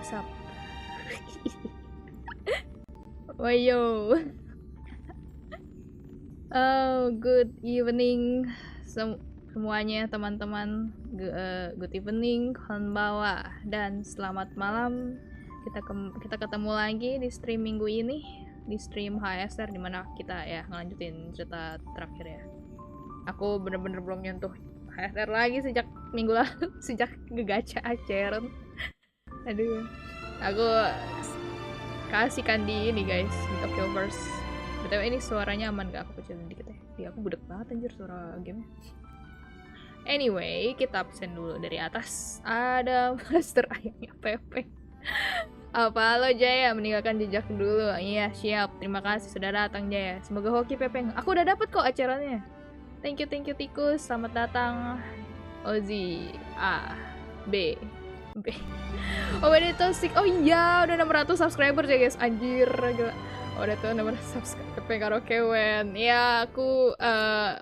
WhatsApp. Wayo. Oh, good evening semuanya teman-teman. Good evening, konbanwa, dan selamat malam. Kita ketemu lagi di stream minggu ini, di stream HSR, dimana kita ya ngelanjutin cerita terakhir ya. Aku bener-bener belum nyentuh HSR lagi sejak minggu lalu, sejak ngegacha Aceren. Aduh, aku kasihkan di ini guys, di Tokyoverse. Betul, ini suaranya aman gak? Aku kecilin dikit ya. Dia aku gudeg banget anjir suara game. Anyway, kita absen dulu dari atas. Ada master ayamnya Pepe. Apa lo Jaya, meninggalkan jejak dulu. Iya siap, terima kasih sudah datang Jaya. Semoga hoki Pepe. Aku udah dapet kok acaranya. Thank you tikus. Selamat datang Ozi A B. Oh ini toxic. Oh iya udah 600 subscriber ya guys. Anjir gila. Udah tuh 600 subscriber karaoke wen. Ya aku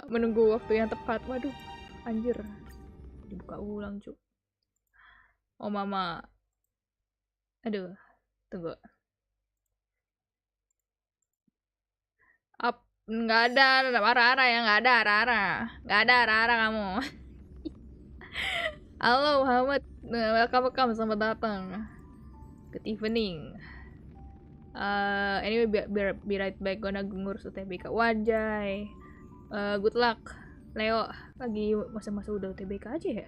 menunggu waktu yang tepat. Waduh anjir, dibuka ulang cu. Oh mama. Aduh, tunggu. Nggak ada arah-arah ya, nggak ada arah-arah kamu. Halo Muhammad, welcome, selamat datang. Good evening. Anyway, be right back, gonna ngurus UTBK. Wajay. Good luck. Leo lagi masa-masa udah UTBK aja ya.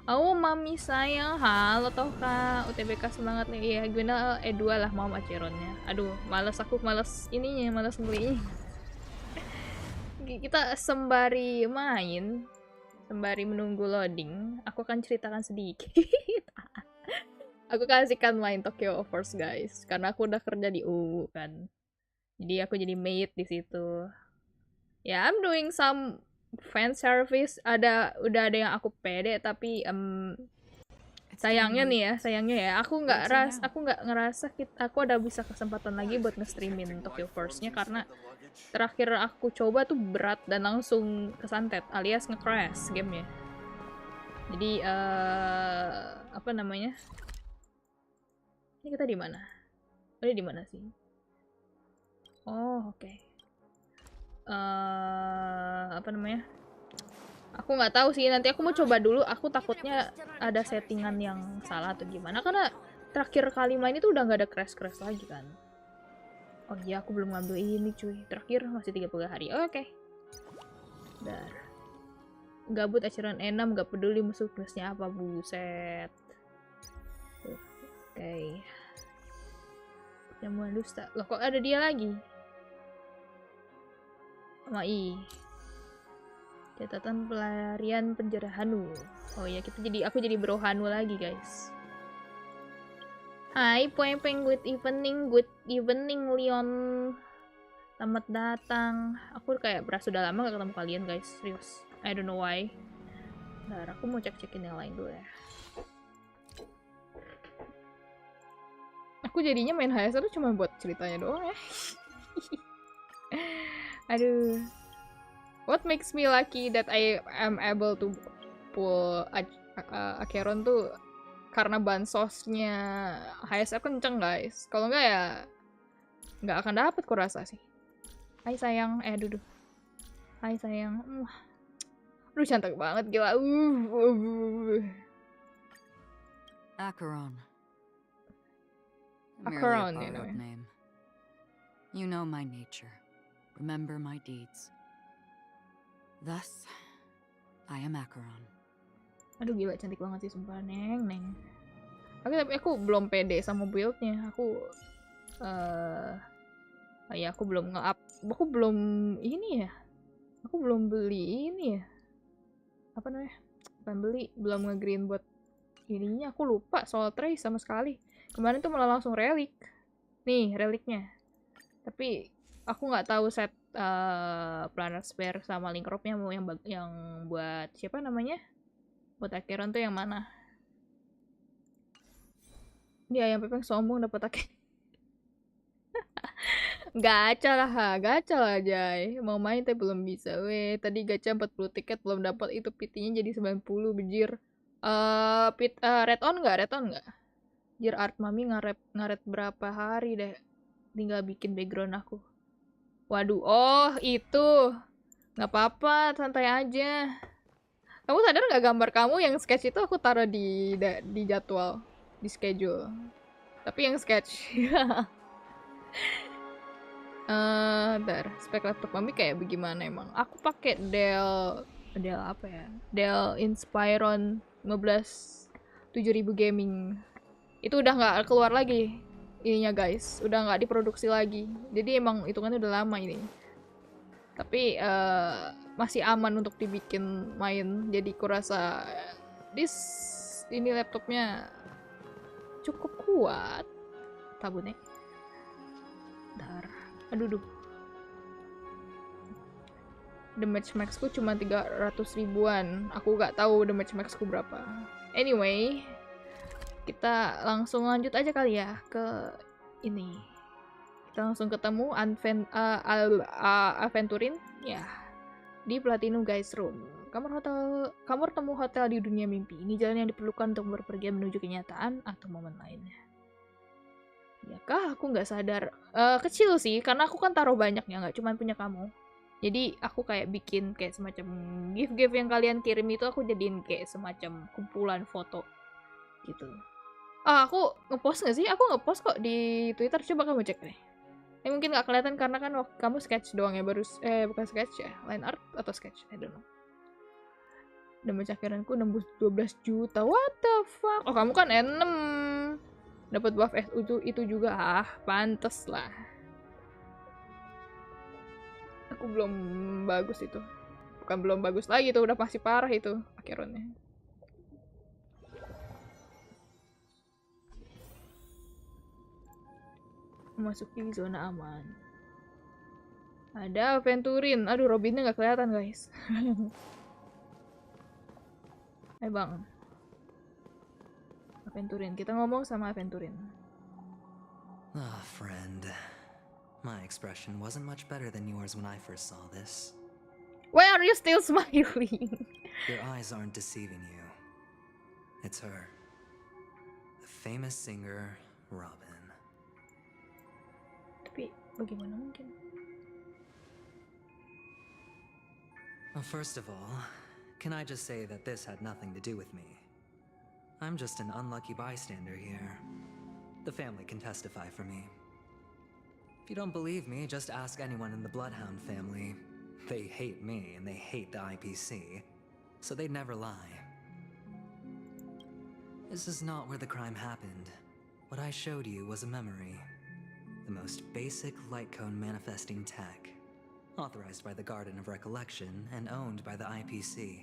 Oh mami sayang, halo toh kak, UTBK semangat nih. Ya gimana E2 lah mau aceronnya. Aduh, aku males ininya, males belinya. Kita sembari main, sembari menunggu loading, aku akan ceritakan sedikit. Aku kasihkan main Tokyoverse guys, karena aku udah kerja di UU kan. Jadi aku jadi maid di situ. Ya, I'm doing some fan service. Udah ada yang aku pede, tapi sayangnya aku nggak ngerasa aku ada bisa kesempatan lagi buat nge-streamin Tokyoverse-nya karena terakhir aku coba tuh berat dan langsung kesantet alias nge-crash gamenya. Jadi apa namanya? Ini kita di mana? Ini di mana sih? Oh, oke. Apa namanya? Aku nggak tahu sih, nanti aku mau coba dulu. Aku takutnya ada settingan yang salah atau gimana, karena terakhir kali main itu udah nggak ada crash lagi kan. Oh iya, aku belum ngambil ini cuy, terakhir masih 30 hari. Oke. Dar. Gabut acaraan enam, nggak peduli musuh kelasnya apa, buset. Oke. Jamuan dusta. Loh kok ada dia lagi? Mai. Catatan pelarian penjara Hanu. Oh ya, aku jadi bro Hanu lagi, guys. Hai, Peng, good evening, Leon. Selamat datang. Aku kayak berasa udah lama gak ketemu kalian, guys. Serius. I don't know why. Bentar, aku mau cek-cekin yang lain dulu ya. Aku jadinya main HSR tuh cuma buat ceritanya doang ya. Aduh. What makes me lucky that I am able to pull Acheron tuh karena bansosnya HSR kenceng guys. Kalau enggak ya nggak akan dapet kok rasa sih. Hai sayang, duduk. Hai sayang. Aduh cantik banget gila. Acheron. Acheron ya namanya. Name. You know my nature. Remember my deeds. Thus, I am Acheron. Aduh gila cantik banget sih sumpah, neng. Tapi aku belum pede sama build-nya. Aku ya aku belum nge-up. Aku belum ini ya. Aku belum beli ini ya. Apa namanya? Belum nge-green buat ininya. Aku lupa soal trace sama sekali. Kemarin tuh malah langsung relik. Nih, reliknya. Tapi aku nggak tahu set planar spare sama link rope-nya mau yang buat siapa namanya? Buat Acheron tuh yang mana? Dia yang Pepeng sombong dapat gacha lah Jay. Mau main tapi belum bisa. Weh, tadi gacha 40 tiket belum dapat, itu PT-nya jadi 90 bejir. Red on enggak? Jir art mami ngaret berapa hari deh. Tinggal bikin background aku. Waduh, oh itu. Nggak apa-apa, santai aja. Kamu sadar nggak gambar kamu yang sketch itu aku taruh di jadwal, di schedule. Tapi yang sketch. Ntar, spek laptop mami kayak bagaimana emang? Aku pakai Dell apa ya? Dell Inspiron 15 7000 gaming. Itu udah nggak keluar lagi ininya guys, udah nggak diproduksi lagi. Jadi emang hitungannya udah lama ini. Tapi masih aman untuk dibikin main. Jadi kurasa ini laptopnya cukup kuat. Tabunnya. Bentar. Aduh. Damage maxku cuma 300 ribuan. Aku nggak tahu damage maxku berapa. Anyway, kita langsung lanjut aja kali ya ke ini. Kita langsung ketemu Aventurin ya di Platinum Guys Room. Kamar temu hotel di dunia mimpi. Ini jalan yang diperlukan untuk berpergian menuju kenyataan atau momen lainnya. Ya kah, aku nggak sadar. Kecil sih, karena aku kan taruh banyak ya, nggak cuma punya kamu. Jadi aku kayak bikin kayak semacam gift-gift yang kalian kirim itu aku jadiin kayak semacam kumpulan foto gitu. Aku ngepost nggak sih? Aku ngepost kok di Twitter, coba kamu cek deh. Mungkin nggak kelihatan karena kan kamu sketch doang ya, bukan sketch ya, line art atau sketch, I don't know. Damage akhiranku nembus 12 juta, what the fuck? Oh kamu kan N6. Dapat buff itu juga, pantes lah. Aku belum bagus itu. Bukan belum bagus lagi tuh, udah pasti parah itu akhirannya. Memasuki zona aman. Ada Aventurin. Aduh, Robinnya nggak kelihatan guys. Hai bang. Aventurin, kita ngomong sama Aventurin. Ah, friend. My expression wasn't much better than yours when I first saw this. Why are you still smiling? Your eyes aren't deceiving you. It's her. The famous singer, Robin. Tapi bagaimana mungkin? Well, first of all, can I just say that this had nothing to do with me? I'm just an unlucky bystander here. The family can testify for me. If you don't believe me, just ask anyone in the Bloodhound family. They hate me and they hate the IPC, so they'd never lie. This is not where the crime happened. What I showed you was a memory. The most basic light cone manifesting tech, authorized by the Garden of Recollection and owned by the IPC.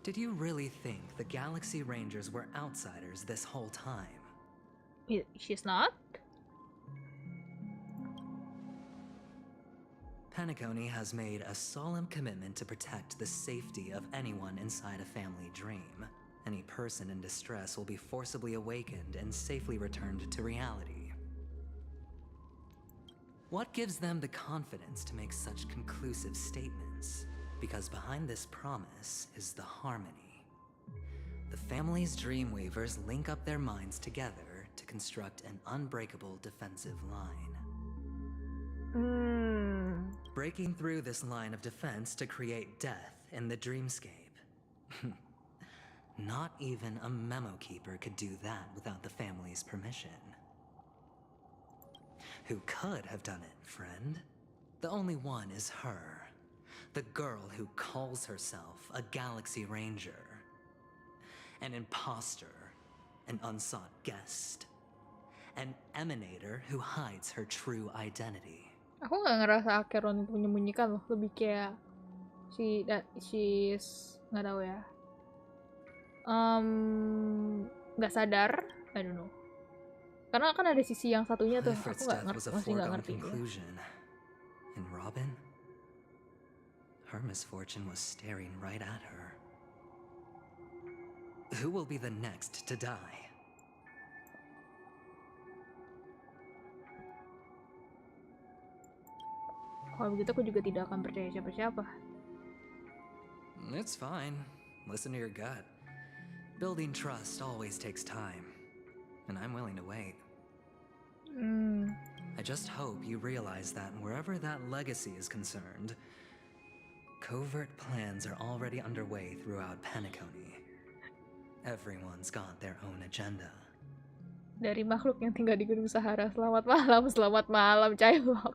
Did you really think the Galaxy Rangers were outsiders this whole time? She's not? Penacony has made a solemn commitment to protect the safety of anyone inside a family dream. Any person in distress will be forcibly awakened and safely returned to reality. What gives them the confidence to make such conclusive statements? Because behind this promise is the harmony. The family's Dreamweavers link up their minds together to construct an unbreakable defensive line. Breaking through this line of defense to create death in the dreamscape. Not even a memo keeper could do that without the family's permission. Who could have done it, friend? The only one is her. The girl who calls herself a Galaxy Ranger. An imposter, an unsought guest, an emanator who hides her true identity. Aku nggak ngerasa Acheron itu menyembunyikan loh, lebih kayak she's nggak tahu ya, nggak sadar, I don't know. Karena kan ada sisi yang satunya tuh, aku masih nggak ngerti. And Robin, her misfortune was staring right at her. Who will be the next to die? Kalau begitu aku juga tidak akan percaya siapa-siapa. It's fine. Listen to your gut. Building trust always takes time, and I'm willing to wait. I just hope you realize that wherever that legacy is concerned, covert plans are already underway throughout Penacony. Everyone's got their own agenda. Dari makhluk yang tinggal di Gunung Sahara. Selamat malam, Cailok.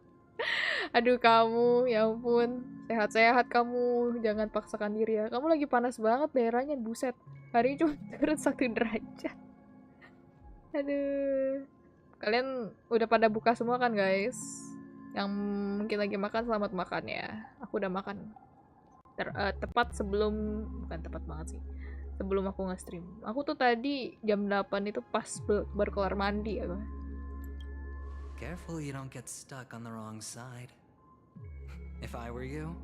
Aduh kamu, ya ampun. Sehat-sehat kamu, jangan paksakan diri ya. Kamu lagi panas banget daerahnya, buset. Hari ini cuma turun 1 derajat. Aduh. Kalian udah pada buka semua kan guys? Yang mungkin lagi makan, selamat makan ya. Aku udah makan. Tepat sebelum, bukan tepat banget sih, sebelum aku nge-stream. Aku tuh tadi jam 8 itu pas baru kelar mandi ya. Careful you don't get stuck on the wrong side. If I were you,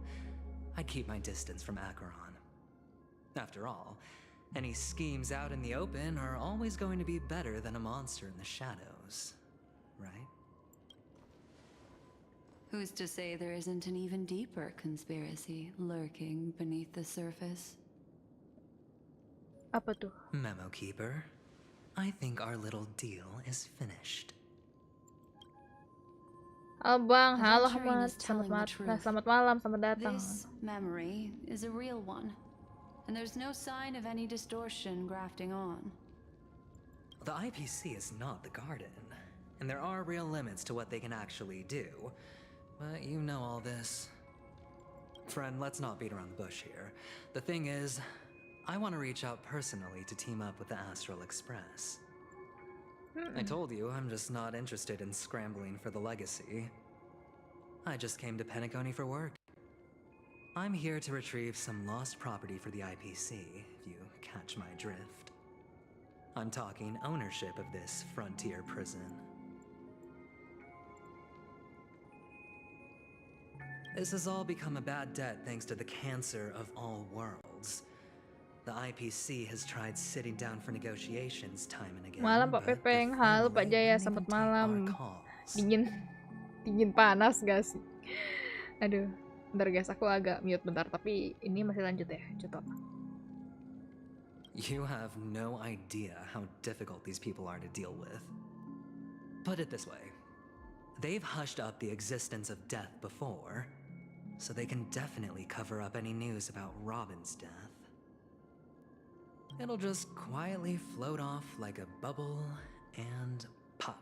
I'd keep my distance from Acheron. After all, any schemes out in the open are always going to be better than a monster in the shadows, right? Who's to say there isn't an even deeper conspiracy lurking beneath the surface? Apa tuh? Memo Keeper, I think our little deal is finished. Abang, halo Ahmad. Selamat malam, selamat datang. This memory is a real one, and there's no sign of any distortion grafting on. The IPC is not the Garden, and there are real limits to what they can actually do. But you know all this. Friend, let's not beat around the bush here. The thing is, I want to reach out personally to team up with the Astral Express. I told you I'm just not interested in scrambling for the legacy. I just came to Penacony for work. I'm here to retrieve some lost property for the IPC, if you catch my drift. I'm talking ownership of this frontier prison. This has all become a bad debt thanks to the cancer of all worlds. The IPC has tried sitting down for negotiations time and again. Malam Pak Pepeng, halo Pak Jaya, selamat malam. Dingin panas gak sih? Aduh, bentar guys, aku agak mute bentar, tapi ini masih lanjut ya, coba. You have no idea how difficult these people are to deal with. Put it this way, they've hushed up the existence of death before, so they can definitely cover up any news about Robin's death. It'll just quietly float off like a bubble and pop.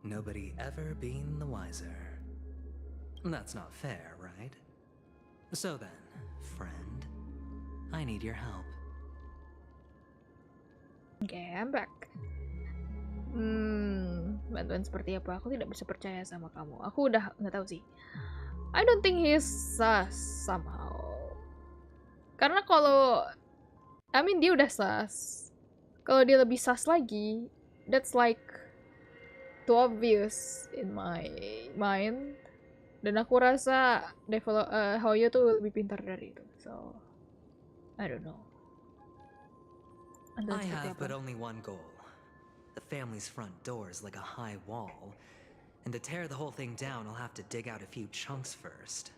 Nobody ever being the wiser. That's not fair, right? So then, friend, I need your help. Okay, I'm back. Bantuan seperti apa? Aku tidak bisa percaya sama kamu. Aku udah nggak tahu sih. I don't think he's sus somehow. Karena kalau dia udah sus. Kalau dia lebih sus lagi, that's like too obvious in my mind. Dan aku rasa Hoyo tuh lebih pintar dari itu. So, I don't know. I have but only one goal. The family's front door is like a high wall. And to tear the whole thing down, I'll have to dig out a few chunks first.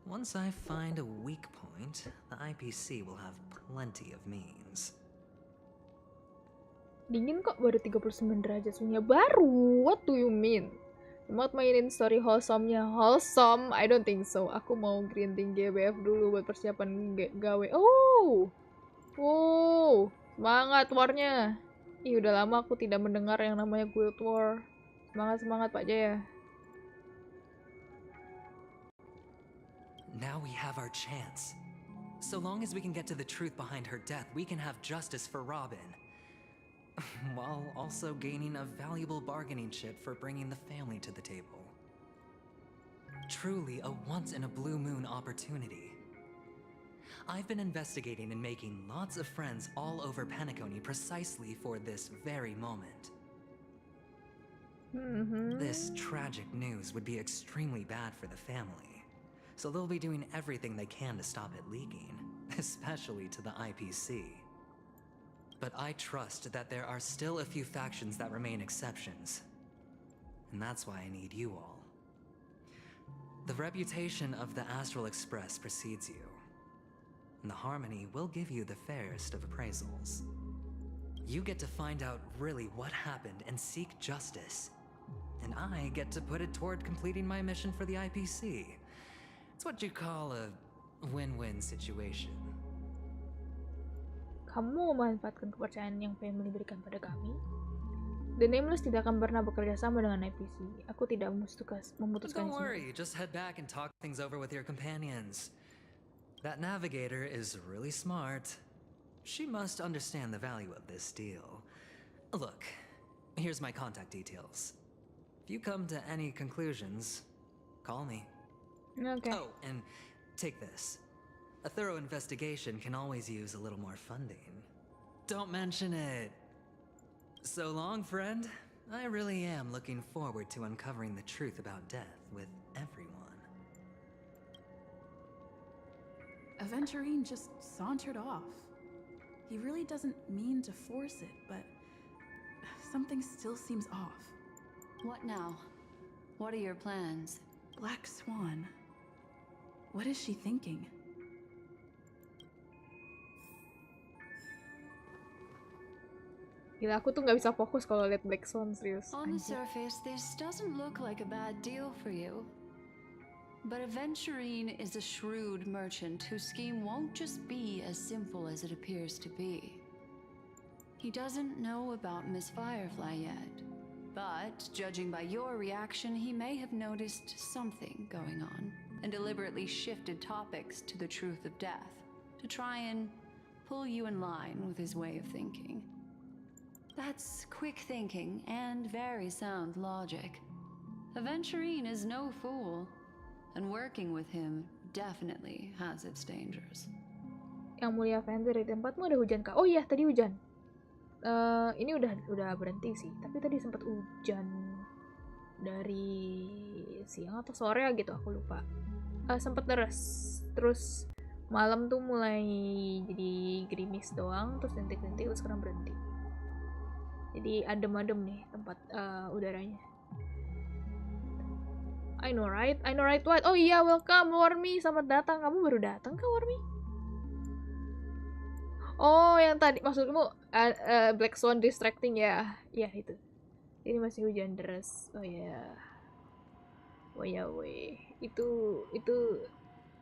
Once I find a weak point, the IPC will have plenty of means. Dingin kok, baru 39 derajat suhunya. Baru? What do you mean? Mau mainin story wholesome-nya. Wholesome? I don't think so. Aku mau grinding GBF dulu buat persiapan gawe. Oh! Wow! Semangat warnya. Ih, udah lama aku tidak mendengar yang namanya Guild War. Semangat Pak Jaya. Now we have our chance. So long as we can get to the truth behind her death, we can have justice for Robin. While also gaining a valuable bargaining chip for bringing the family to the table. Truly a once-in-a-blue-moon opportunity. I've been investigating and making lots of friends all over Penacony precisely for this very moment. This tragic news would be extremely bad for the family. So they'll be doing everything they can to stop it leaking, especially to the IPC. But I trust that there are still a few factions that remain exceptions. And that's why I need you all. The reputation of the Astral Express precedes you. and the harmony will give you the fairest of appraisals. You get to find out really what happened and seek justice. And I get to put it toward completing my mission for the IPC. It's what you call a win-win situation. Kamu memanfaatkan kepercayaan yang family berikan pada kami. The Nameless tidak akan pernah bekerja sama dengan IPC. Aku tidak memutuskan Don't worry, just head back and talk things over with your companions. That navigator is really smart. She must understand the value of this deal. Look, here's my contact details. If you come to any conclusions, call me. Okay. Oh, and take this. A thorough investigation can always use a little more funding. Don't mention it. So long, friend. I really am looking forward to uncovering the truth about death with everyone. Aventurine just sauntered off. He really doesn't mean to force it, but something still seems off. What now? What are your plans? Black Swan. What is she thinking? Gila, aku tuh nggak bisa fokus kalau lihat Black Swan, serius. On the Anjir. surface, this doesn't look like a bad deal for you. But Aventurine is a shrewd merchant whose scheme won't just be as simple as it appears to be. He doesn't know about Miss Firefly yet, but judging by your reaction, he may have noticed something going on and deliberately shifted topics to the truth of death to try and pull you in line with his way of thinking. That's quick thinking and very sound logic. Aventurine is no fool, and working with him definitely has its dangers. Yang mulia Fenrir, di tempatmu ada hujan kah? Oh iya, tadi hujan. Ini udah berhenti sih, tapi tadi sempat hujan dari siang atau sore gitu, aku lupa. Sempat deras, terus malam tuh mulai jadi gerimis doang, terus rintik-rintik, terus sekarang berhenti. Jadi adem-adem nih tempat udaranya. I know right what? Oh iya, welcome Wormy, selamat datang. Kamu baru datang kah, Wormy? Oh, yang tadi maksudmu Black Swan distracting ya? Ya itu. Ini masih hujan deras. Oh ya. Oh ya weh. Itu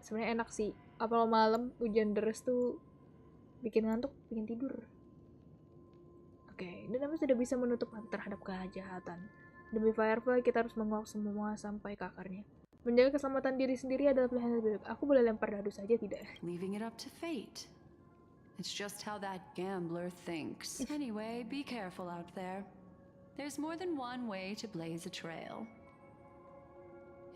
sebenarnya enak sih. Apalagi malam hujan deras tuh bikin ngantuk, bikin tidur. Oke, dan kami sudah bisa menutup mata terhadap kejahatan. Demi Firefly, kita harus menguak semua sampai ke akarnya. Menjaga keselamatan diri sendiri adalah pilihan yang lebih baik. Aku boleh lempar dadu saja, tidak? Leaving it up to fate. It's just how that gambler thinks. Anyway, be careful out there. There's more than one way to blaze a trail.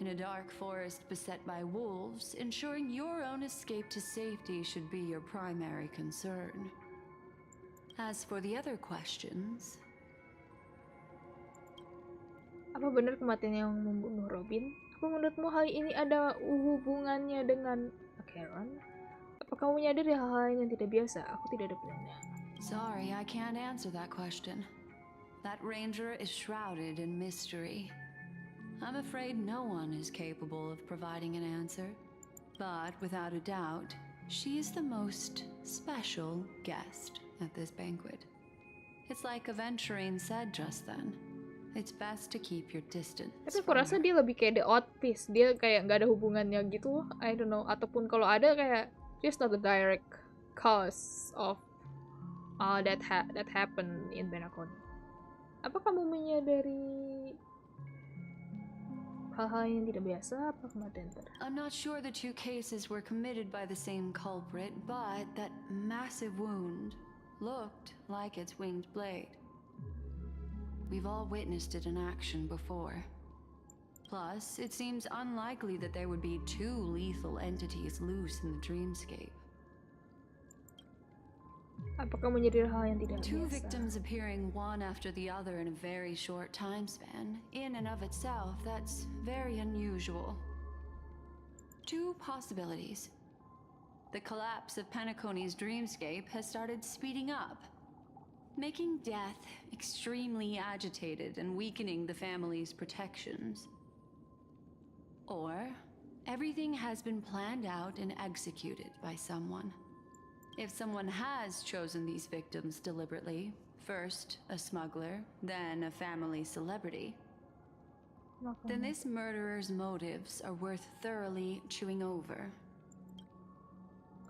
In a dark forest beset by wolves, ensuring your own escape to safety should be your primary concern. As for the other questions... Apa benar kematian yang membunuh Robin? Apa menurutmu hal ini ada hubungannya dengan Acheron? Apa kamu menyadari hal-hal yang tidak biasa? Aku tidak ada pilihannya. Sorry, I can't answer that question. That ranger is shrouded in mystery. I'm afraid no one is capable of providing an answer. But without a doubt, she is the most special guest at this banquet. It's like Aventurine said just then. It's best to keep your distance. Tapi aku rasa dia lebih kayak the odd piece. Dia kayak nggak ada hubungannya gitu. I don't know. Ataupun kalau ada kayak just not the direct cause of all that happened in Benakon. Apa kamu menyadari hal-hal yang tidak biasa? Apa kematian I'm not sure the two cases were committed by the same culprit, but that massive wound looked like its winged blade. We've all witnessed it in action before. Plus, it seems unlikely that there would be two lethal entities loose in the dreamscape. Apakah menjadi hal yang tidak Two biasa? victims appearing one after the other in a very short time span, in and of itself, that's very unusual. Two possibilities. The collapse of Penacony's dreamscape has started speeding up, making death extremely agitated and weakening the family's protections. Or everything has been planned out and executed by someone, If someone has chosen these victims deliberately, first a smuggler, then a family celebrity, then this murderer's motives are worth thoroughly chewing over.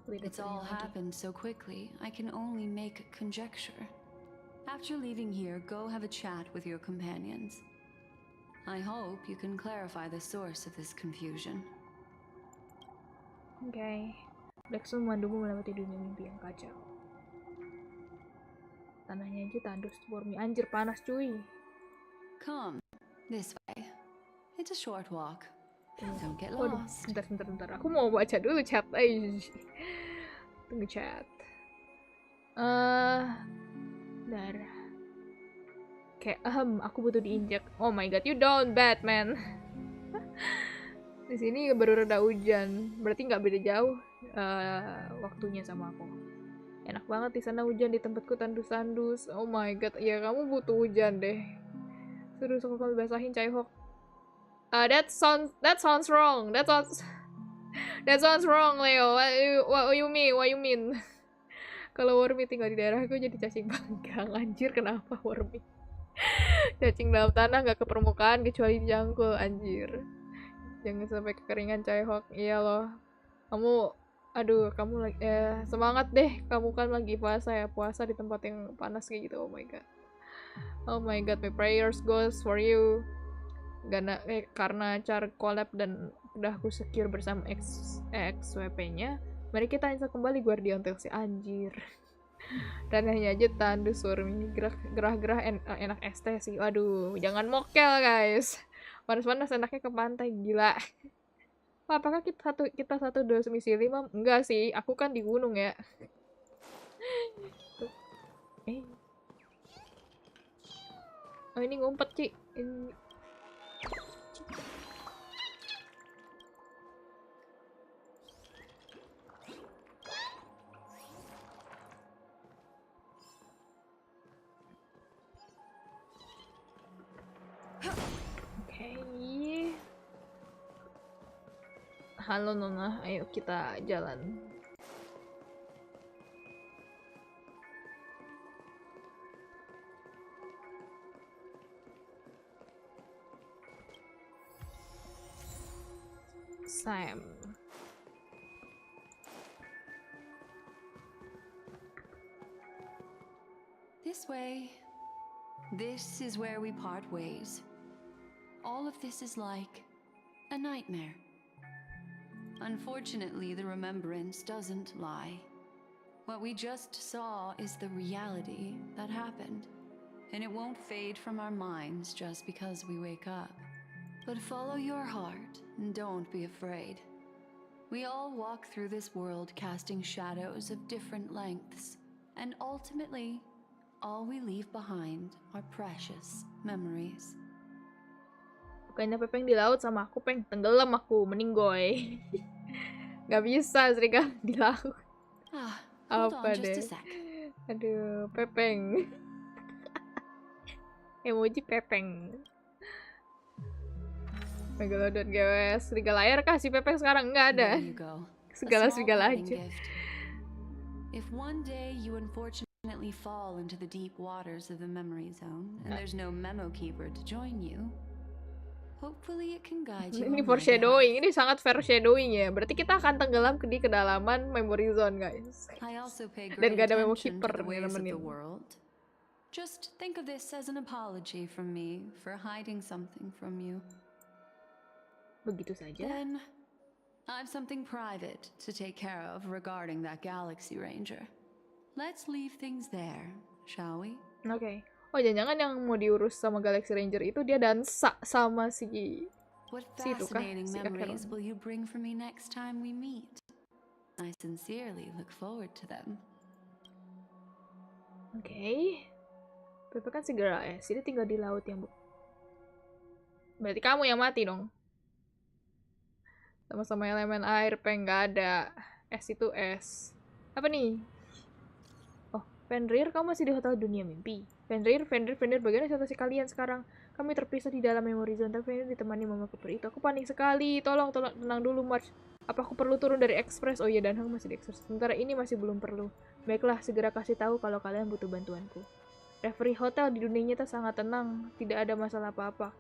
It's all happened so quickly, I can only make conjecture. After leaving here, go have a chat with your companions. I hope you can clarify the source of this confusion. Oke. Doxxing memandumu melewati dunia mimpi yang kacau. Tanahnya aja tandus for me. Anjir, panas cuy. Come, this way. It's a short walk. Don't get Waduh, lost. bentar. Aku mau baca dulu chat. Tunggu chat. Bentar. Kayak, aku butuh diinjak. Oh my god, you down bad, man. Di sini baru reda hujan. Berarti nggak beda jauh waktunya sama aku. Enak banget di sana hujan, di tempatku tandus-tandus. Oh my god, ya kamu butuh hujan deh. Suruh kamu basahin Caihok. That sounds wrong. That sounds wrong, Leo. What you mean? Kalau Wormy tinggal di daerahku jadi cacing panggang. Anjir, kenapa Wormy? Cacing dalam tanah nggak ke permukaan kecuali dijangkul, anjir. Jangan sampai kekeringan, Caihok. Iya loh. Kamu lagi semangat deh. Kamu kan lagi puasa ya, puasa di tempat yang panas kayak gitu. Oh my god, my prayers goes for you. Karena cara collab dan udah aku secure bersama XWP-nya, mari kita install kembali Guardian Tail si anjir. Dan hanya aja tandus Wormy, gerah-gerah enak ST sih. Waduh, jangan mokel guys. Panas-panas enaknya ke pantai, gila. Apakah kita satu misi 5? Enggak sih, aku kan di gunung ya. Oh ini ngumpet, Ci. Halo Nona, ayo kita jalan. Sam. This way. This is where we part ways. All of this is like a nightmare. Unfortunately, the remembrance doesn't lie. What we just saw is the reality that happened, and it won't fade from our minds just because we wake up. But follow your heart and don't be afraid. We all walk through this world casting shadows of different lengths, and ultimately, all we leave behind are precious memories. Bukannya Pepeng di laut sama aku, Peng. Tenggelam aku, meninggoy. Gak bisa serigala di laut. Apa deh? Aduh, Pepeng. Emoji Pepeng. Megalodon GWS. Serigala air kah si Pepeng sekarang? Nggak ada. Serigala aja. If one day you unfortunately fall into the deep waters of the memory zone and there's no memo keeper to join you, hopefully it can guide you. Ini foreshadowing, ini sangat foreshadowing ya. Berarti kita akan tenggelam di kedalaman memory zone, guys. Dan gak ada memo keeper nemenin. Just think of this as an apology from me for hiding something from you. Begitu saja. Then I've something private to take care of regarding that Galaxy Ranger. Let's leave things there, shall we? Oke. Oh, jangan-jangan yang mau diurus sama Galaxy Ranger itu dia dansa sama si What itu kah? fascinating memories will you bring for me next time we meet? I sincerely look forward to them. Oke. Pepe kan segera dia tinggal di laut yang berarti kamu yang mati dong. Sama-sama elemen air, Peng, nggak ada. Es itu es. Apa nih? Oh, Fenrir, kamu masih di hotel dunia mimpi. Fenrir, bagaimana situasi kalian sekarang? Kami terpisah di dalam memory zone, tapi Fenrir ditemani mama keper itu. Aku panik sekali. Tolong, tenang dulu, March. Apa aku perlu turun dari ekspres? Oh iya, Danhang masih di ekspres. Sementara ini masih belum perlu. Baiklah, segera kasih tahu kalau kalian butuh bantuanku. Referee hotel di dunia nyata sangat tenang. Tidak ada masalah apa-apa.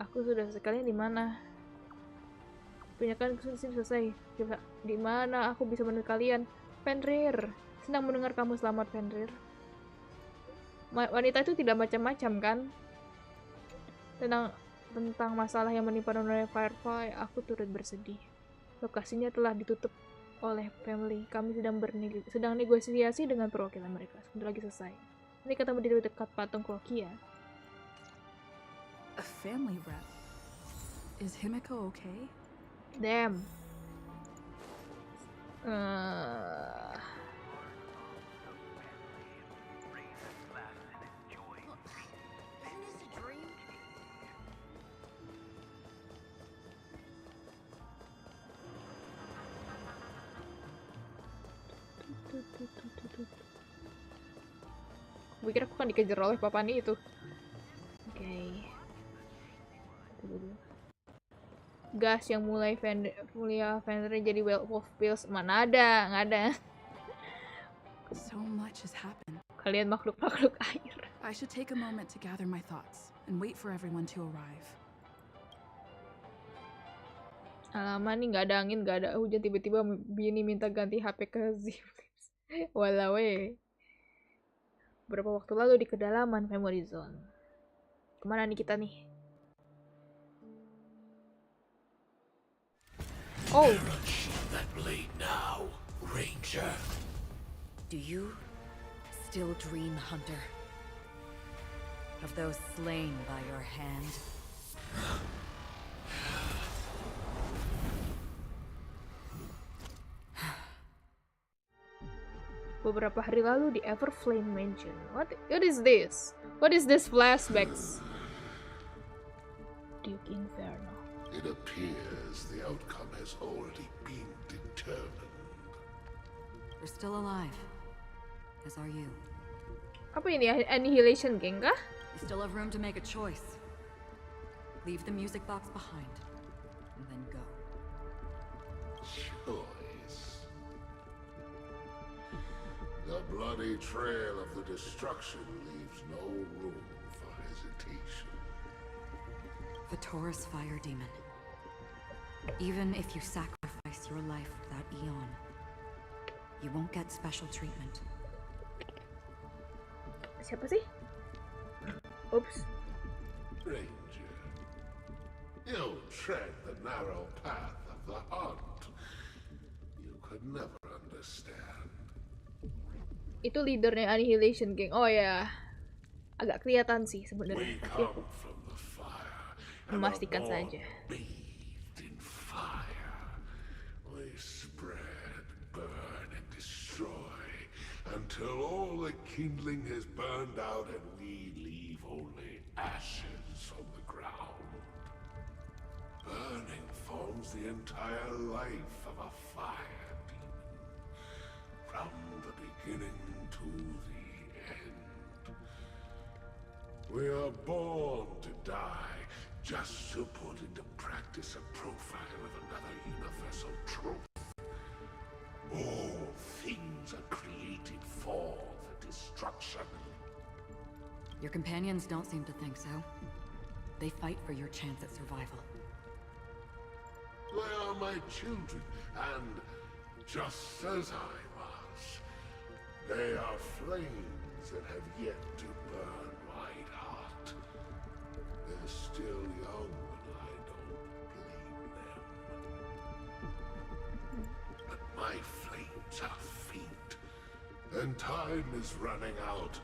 Aku sudah sekalian di mana? Penyakan selesai. Di mana aku bisa menemukan kalian? Fenrir. Senang mendengar kamu selamat, Fenrir. Wanita itu tidak macam-macam kan? Tentang masalah yang menimpa Nona Firefly, aku turut bersedih. Lokasinya telah ditutup oleh family. Kami sedang negosiasi dengan perwakilan mereka. Sebentar lagi selesai. Ini ketemu di dekat patung Klokia. A family rep. Is Himiko okay? Damn. Gue kira aku kan dikejar oleh papani itu. Oke. Gas yang mulai Fenrir jadi wolf pills. Mana ada? Nggak ada. So much has happened. Kalian makhluk-makhluk air. I should take a moment to gather my thoughts and wait for everyone to arrive. Alamak nih, nggak ada angin, nggak ada hujan, tiba-tiba Bini minta ganti HP ke Zip. Walau Beberapa waktu lalu di kedalaman Memory Zone. Kemana nih kita nih? Oh. That blade now, Ranger. Do you still dream, Hunter? Of those slain by your hand? Beberapa hari lalu di Everflame Mansion. What is this? What is this flashbacks? Duke Inferno. It appears the outcome has already been determined. You're still alive, as are you. Apa ini? Annihilation Gang kah? You still have room to make a choice. Leave the music box behind, and then go. Choice. The bloody trail of the destruction leaves no room for hesitation. The Taurus Fire Demon. Even if you sacrifice your life for that eon, you won't get special treatment. Siapa sih? Oops. Ranger, you tread the narrow path of the hunt. You could never understand. Itu leadernya Annihilation Gang. Oh ya, agak kelihatan sih sebenarnya. We come from the fire. Memastikan saja. Bathed in fire. We spread, burn, and destroy until all the kindling has burned out and we leave only ashes on the ground. Burning forms the entire life of a fire demon. From the beginning to the end. We are born to die just to put into practice a profile of another universal truth. All things are created for the destruction. Your companions don't seem to think so. They fight for your chance at survival. They are my children, and just as I was, they are flames that have yet to burn white hot. They're still young, and I don't blame them. But my flames are faint, and time is running out.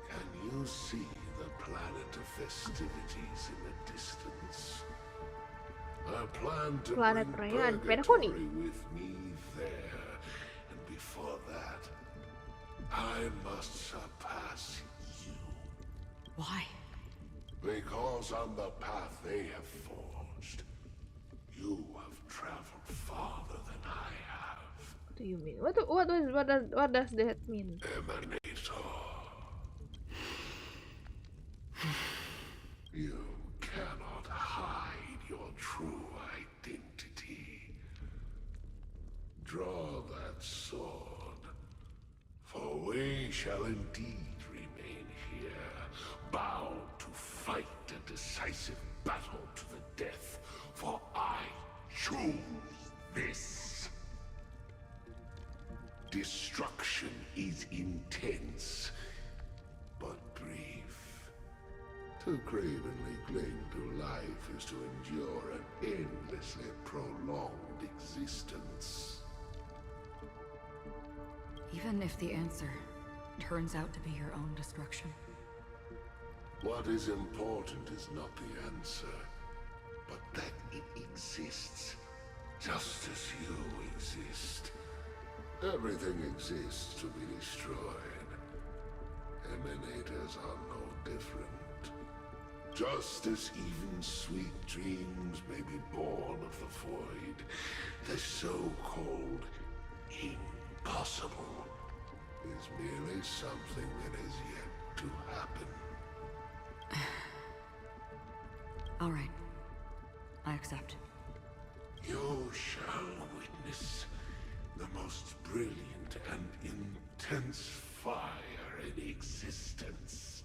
Can you see the planet of festivities in the distance? I plan to Planet bring perayaan purgatory Perhoni. with me there, and before that, I must surpass you. Why? Because on the path they have forged, you have traveled farther than I have. What do you mean? What does that mean? Emanator. You cannot hide your true identity. indeed remain here, bound to fight a decisive battle to the death, for I choose this. Destruction is intense, but brief. To cravenly cling to life is to endure an endlessly prolonged existence. Even if the answer turns out to be your own destruction. What is important is not the answer, but that it exists, just as you exist. Everything exists to be destroyed. Emanators are no different. Just as even sweet dreams may be born of the void, the so-called impossible is merely something that is yet to happen. All right. I accept. You shall witness the most brilliant and intense fire in existence.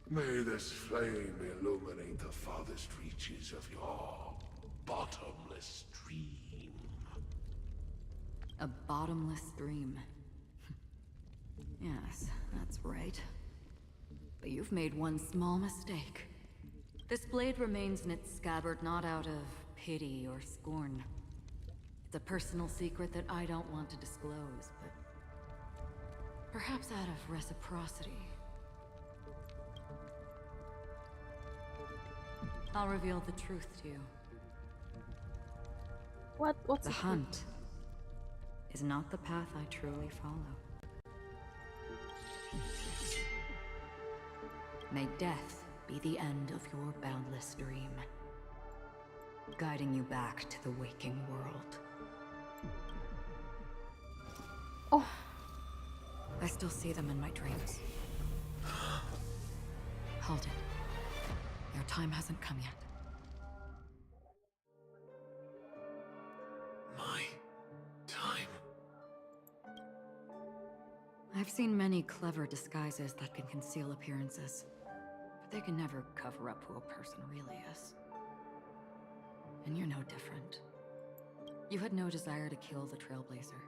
May this flame illuminate the farthest reaches of your bottomless dream. A bottomless dream. Yes, that's right. But you've made one small mistake. This blade remains in its scabbard not out of pity or scorn. It's a personal secret that I don't want to disclose, but perhaps out of reciprocity. I'll reveal the truth to you. What's The hunt is not the path I truly follow. May death be the end of your boundless dream, guiding you back to the waking world. Oh, I still see them in my dreams. Hold it. Your time hasn't come yet. My time? I've seen many clever disguises that can conceal appearances, but they can never cover up who a person really is. And you're no different. You had no desire to kill the Trailblazer.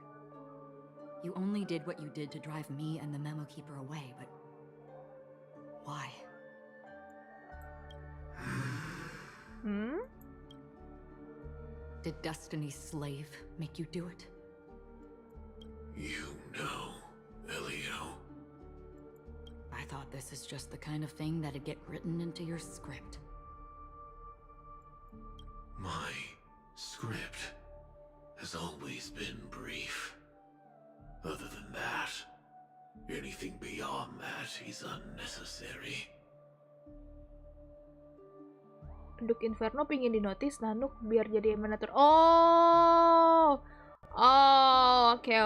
You only did what you did to drive me and the Memo Keeper away, but why? hmm? Did Destiny's slave make you do it? You know, Elio. I thought this is just the kind of thing that'd get written into your script. My script has always been brief. Other than that, anything beyond that is unnecessary. Duk Inferno pingin dinotis Nanuk biar jadi emanator. Oh, okay.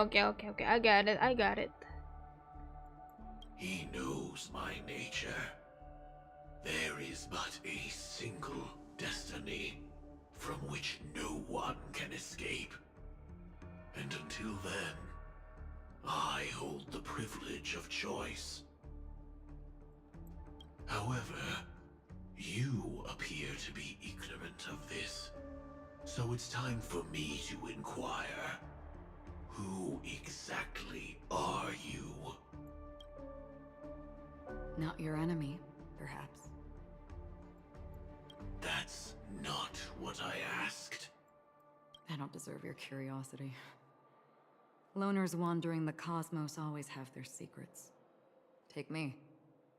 I got it. He knows my nature. There is but a single destiny from which no one can escape. And until then, I hold the privilege of choice. However, you appear to be ignorant of this, so it's time for me to inquire. Who exactly are you? Not your enemy, perhaps. That's not what I asked. I don't deserve your curiosity. Loners wandering the cosmos always have their secrets. Take me.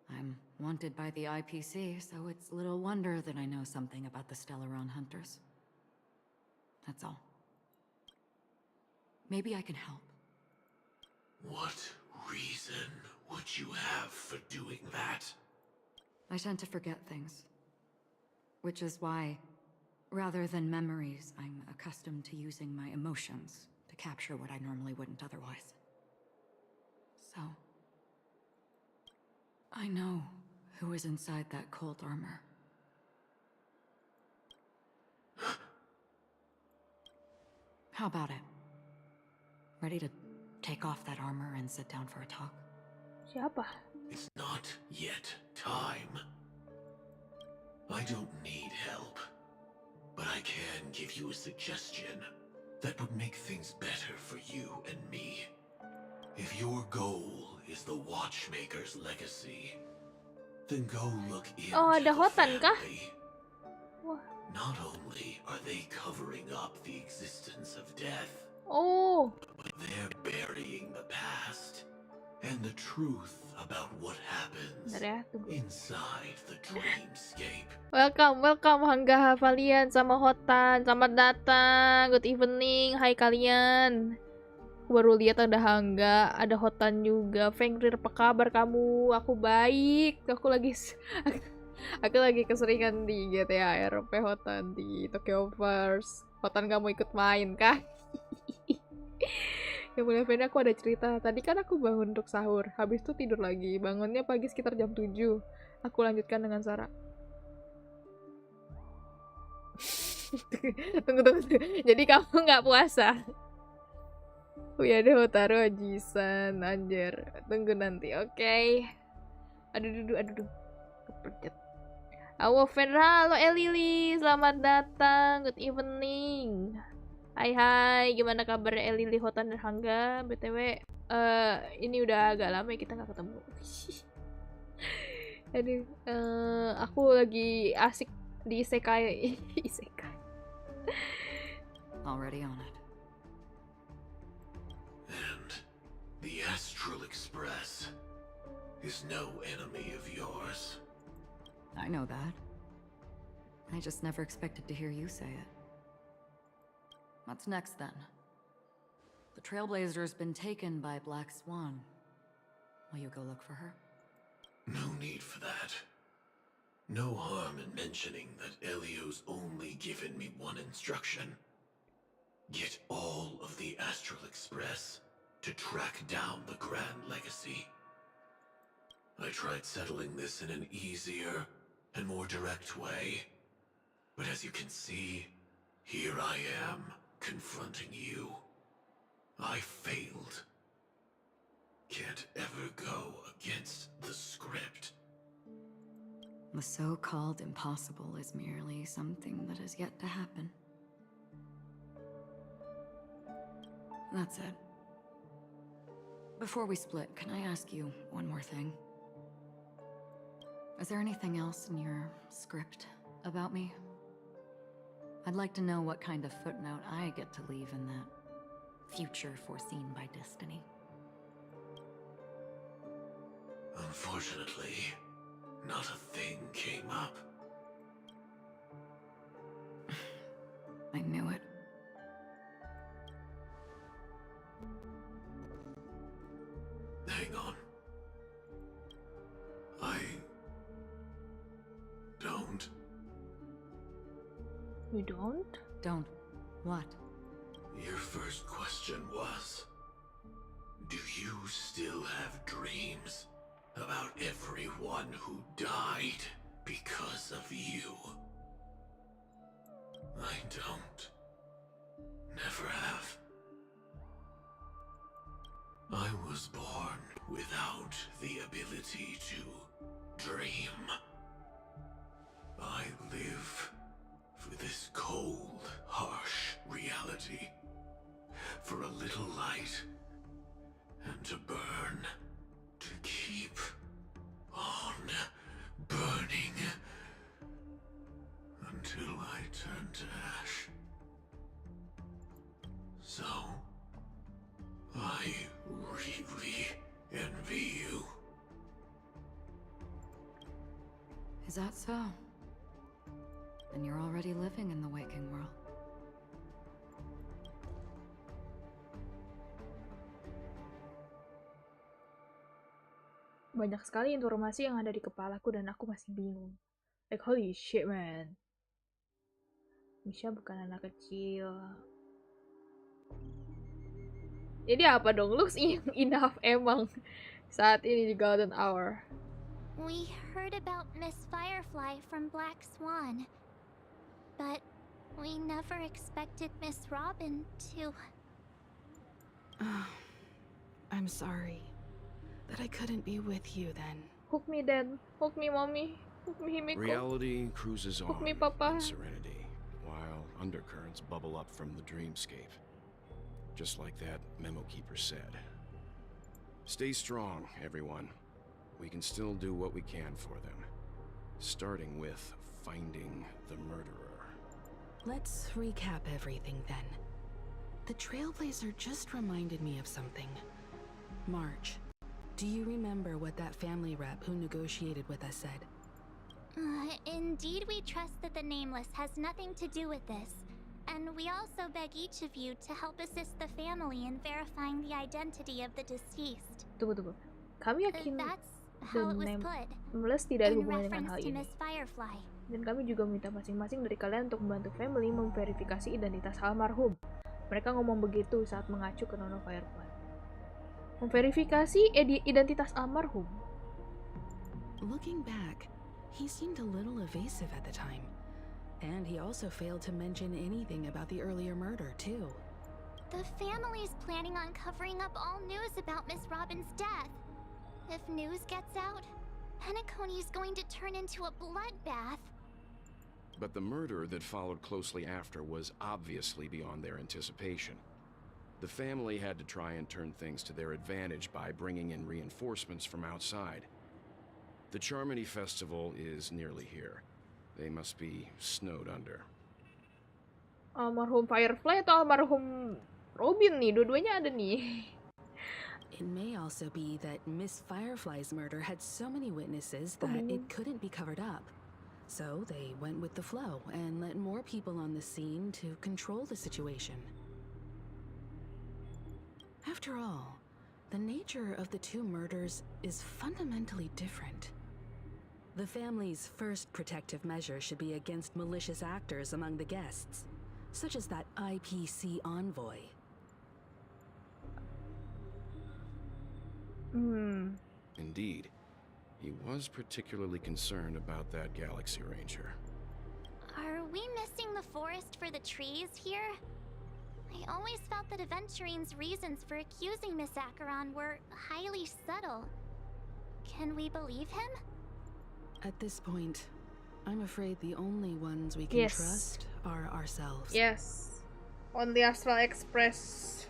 I'm wanted by the IPC, so it's little wonder that I know something about the Stellaron hunters. That's all. Maybe I can help. What reason would you have for doing that? I tend to forget things. Which is why, rather than memories, I'm accustomed to using my emotions to capture what I normally wouldn't otherwise. So, I know who is inside that cold armor. How about it? Ready to take off that armor and sit down for a talk? Siapa? It's not yet time. I don't need help, but I can give you a suggestion that would make things better for you and me. If your goal is the Watchmaker's legacy, then go look into Oh, ada the Hotan kah? family. Wah. Not only are they covering up the existence of death, Oh, but they're burying the past and the truth about what happens bentar ya, tunggu. inside the dreamscape. Welcome Hangga Havalian sama Hotan. Selamat datang. Good evening. Hai kalian. Aku baru lihat ada Hangga, ada Hotan juga. Fenrir, apa kabar kamu? Aku baik. Aku lagi keseringan di GTA RP Hotan di Tokyo Verse. Hotan gak mau ikut main kah? Ya mulai Fenrir, aku ada cerita. Tadi kan aku bangun untuk sahur, habis itu tidur lagi. Bangunnya pagi sekitar jam 7. Aku lanjutkan dengan Sarah. Tunggu. Jadi kamu nggak puasa? Oh ya deh, Hotaru Ajisan, anjir. Tunggu nanti, oke. Aduh. Kepencet. Halo Fenrir, halo Elili, selamat datang. Good evening. Hai, gimana kabar Elili, Hotan, dan Hangga? BTW, ini udah agak lama ya kita nggak ketemu. Aduh, aku lagi asik di isekai. Isekai. Already on it. And the Astral Express is no enemy of yours. I know that. I just never expected to hear you say it. What's next then? The Trailblazer's been taken by Black Swan. Will you go look for her? No need for that. No harm in mentioning that Elio's only given me one instruction. Get all of the Astral Express to track down the Grand Legacy. I tried settling this in an easier and more direct way, but as you can see, here I am, confronting you. I failed. Can't ever go against the script. The so-called impossible is merely something that is yet to happen. That's it. Before we split, can I ask you one more thing? Is there anything else in your script about me? I'd like to know what kind of footnote I get to leave in that future foreseen by destiny. Unfortunately, not a thing came up. I knew it. Hang on. I don't. You don't? Don't. What? Your first question was, do you still have dreams about everyone who died because of you? I don't. Never have. I was born without the ability to dream. I live for this cold, harsh reality, for a little light, and to burn, to keep on burning, until I turn to ash. So, I really envy you. Is that so? Then you're already living in the waking world. Banyak sekali informasi yang ada di kepalaku dan aku masih bingung. Like, holy shit, man. Misha bukan anak kecil. Jadi apa dong? Looks enough emang saat ini di Golden Hour. We heard about Miss Firefly from Black Swan, but we never expected Miss Robin to... I'm sorry. that I couldn't be with you then. Hook me, Dad. Hook me, Mommy. Hook me, Himiko. Reality cruises Hook on me, Papa. in serenity, while undercurrents bubble up from the dreamscape. Just like that memo keeper said. Stay strong, everyone. We can still do what we can for them. Starting with finding the murderer. Let's recap everything then. The Trailblazer just reminded me of something. March, do you remember what that family rep who negotiated with us said? Indeed, we trust that the Nameless has nothing to do with this. And we also beg each of you to help assist the family in verifying the identity of the deceased. Tunggu. Kami yakin That's The how it was put, Nameless tidak ada in hubungan dengan reference hal to ini. Miss Firefly. Dan kami juga minta masing-masing dari kalian untuk membantu family memverifikasi identitas almarhum. Mereka ngomong begitu saat mengacu ke Nona Firefly. Memverifikasi identitas almarhum. Looking back, he seemed a little evasive at the time. And he also failed to mention anything about the earlier murder, too. The family's planning on covering up all news about Miss Robin's death. If news gets out, Penacony's going to turn into a bloodbath. But the murder that followed closely after was obviously beyond their anticipation. The family had to try and turn things to their advantage by bringing in reinforcements from outside. The Charmony Festival is nearly here. They must be snowed under. Almarhum Firefly atau almarhum Robin nih? Dua-duanya ada nih. It may also be that Miss Firefly's murder had so many witnesses that it couldn't be covered up. So they went with the flow and let more people on the scene to control the situation. After all, the nature of the two murders is fundamentally different. The family's first protective measure should be against malicious actors among the guests, such as that IPC envoy. Indeed. He was particularly concerned about that Galaxy Ranger. Are we missing the forest for the trees here? I always felt that Aventurine's reasons for accusing Miss Acheron were highly subtle. Can we believe him? At this point, I'm afraid the only ones we can trust are ourselves. Yes. On the Astral Express.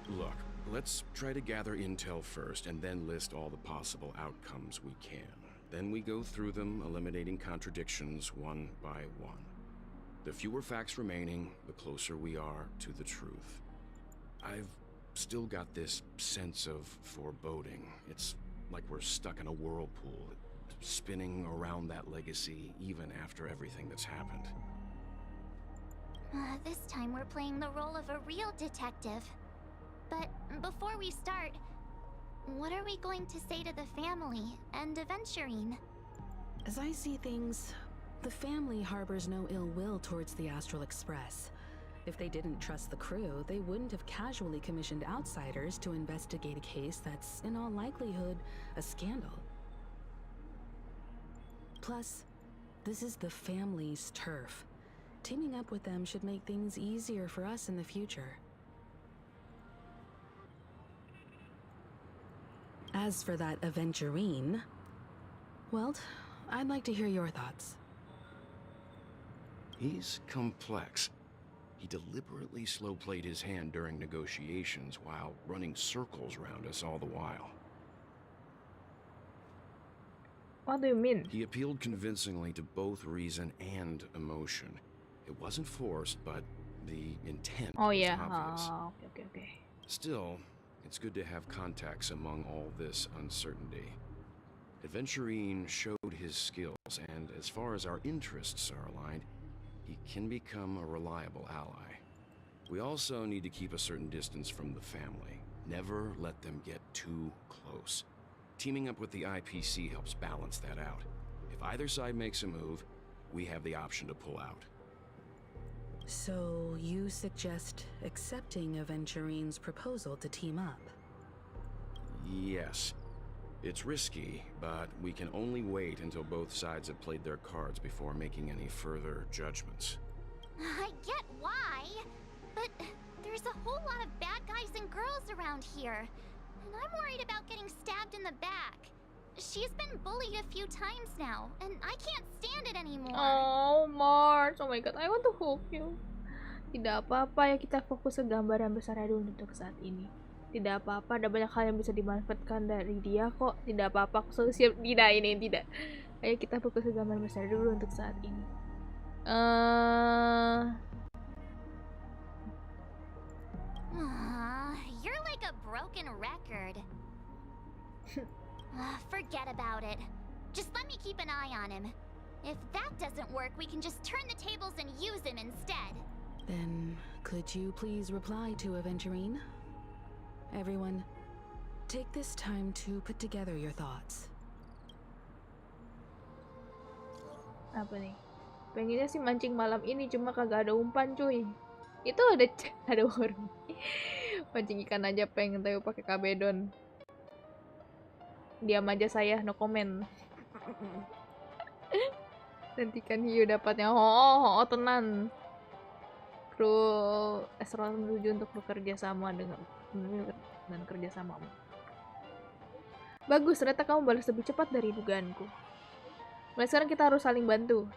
Look, let's try to gather intel first and then list all the possible outcomes we can. Then we go through them, eliminating contradictions one by one. The fewer facts remaining, the closer we are to the truth. I've still got this sense of foreboding. It's like we're stuck in a whirlpool, spinning around that legacy even after everything that's happened. This time we're playing the role of a real detective. But before we start, what are we going to say to the family and Aventurine? As I see things, the family harbors no ill will towards the Astral Express. If they didn't trust the crew, they wouldn't have casually commissioned outsiders to investigate a case that's, in all likelihood, a scandal. Plus, this is the family's turf. Teaming up with them should make things easier for us in the future. As for that Aventurine, well, I'd like to hear your thoughts. He's complex. He deliberately slow-played his hand during negotiations while running circles around us all the while. What do you mean? He appealed convincingly to both reason and emotion. It wasn't forced, but the intent was obvious. Okay. Still, it's good to have contacts among all this uncertainty. Aventurine showed his skills, and as far as our interests are aligned, he can become a reliable ally. We also need to keep a certain distance from the family. Never let them get too close. Teaming up with the IPC helps balance that out. If either side makes a move, we have the option to pull out. So you suggest accepting Aventurine's proposal to team up? Yes. It's risky, but we can only wait until both sides have played their cards before making any further judgments. I get why, but there's a whole lot of bad guys and girls around here. And I'm worried about getting stabbed in the back. She's been bullied a few times now, and I can't stand it anymore. Oh, Mars. Oh my god, I want to help you. Tidak apa-apa ya, kita fokus ke gambar yang besar dulu untuk saat ini. Tidak apa-apa, ada banyak hal yang bisa dimanfaatkan dari dia kok. Tidak apa-apa, aku selalu siap. Tidak, ini tidak. Ayo kita fokus ke gambar besar dulu untuk saat ini. You're like a broken record. Forget about it. Just let me keep an eye on him. If that doesn't work, we can just turn the tables and use him instead. Then, could you please reply to Aventurine? Everyone, take this time to put together your thoughts. Apa nih? Pengennya sih mancing malam ini, cuma kagak ada umpan cuy. Itu ada warung. Mancing ikan aja pengen, tapi pakai kabedon. Diam aja saya, no comment. Nantikan hiu dapatnya ho tenan. Kru S-7 untuk bekerja sama dengan dan kerjasamamu. Bagus, ternyata kamu balas lebih cepat dari dugaanku. Mulai sekarang kita harus saling bantu.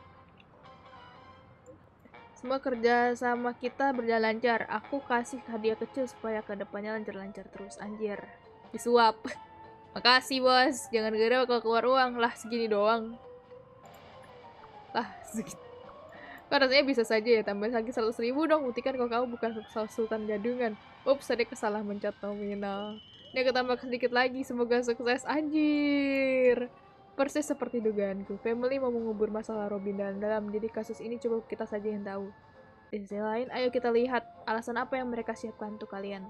Semua kerja sama kita berjalan lancar. Aku kasih hadiah kecil supaya kedepannya lancar-lancar terus. Anjir, disuap. Makasih bos, jangan gara kalau keluar uang. Lah segini doang. Lah segini. Kok rasanya bisa saja ya, tambah lagi 100.000 dong. Buktikan kalau kamu bukan sultan gadungan. Ups, tadi kesalah mencet nominal. Ini aku tambah sedikit lagi, semoga sukses. Anjir, persis seperti dugaanku. Family mau mengubur masalah Robin dalam, jadi kasus ini coba kita saja yang tahu. Di sisi lain, ayo kita lihat alasan apa yang mereka siapkan untuk kalian.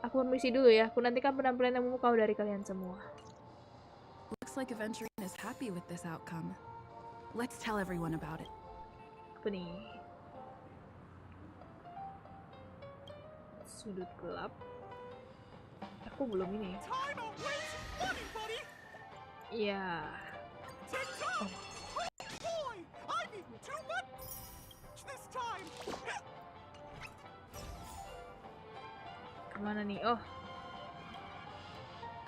Aku permisi dulu ya, aku nantikan penampilan yang memukau dari kalian semua. Looks like Aventurine is happy with this outcome. Let's tell everyone about it. Apa nih? Sudut gelap. Aku belum ini. Iya. Oh. Kemana nih? Oh.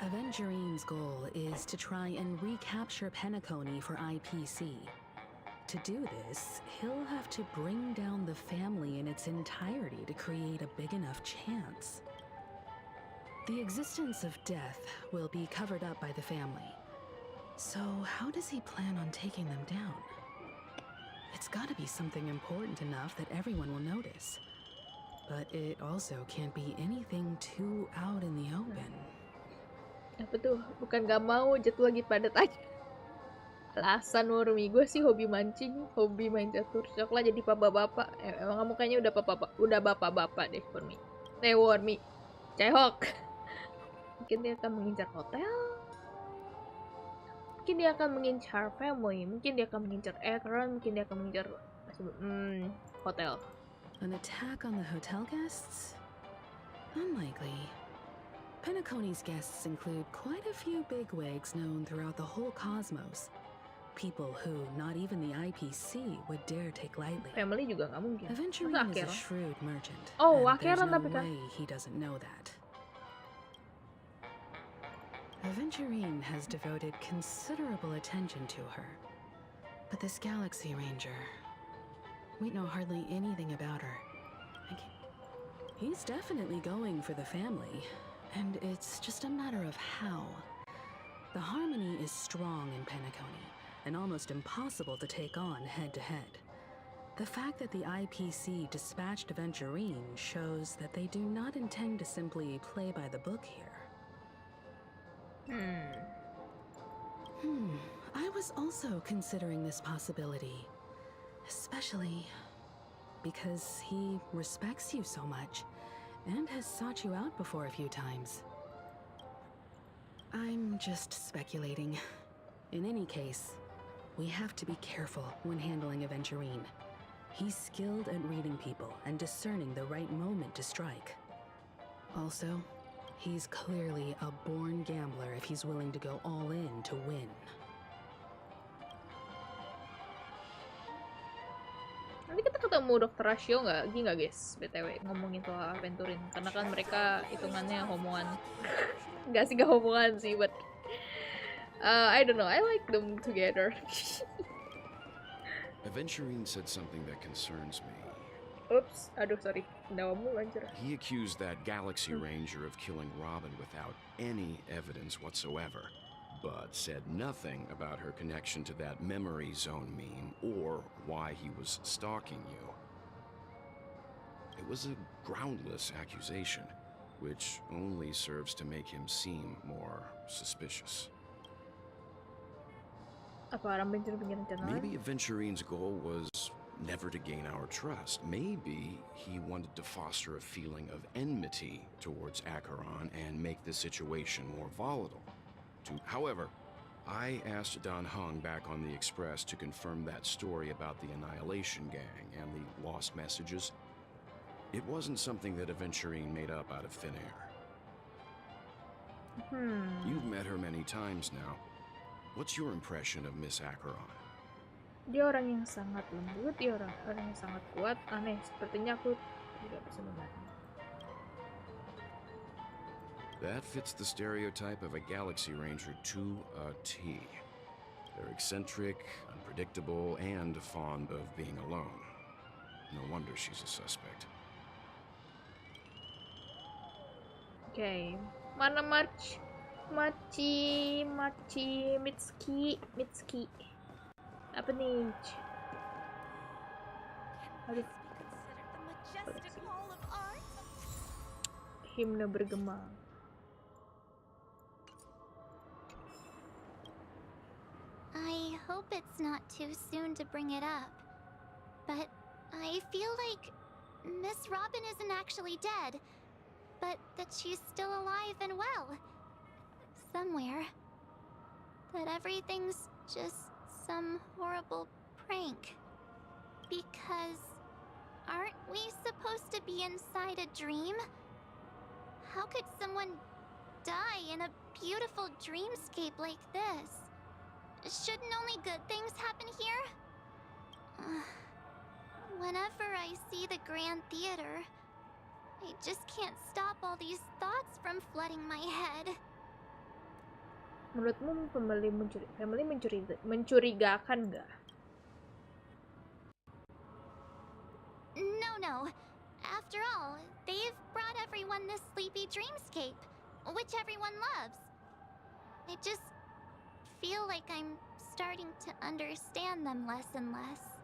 Aventurine's goal is to try and recapture Penacony for IPC. To do this, he'll have to bring down the family in its entirety to create a big enough chance. The existence of death will be covered up by the family. So how does he plan on taking them down? It's gotta be something important enough that everyone will notice. But it also can't be anything too out in the open. Apa tuh? Bukan gak mau, jatuh lagi padat aja. Alasan Wormy, gue sih hobi mancing, hobi main catur. Coklah jadi bapak-bapak. Emang kamu kayaknya udah bapak-bapak deh, Wormy. Wormy. Cehok. Mungkin dia akan mengincar hotel. Mungkin dia akan mengincar family. Mungkin dia akan mengincar Akron. Mungkin dia akan mengincar hotel. An attack on the hotel guests? Unlikely. Penacony's guests include quite a few bigwigs known throughout the whole cosmos. People who not even the IPC would dare take lightly. Family juga nggak mungkin. Aventurine is a shrewd merchant. Oh, and there's Akron no tapi kan. way he doesn't know that. Aventurine has devoted considerable attention to her. But this Galaxy Ranger, we know hardly anything about her. He's definitely going for the family, and it's just a matter of how. The harmony is strong in Penacony, and almost impossible to take on head-to-head. The fact that the IPC dispatched Aventurine shows that they do not intend to simply play by the book here. I was also considering this possibility, especially because he respects you so much and has sought you out before a few times. I'm just speculating. In any case, we have to be careful when handling Aventurine. He's skilled at reading people and discerning the right moment to strike. Also, he's clearly a born gambler if he's willing to go all in to win. Nanti kita ketemu Dr. Ratio nggak guys? BTW ngomongin soal Aventurine, karena kan mereka hitungannya homoan. Gak sih, gak hubungan sih, but I don't know, I like them together. Aventurine said something that concerns me. Oops, aduh sorry, kendawamu lanjut. He accused that Galaxy Ranger of killing Robin without any evidence whatsoever, but said nothing about her connection to that memory zone meme or why he was stalking you. It was a groundless accusation, which only serves to make him seem more suspicious. Apa orang bencana rencana? Maybe Aventurine's goal was never to gain our trust. Maybe he wanted to foster a feeling of enmity towards Acheron and make the situation more volatile. However, I asked Dan Heng back on the Express to confirm that story about the Annihilation Gang and the lost messages. It wasn't something that Aventurine made up out of thin air. You've met her many times now. What's your impression of Miss Acheron? Dia orang yang sangat lembut, dia orang yang sangat kuat. Aneh, sepertinya aku tidak bisa memahami. That fits the stereotype of a Galaxy Ranger to a T. They're eccentric, unpredictable, and fond of being alone. No wonder she's a suspect. Okay, mana Mitsuki. Apa nih? Aduh. Himne bergema. I hope it's not too soon to bring it up, but I feel like Miss Robin isn't actually dead, but that she's still alive and well. Somewhere. That everything's just some horrible prank. Because aren't we supposed to be inside a dream? How could someone die in a beautiful dreamscape like this? Shouldn't only good things happen here? Whenever I see the Grand Theater, I just can't stop all these thoughts from flooding my head. Menurutmu family mencurigakan nggak? No. After all, they've brought everyone this sleepy dreamscape, which everyone loves. I just feel like I'm starting to understand them less and less.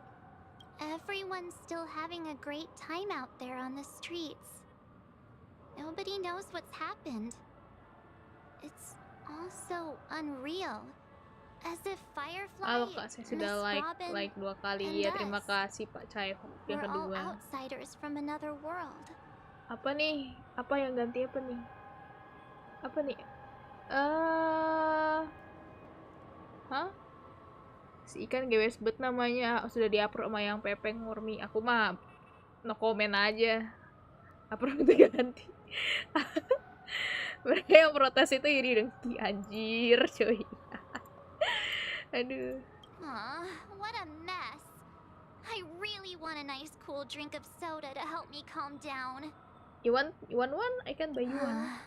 Everyone's still having a great time out there on the streets. Nobody knows what's happened. It's all so unreal. As if Firefly, Saya sudah like 2 kali ya. Terima kasih Pak Caif. Yang kedua. we're all outsiders from another world. Apa nih? Apa yang ganti apa nih? Apa nih? Hah? Si ikan gewes bet namanya. Sudah di-upload sama yang Pepeng Murmi. Aku mah no comment aja. Apa itu ganti? Mereka yang protes itu iri dengki. Anjir cuy. Aduh. Aw, what a mess. I really want a nice cool drink of soda to help me calm down. You want one? I can buy you one.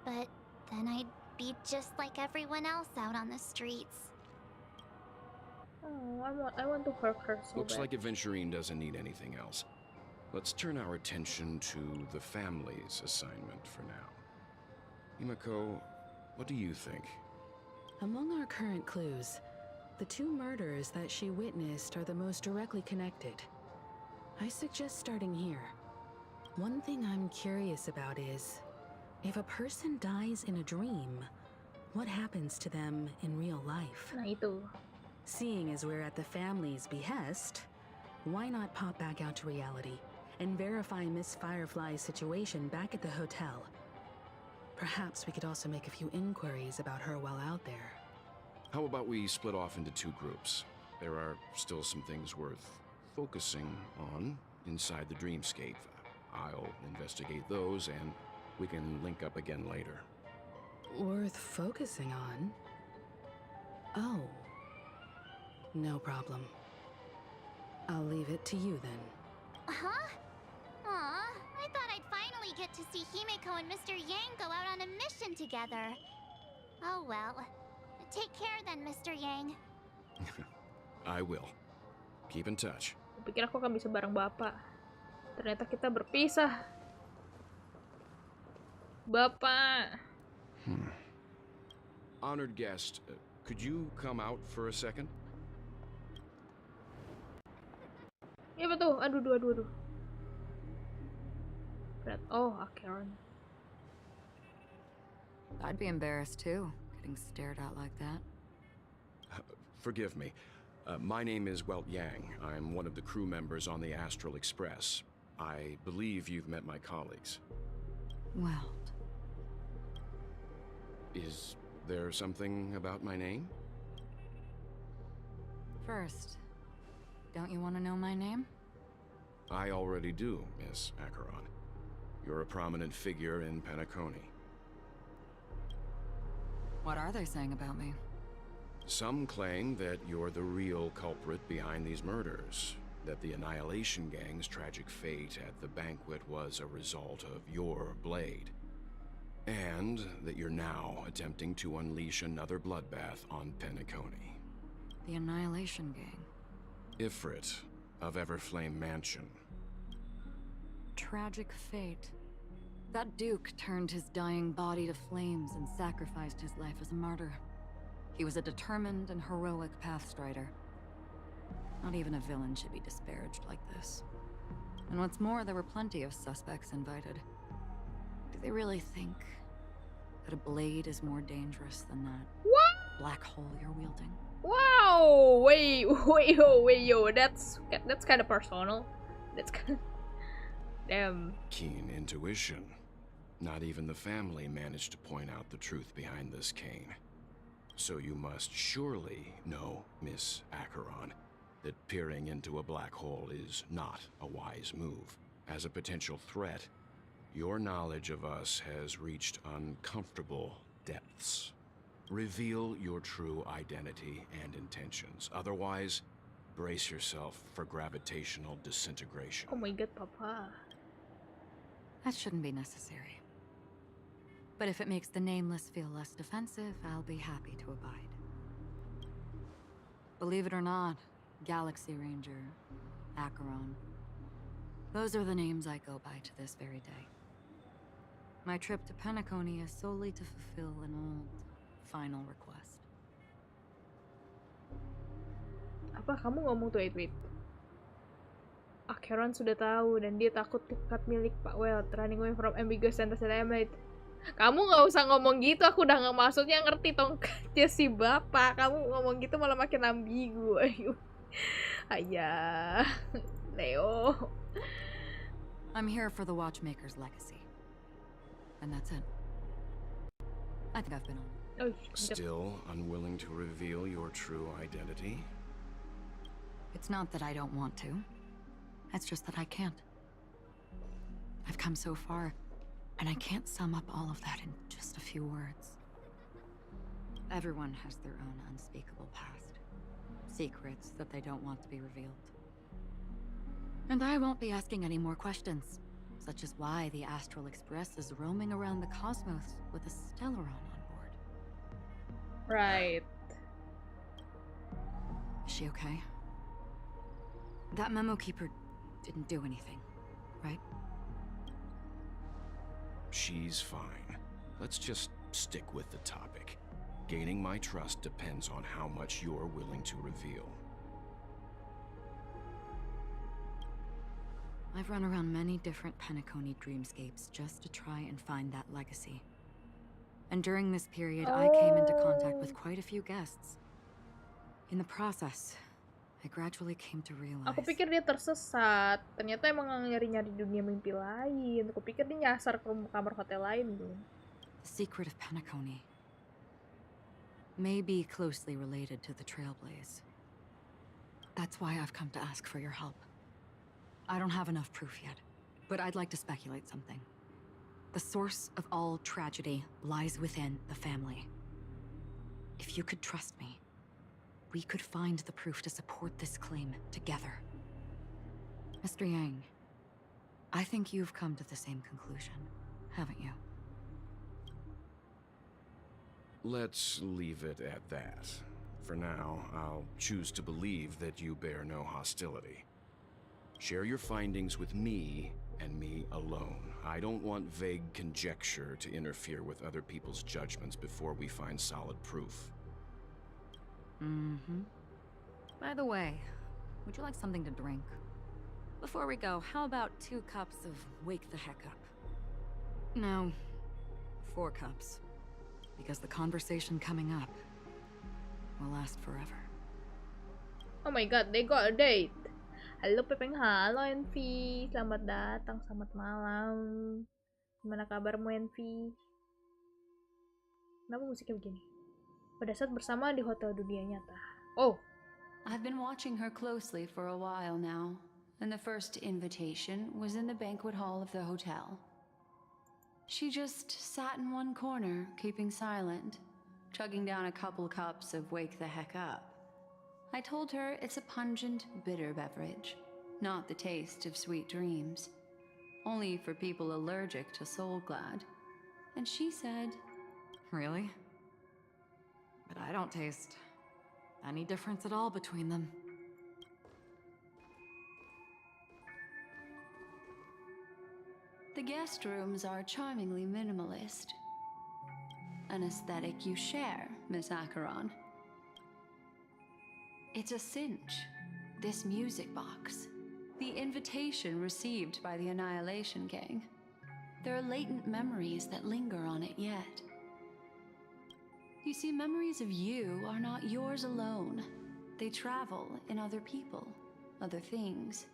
But then I'd be just like everyone else out on the streets. Oh, I want to hurt her so Looks bad. like Aventurine doesn't need anything else. Let's turn our attention to the family's assignment for now. Himeko, what do you think? Among our current clues, the 2 murders that she witnessed are the most directly connected. I suggest starting here. One thing I'm curious about is, if a person dies in a dream, what happens to them in real life? Nah itu. Seeing as we're at the family's behest, why not pop back out to reality and verify Miss Firefly's situation back at the hotel? Perhaps we could also make a few inquiries about her while out there. How about we split off into 2 groups? There are still some things worth focusing on inside the dreamscape. I'll investigate those and we can link up again later. Worth focusing on? Oh. No problem. I'll leave it to you then. Huh? Aw, I thought I'd finally get to see Himeko and Mr. Yang go out on a mission together. Oh well. Take care then, Mr. Yang. I will. Keep in touch. Kupikir aku akan bisa bareng Bapak. Ternyata kita berpisah. Bapak. Honored guest, could you come out for a second? Ya betul. Aduh. Berat. Oh, Acheron. I'd be embarrassed too, getting stared at like that. Forgive me. My name is Yang. I'm one of the crew members on the Astral Express. I believe you've met my colleagues. Welt. Is there something about my name? First, don't you want to know my name? I already do, Miss Acheron. You're a prominent figure in Penacony. What are they saying about me? Some claim that you're the real culprit behind these murders, that the Annihilation Gang's tragic fate at the banquet was a result of your blade, and that you're now attempting to unleash another bloodbath on Penacony. The Annihilation Gang. Ifrit of Everflame Mansion. Tragic fate. That Duke turned his dying body to flames and sacrificed his life as a martyr. He was a determined and heroic pathstrider. Not even a villain should be disparaged like this. And what's more, there were plenty of suspects invited. Do they really think that a blade is more dangerous than that What? black hole you're wielding? Wow! Wait, yo, that's kind of personal. That's kind of... Damn. Keen intuition. Not even the family managed to point out the truth behind this cane. So you must surely know, Miss Acheron, that peering into a black hole is not a wise move. As a potential threat, your knowledge of us has reached uncomfortable depths. Reveal your true identity and intentions. Otherwise, brace yourself for gravitational disintegration. Oh my god, Papa. That shouldn't be necessary. But if it makes the Nameless feel less defensive, I'll be happy to abide. Believe it or not, Galaxy Ranger, Acheron, those are the names I go by to this very day. My trip to Penacony is solely to fulfill an old, final request. Apa kamu ngomong tuh, wait. Acheron sudah tahu dan dia takut dekat milik Pak Welt, running away from ambiguous and it. Kamu nggak usah ngomong gitu, aku udah nggak maksudnya ngerti tongkatnya si bapak. Kamu ngomong gitu malah makin ambigu. Ayo, ayah, Leo. I'm here for the Watchmaker's legacy, and that's it. I think I've been on. Oh, Still unwilling to reveal your true identity? It's not that I don't want to. It's just that I can't. I've come so far, and I can't sum up all of that in just a few words. Everyone has their own unspeakable past. Secrets that they don't want to be revealed. And I won't be asking any more questions, such as why the Astral Express is roaming around the cosmos with a Stellaron on board. right. Is she okay? That memo keeper didn't do anything, right? She's fine. Let's just stick with the topic. Gaining my trust depends on how much you're willing to reveal. I've run around many different Penacony dreamscapes just to try and find that legacy. And during this period, I came into contact with quite a few guests. In the process, I gradually came to realize... Aku pikir dia tersesat. Ternyata emang nyari-nyari dunia mimpi lain. Aku pikir dia nyasar ke kamar hotel lain, bro. The secret of Penacony may be closely related to the Trailblaze. That's why I've come to ask for your help. I don't have enough proof yet, but I'd like to speculate something. The source of all tragedy lies within the family. If you could trust me, we could find the proof to support this claim together. Mr. Yang, I think you've come to the same conclusion, haven't you? Let's leave it at that. For now, I'll choose to believe that you bear no hostility. Share your findings with me and me alone. I don't want vague conjecture to interfere with other people's judgments before we find solid proof. Mm-hmm. By the way, would you like something to drink? Before we go, how about 2 cups of Wake the Heck Up? No, 4 cups. Because the conversation coming up will last forever. Oh my god, they got a date. Halo Pepeng, halo Envy. Selamat datang, selamat malam. Gimana kabarmu Envy? Kenapa musiknya begini? Pada saat bersama di hotel dunia nyata. Oh. I've been watching her closely for a while now, and the first invitation was in the banquet hall of the hotel. She just sat in one corner, keeping silent, chugging down a couple cups of Wake the Heck Up. I told her it's a pungent, bitter beverage, not the taste of sweet dreams, only for people allergic to Soul Glad. And she said, Really? But I don't taste any difference at all between them. The guest rooms are charmingly minimalist. An aesthetic you share, Miss Acheron. It's a cinch. This music box. The invitation received by the Annihilation Gang. There are latent memories that linger on it yet. You see, memories of you are not yours alone. They travel in other people, other things.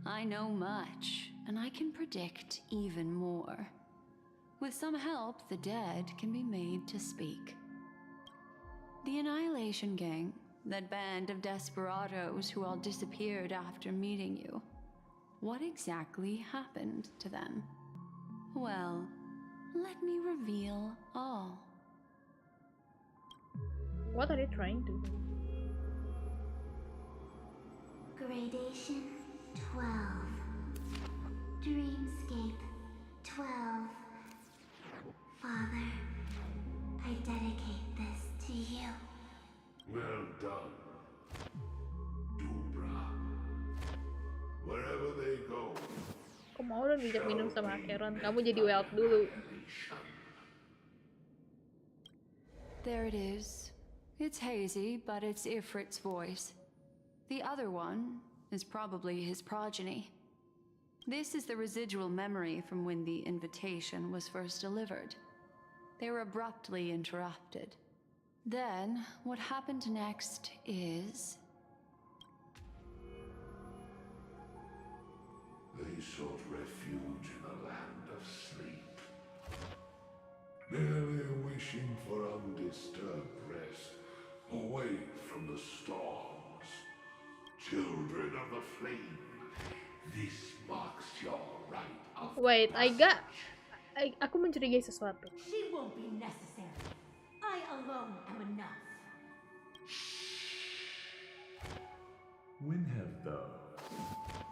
I know much, and I can predict even more. With some help, the dead can be made to speak. The Annihilation Gang, that band of desperados who all disappeared after meeting you. What exactly happened to them? Well, let me reveal all. What are they trying to? Gradation 12. Dreamscape 12. Father, I dedicate this to you. Well done, Dubra. Wherever they go. Kok mau lo ngajak minum sama Acheron? Kamu jadi welt dulu. There it is. It's hazy, but it's Ifrit's voice. The other one is probably his progeny. This is the residual memory from when the invitation was first delivered. They were abruptly interrupted. Then, what happened next is... They sought refuge in a land of sleep, merely wishing for undisturbed rest, away from the storms. Children of the flame, this marks your right of Wait, aku mencurigai sesuatu. She won't be necessary. I alone am enough. When have those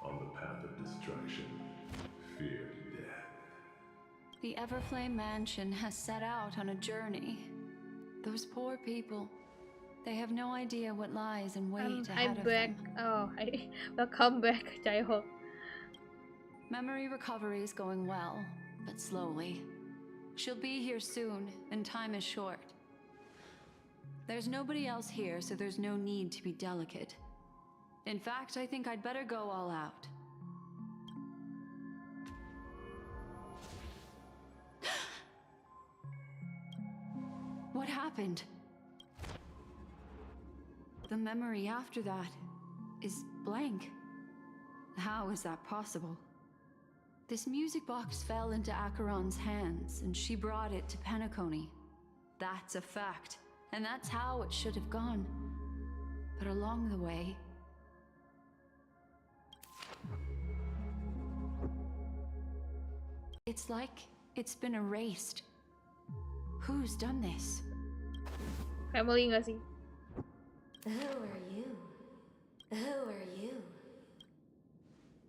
on the path of destruction feared death? The Everflame Mansion has set out on a journey. Those poor people, they have no idea what lies in wait ahead I'm of back. them. Oh, welcome back, Chaiho. Memory recovery is going well, but slowly. She'll be here soon, and time is short. There's nobody else here, so there's no need to be delicate. In fact, I think I'd better go all out. What happened? The memory after that is blank. How is that possible? This music box fell into Acheron's hands, and she brought it to Penacony. That's a fact, and that's how it should have gone. But along the way... it's like it's been erased. Who's done this? Family nggak sih? Who are you? Who are you?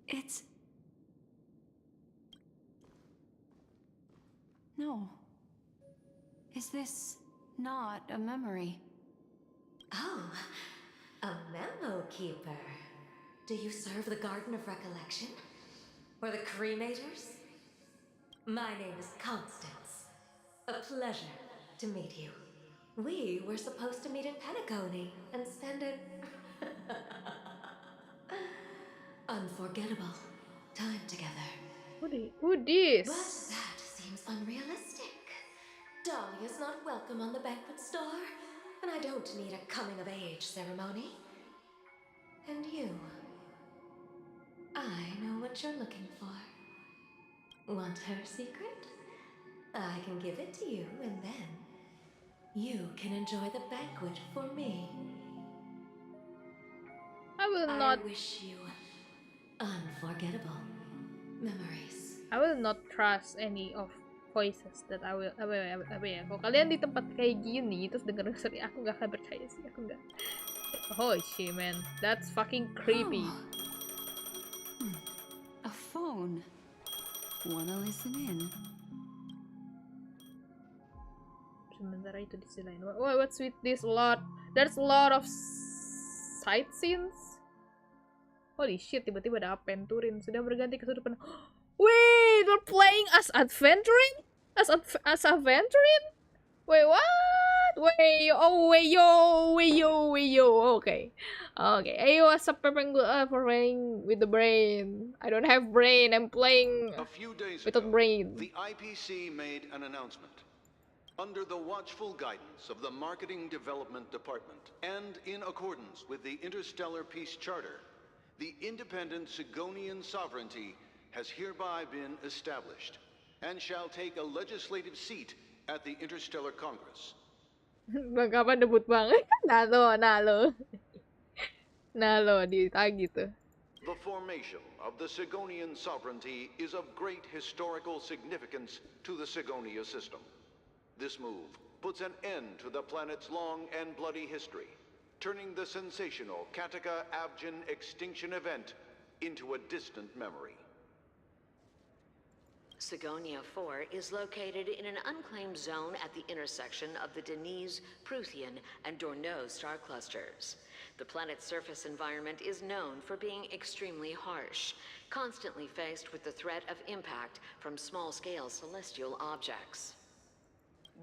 It's know. Is this not a memory? Oh, a memo keeper. Do you serve the Garden of Recollection? Or the Cremators? My name is Constance. A pleasure to meet you. We were supposed to meet in Pentagony and spend an unforgettable time together. Who this? But that seems unrealistic. Dahlia's not welcome on the banquet star, and I don't need a coming-of-age ceremony. And you, I know what you're looking for. Want her secret? I can give it to you, and then you can enjoy the banquet for me. I will not. I wish you unforgettable memories. I will not trust any of voices that I will. Apa ya? Kalau kalian di tempat kayak gini terus denger sendiri, aku gak akan percaya sih. Aku gak. Oh shit, man, that's fucking creepy. A phone. Wanna listen in? Sementara itu di sisi lain. What's with this lot? There's a lot of sight scenes. Holy shit, tiba-tiba ada Aventurin sudah berganti ke sudut pandang. Wait, they're playing as adventuring? As Aventurin? Wait, what? Wait, oh, wait, yo. Okay. Ayo, what's up, playing with the brain. I don't have brain, I'm playing A few days without ago, brain. the IPC made an announcement. Under the watchful guidance of the Marketing Development Department, and in accordance with the Interstellar Peace Charter, the independent Sigonian sovereignty has hereby been established, and shall take a legislative seat at the Interstellar Congress. Bang kapan debut banget? Nalo ditagi tuh. The formation of the Sigonian sovereignty is of great historical significance to the Sigonia system. This move puts an end to the planet's long and bloody history, turning the sensational Kataka-Abjin extinction event into a distant memory. Sigonia 4 is located in an unclaimed zone at the intersection of the Denise, Prothean, and Dorneau star clusters. The planet's surface environment is known for being extremely harsh, constantly faced with the threat of impact from small-scale celestial objects.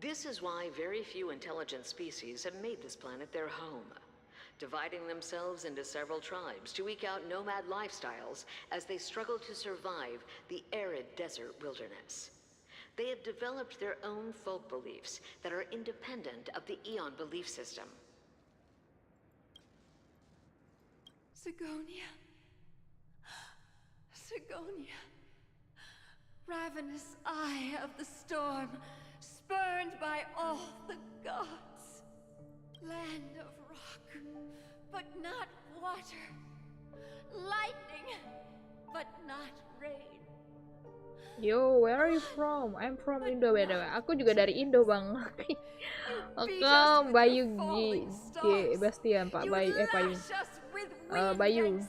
This is why very few intelligent species have made this planet their home, dividing themselves into several tribes to eke out nomad lifestyles as they struggle to survive the arid desert wilderness. They have developed their own folk beliefs that are independent of the Eon belief system. Sigonia. Ravenous eye of the storm, spurned by all the gods. Land of rock, but not water. Lightning, but not rain. Yo, where are you from? I'm from Indo, btw. Aku juga dari Indo, Bang. Welcome, Bayu Bastian, Pak Bayu. Bayu.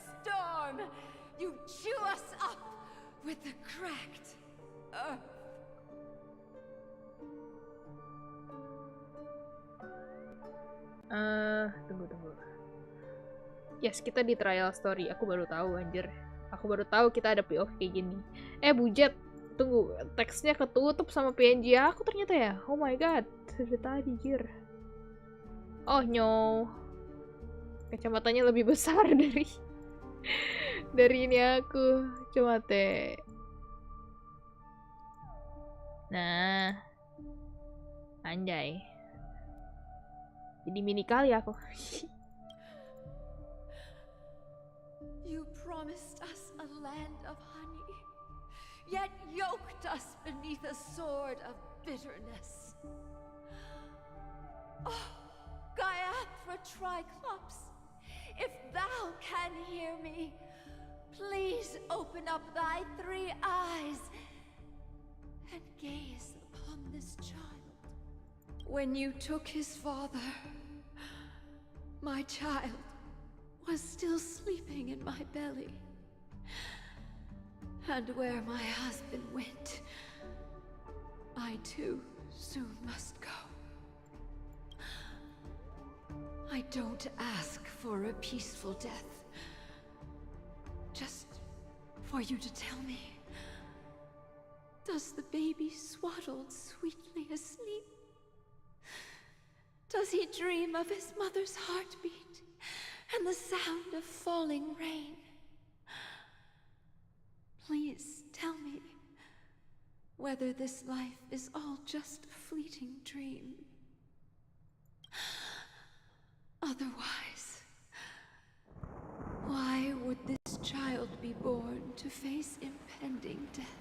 You chew us up with the cracked earth. Tunggu. Yes, kita di trial story. Aku baru tahu, anjir. Aku baru tahu kita ada POV kayak gini. Bujet. Tunggu, teksnya ketutup sama PNG aku ternyata ya. Oh my god, sudah tadi, jir. Oh no. Kacamatanya lebih besar dari ini aku. Coba teh. Nah. Anjay. Jadi mini kali aku. You promised us a land of honey, yet yoked us beneath a sword of bitterness. Oh, Gaiathra Triclops, if thou can hear me, please open up thy 3 eyes and gaze upon this child. When you took his father, my child was still sleeping in my belly. And where my husband went, I too soon must go. I don't ask for a peaceful death. Just for you to tell me, does the baby swaddled sweetly asleep? Does he dream of his mother's heartbeat and the sound of falling rain? Please tell me whether this life is all just a fleeting dream. Otherwise, why would this child be born to face impending death?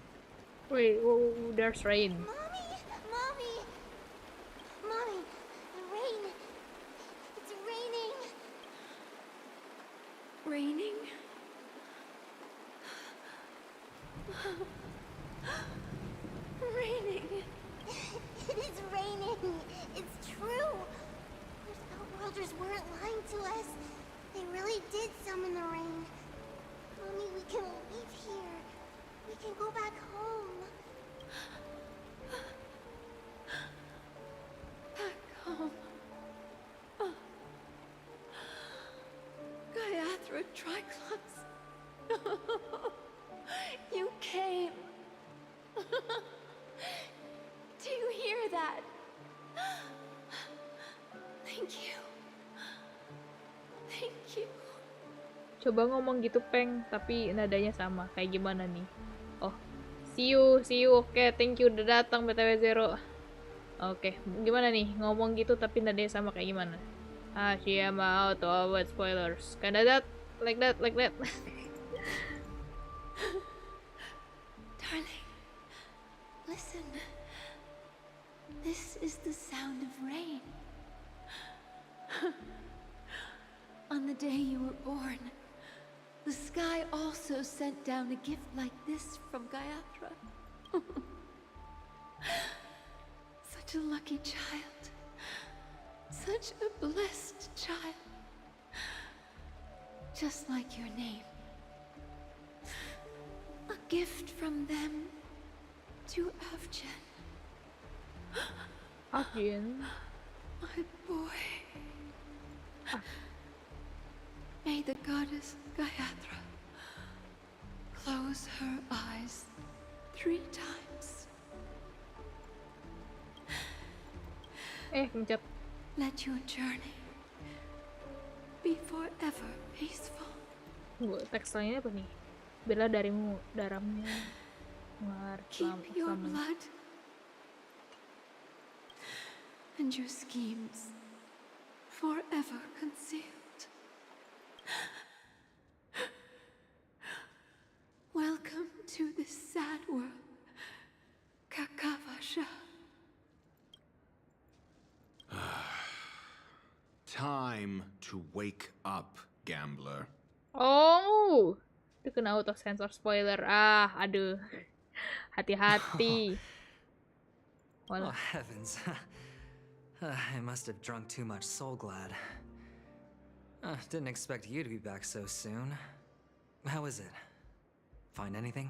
Wait, whoa, there's rain. Mommy! Mommy! Mommy! The rain! It's raining! Raining? Raining! It is raining! It's true! Those outworlders weren't lying to us. They really did summon the rain. Mommy, we can leave here. We can go back home. Back home. Gaiathra Triclops. You came. Do you hear that? Thank you. Thank you. Coba ngomong gitu, Peng, tapi nadanya sama. Kayak gimana nih? Oh, see you. Oke, thank you udah datang BTW Zero. Oke, gimana nih? Ngomong gitu tapi nadanya sama kayak gimana? I'm out to avoid spoilers. Kinda that, like that. Darling, listen. This is the sound of rain. On the day you were born, the sky also sent down a gift like this from Gaiathra. Such a lucky child. Such a blessed child. Just like your name. A gift from them to Avjen. Avjen? My boy. May the goddess Gaiathra close her eyes 3 times. Kencet. Let your journey be forever peaceful. Teks lainnya apa nih? Bela darimu, darahmu. Keep your blood and your schemes forever concealed. Welcome to this sad world, Kakavasha. Time to wake up, gambler. Oh, itu kena auto sensor spoiler. Aduh. Hati-hati. Oh, heavens. I must have drunk too much Soul Glad. Didn't expect you to be back so soon. How is it? Find anything?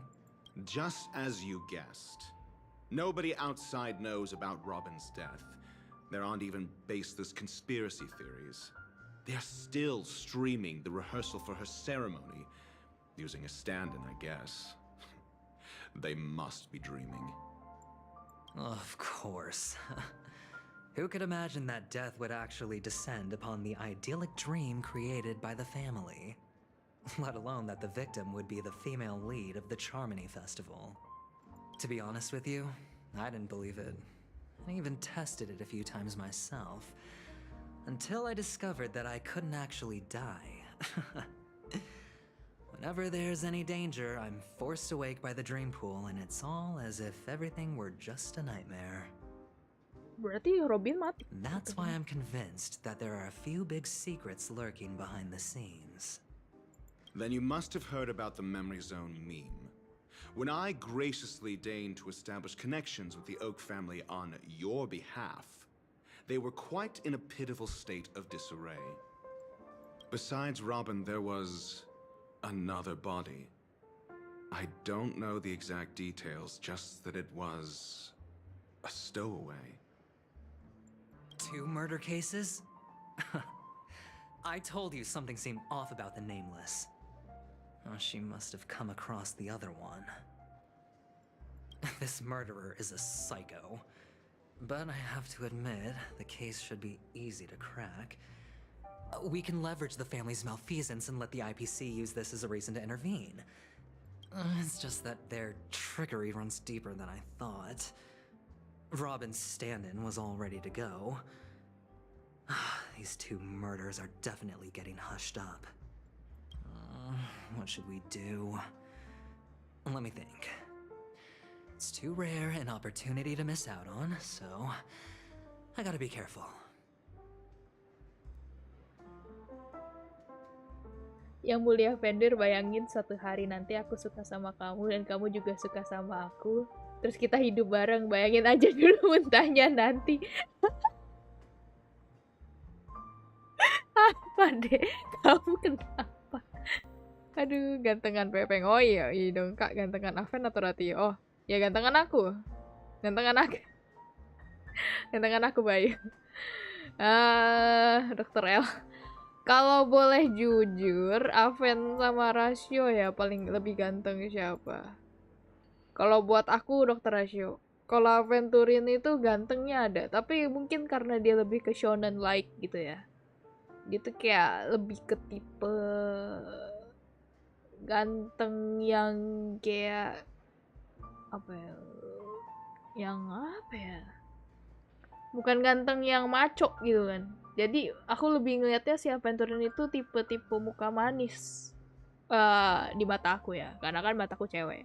Just as you guessed. Nobody outside knows about Robin's death. There aren't even baseless conspiracy theories. They're still streaming the rehearsal for her ceremony, using a stand-in, I guess. They must be dreaming. Of course. Who could imagine that death would actually descend upon the idyllic dream created by the family? Let alone that the victim would be the female lead of the Charmony Festival. To be honest with you, I didn't believe it. I even tested it a few times myself, until I discovered that I couldn't actually die. Whenever there's any danger, I'm forced awake by the dream pool, and it's all as if everything were just a nightmare. Berarti Robin mati. That's why I'm convinced that there are a few big secrets lurking behind the scenes. Then you must have heard about the Memory Zone meme. When I graciously deigned to establish connections with the Oak family on your behalf, they were quite in a pitiful state of disarray. Besides Robin, there was another body. I don't know the exact details, just that it was a stowaway. 2 murder cases? I told you something seemed off about the Nameless. Oh, she must have come across the other one. This murderer is a psycho. But I have to admit, the case should be easy to crack. We can leverage the family's malfeasance and let the IPC use this as a reason to intervene. It's just that their trickery runs deeper than I thought. Robin's stand-in was all ready to go. These 2 murders are definitely getting hushed up. What should we do? Let me think. It's too rare an opportunity to miss out on, so I gotta be careful. Yang mulia Fenrir, bayangin suatu hari nanti aku suka sama kamu dan kamu juga suka sama aku. Terus kita hidup bareng, bayangin aja dulu mentahnya nanti. Apa deh? Kamu kenapa? Aduh, gantengan Pepeng. Oh iya dong kak, gantengan Aven atau Ratio? Oh, ya gantengan aku. Gantengan aku. Gantengan aku, Bayu. Dokter L. Kalau boleh jujur, Aven sama Ratio ya paling lebih ganteng siapa? Kalau buat aku Dokter Ratio. Kalau Aventurin itu gantengnya ada, tapi mungkin karena dia lebih ke shonen like gitu ya. Gitu kayak lebih ke tipe ganteng yang kayak apa ya? Yang apa ya? Bukan ganteng yang maco gitu kan. Jadi aku lebih ngelihatnya si Aventurin itu tipe-tipe muka manis di mata aku ya, karena kan mataku cewek.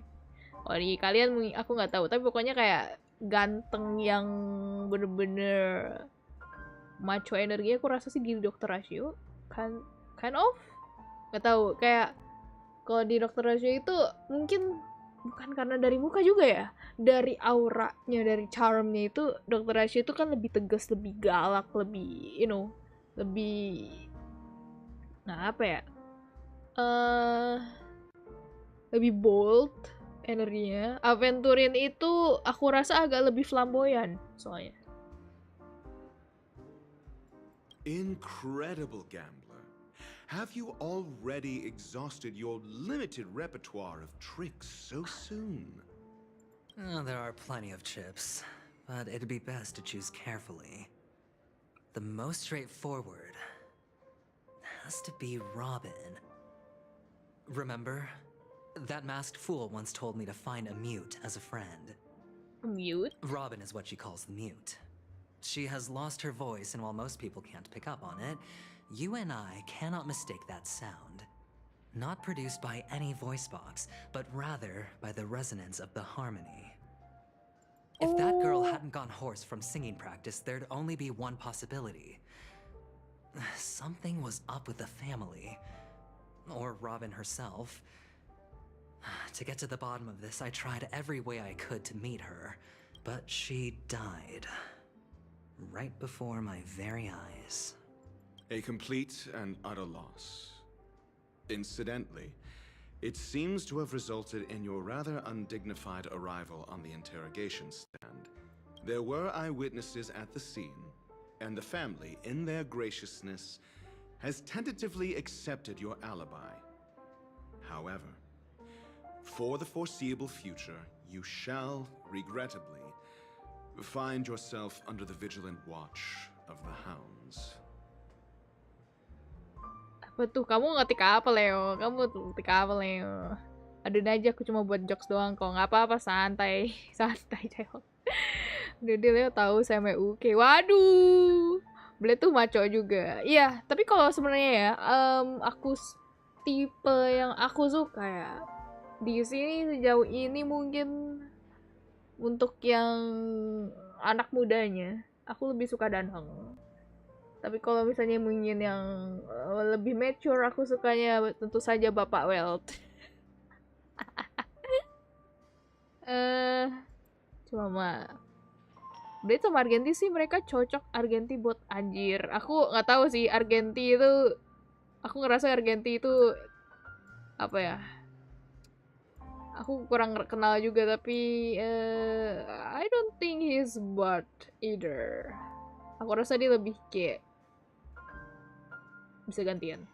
Kalau di kalian aku nggak tahu, tapi pokoknya kayak ganteng yang bener-bener macho energi aku rasa sih di Dokter Ratio kind of nggak tahu, kayak kalau di Dokter Ratio itu mungkin bukan karena dari muka juga ya, dari auranya, dari charmnya itu Dokter Ratio itu kan lebih tegas, lebih galak, lebih lebih apa ya, lebih bold energinya. Aventurin itu aku rasa agak lebih flamboyan soalnya. Incredible gambler. Have you already exhausted your limited repertoire of tricks so soon? There are plenty of chips, but it'd be best to choose carefully. The most straightforward has to be Robin. Remember? That masked fool once told me to find a mute as a friend. A mute? Robin is what she calls the mute. She has lost her voice, and while most people can't pick up on it, you and I cannot mistake that sound. Not produced by any voice box, but rather by the resonance of the harmony. If that girl hadn't gone hoarse from singing practice, there'd only be one possibility. Something was up with the family. Or Robin herself. To get to the bottom of this, I tried every way I could to meet her, but she died. Right before my very eyes. A complete and utter loss. Incidentally, it seems to have resulted in your rather undignified arrival on the interrogation stand. There were eyewitnesses at the scene, and the family, in their graciousness, has tentatively accepted your alibi. However, for the foreseeable future, you shall, regrettably, find yourself under the vigilant watch of the hounds. Apa tuh? Kamu ngetik apa, Leo? Kamu tuh ngetik apa, Leo? Aduin aja, aku cuma buat jokes doang kok. Nggak apa-apa, santai. Santai, cewek. Udah Leo tahu saya MUK. Waduh! Beliau tuh maco juga. Iya, tapi kalau sebenarnya ya, aku tipe yang aku suka ya. Di sini sejauh ini mungkin untuk yang anak mudanya, aku lebih suka Danheng. Tapi kalau misalnya mungkin yang lebih mature, aku sukanya tentu saja Bapak Welt. Cuma Blade sama Argenti sih mereka cocok. Argenti buat anjir. Aku nggak tahu sih Argenti itu. Aku ngerasa Argenti itu apa ya? Aku kurang kenal juga, tapi I don't think he's bad either. Aku rasa dia lebih kayak bisa gantian.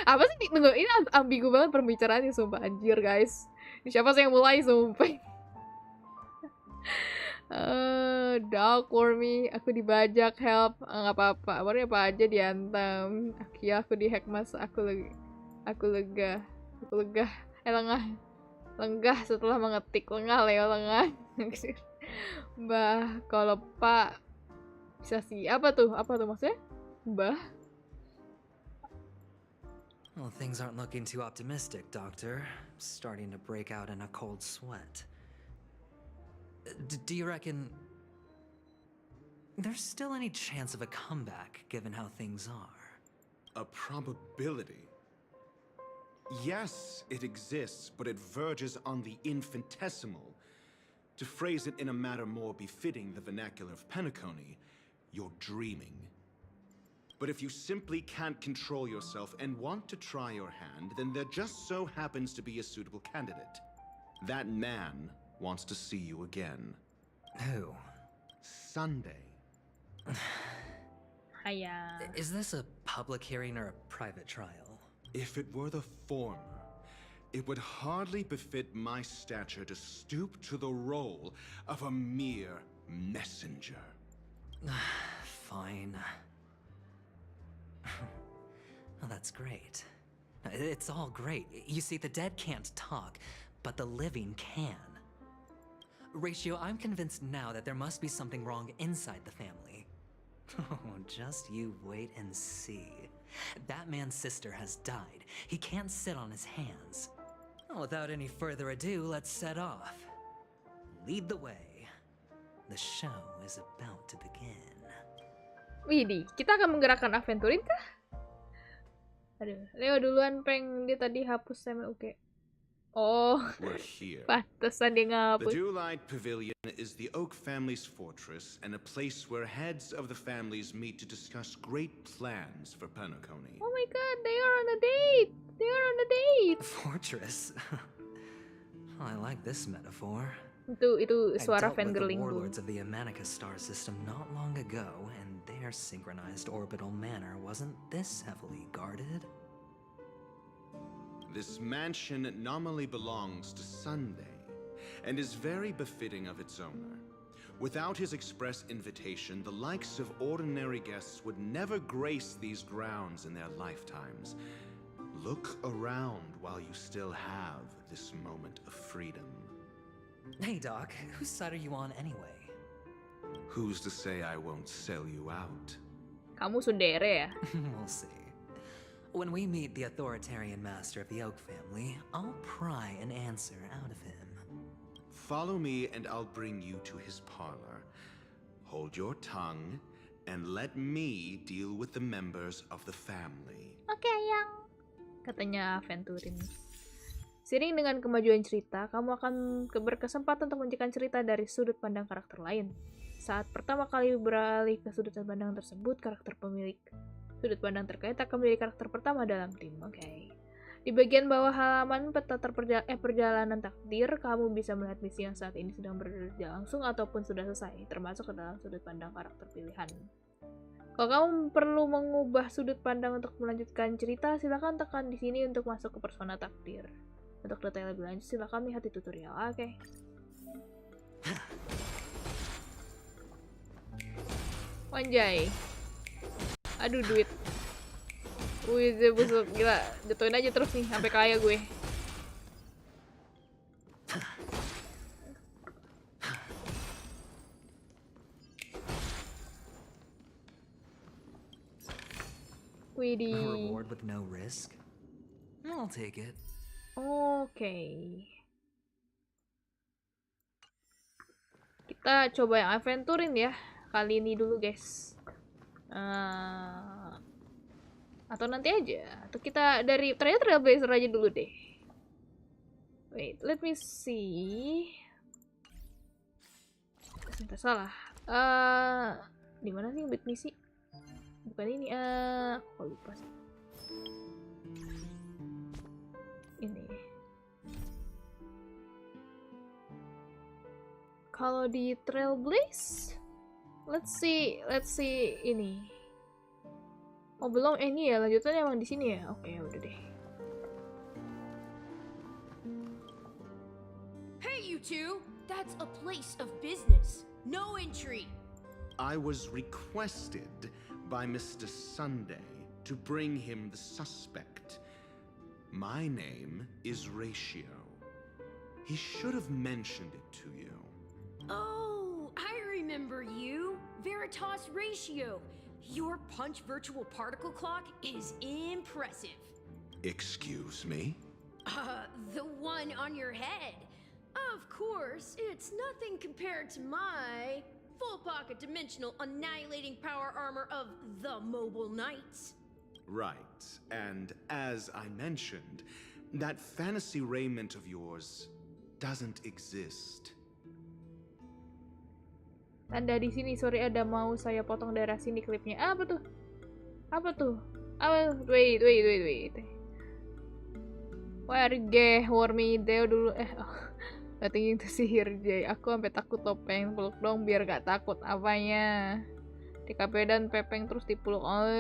Apa sih? Tunggu, ini ambigu banget pembicaraannya, sumpah anjir guys. Ini siapa sih yang mulai, sumpah. Dog for me, aku dibajak, help. Nggak apa-apa, baru apa aja diantem. Aku dihack mas, aku lega. Lenggah setelah mengetik. Lengah Leo, lengah. Mbah, kalau Pak bisa sih. Apa tuh maksudnya? Mbah? Well, things aren't looking too optimistic, Doctor. I'm starting to break out in a cold sweat. Do you reckon there's still any chance of a comeback, given how things are? A probability? Yes, it exists, but it verges on the infinitesimal. To phrase it in a manner more befitting the vernacular of Penacony, you're dreaming. But if you simply can't control yourself and want to try your hand, then there just so happens to be a suitable candidate. That man wants to see you again. Who? Sunday. Hiya. Is this a public hearing or a private trial? If it were the former, it would hardly befit my stature to stoop to the role of a mere messenger. Fine. Well, that's great. It's all great. You see, the dead can't talk, but the living can. Ratio, I'm convinced now that there must be something wrong inside the family. Oh, just you wait and see. That man's sister has died. He can't sit on his hands. Well, without any further ado, let's set off. Lead the way. The show is about to begin. Widih, kita akan menggerakkan Aventurin kah? Aduh, Leo duluan, Peng. Dia tadi hapus sama Uke. Oh, pantesan dia The ngapus. Dew-Light Pavilion is the Oak family's fortress and a place where heads of the families meet to discuss great plans for Penacony. Oh my god, they are on a date! They are on a date! Fortress? I like this metaphor. Itu suara I dealt with the fangirling warlords dulu. of the Amanica star system not long ago, and their synchronized orbital manor wasn't this heavily guarded. This mansion nominally belongs to Sunday, and is very befitting of its owner. Without his express invitation, the likes of ordinary guests would never grace these grounds in their lifetimes. Look around while you still have this moment of freedom. Hey, Doc, whose side are you on anyway? Who's to say I won't sell you out? Kamu sundere ya? We'll see. When we meet the authoritarian master of the Oak family, I'll pry an answer out of him. Follow me and I'll bring you to his parlor. Hold your tongue and let me deal with the members of the family. Oke, yang katanya Aventurin. Seiring dengan kemajuan cerita, kamu akan berkesempatan untuk menyaksikan cerita dari sudut pandang karakter lain. Saat pertama kali beralih ke sudut pandang tersebut, karakter pemilik sudut pandang terkait akan menjadi karakter pertama dalam tim. Oke. Di bagian bawah halaman peta perjalanan takdir, kamu bisa melihat misi yang saat ini sedang berlangsung ataupun sudah selesai, termasuk ke dalam sudut pandang karakter pilihan. Kalau kamu perlu mengubah sudut pandang untuk melanjutkan cerita, silakan tekan di sini untuk masuk ke persona takdir. Untuk detail lebih lanjut, silakan lihat di tutorial. Oke. Wanjay. Aduh, duit. Wih, busuk. Gila, jatuhin aja terus nih, sampai kaya gue. Widih. A reward with no risk? I'll take it. Oke. Kita coba yang Aventurin ya. Kali ini dulu, guys. Atau nanti aja. Atau kita dari ternyata Trailblazer aja dulu deh. Wait, let me see. Sebentar, salah. Di mana sih bit misi? Bukan ini. Kok lupa sih. Ini. Kalau di Trailblaze, let's see ini. Oh belum, ini ya lanjutannya emang di sini ya. Oke, udah deh. Hey you two, that's a place of business. No intrigue. I was requested by Mr. Sunday to bring him the suspect. My name is Ratio. He should have mentioned it to you. Oh, I remember you. Veritas Ratio. Your punch virtual particle clock is impressive. Excuse me? The one on your head. Of course, it's nothing compared to my full pocket dimensional annihilating power armor of the Mobile Knights. Right, and as I mentioned, that fantasy raiment of yours doesn't exist. Anda di sini, sorry ada mau saya potong daerah sini klipnya. Apa tuh? Apa tuh? Wait. Warga Wormideo dulu Tinggi itu sihir Jay. Aku sampai takut topeng. Peluk dong biar gak takut apanya. TKP dan pepeng terus dipeluk. Oh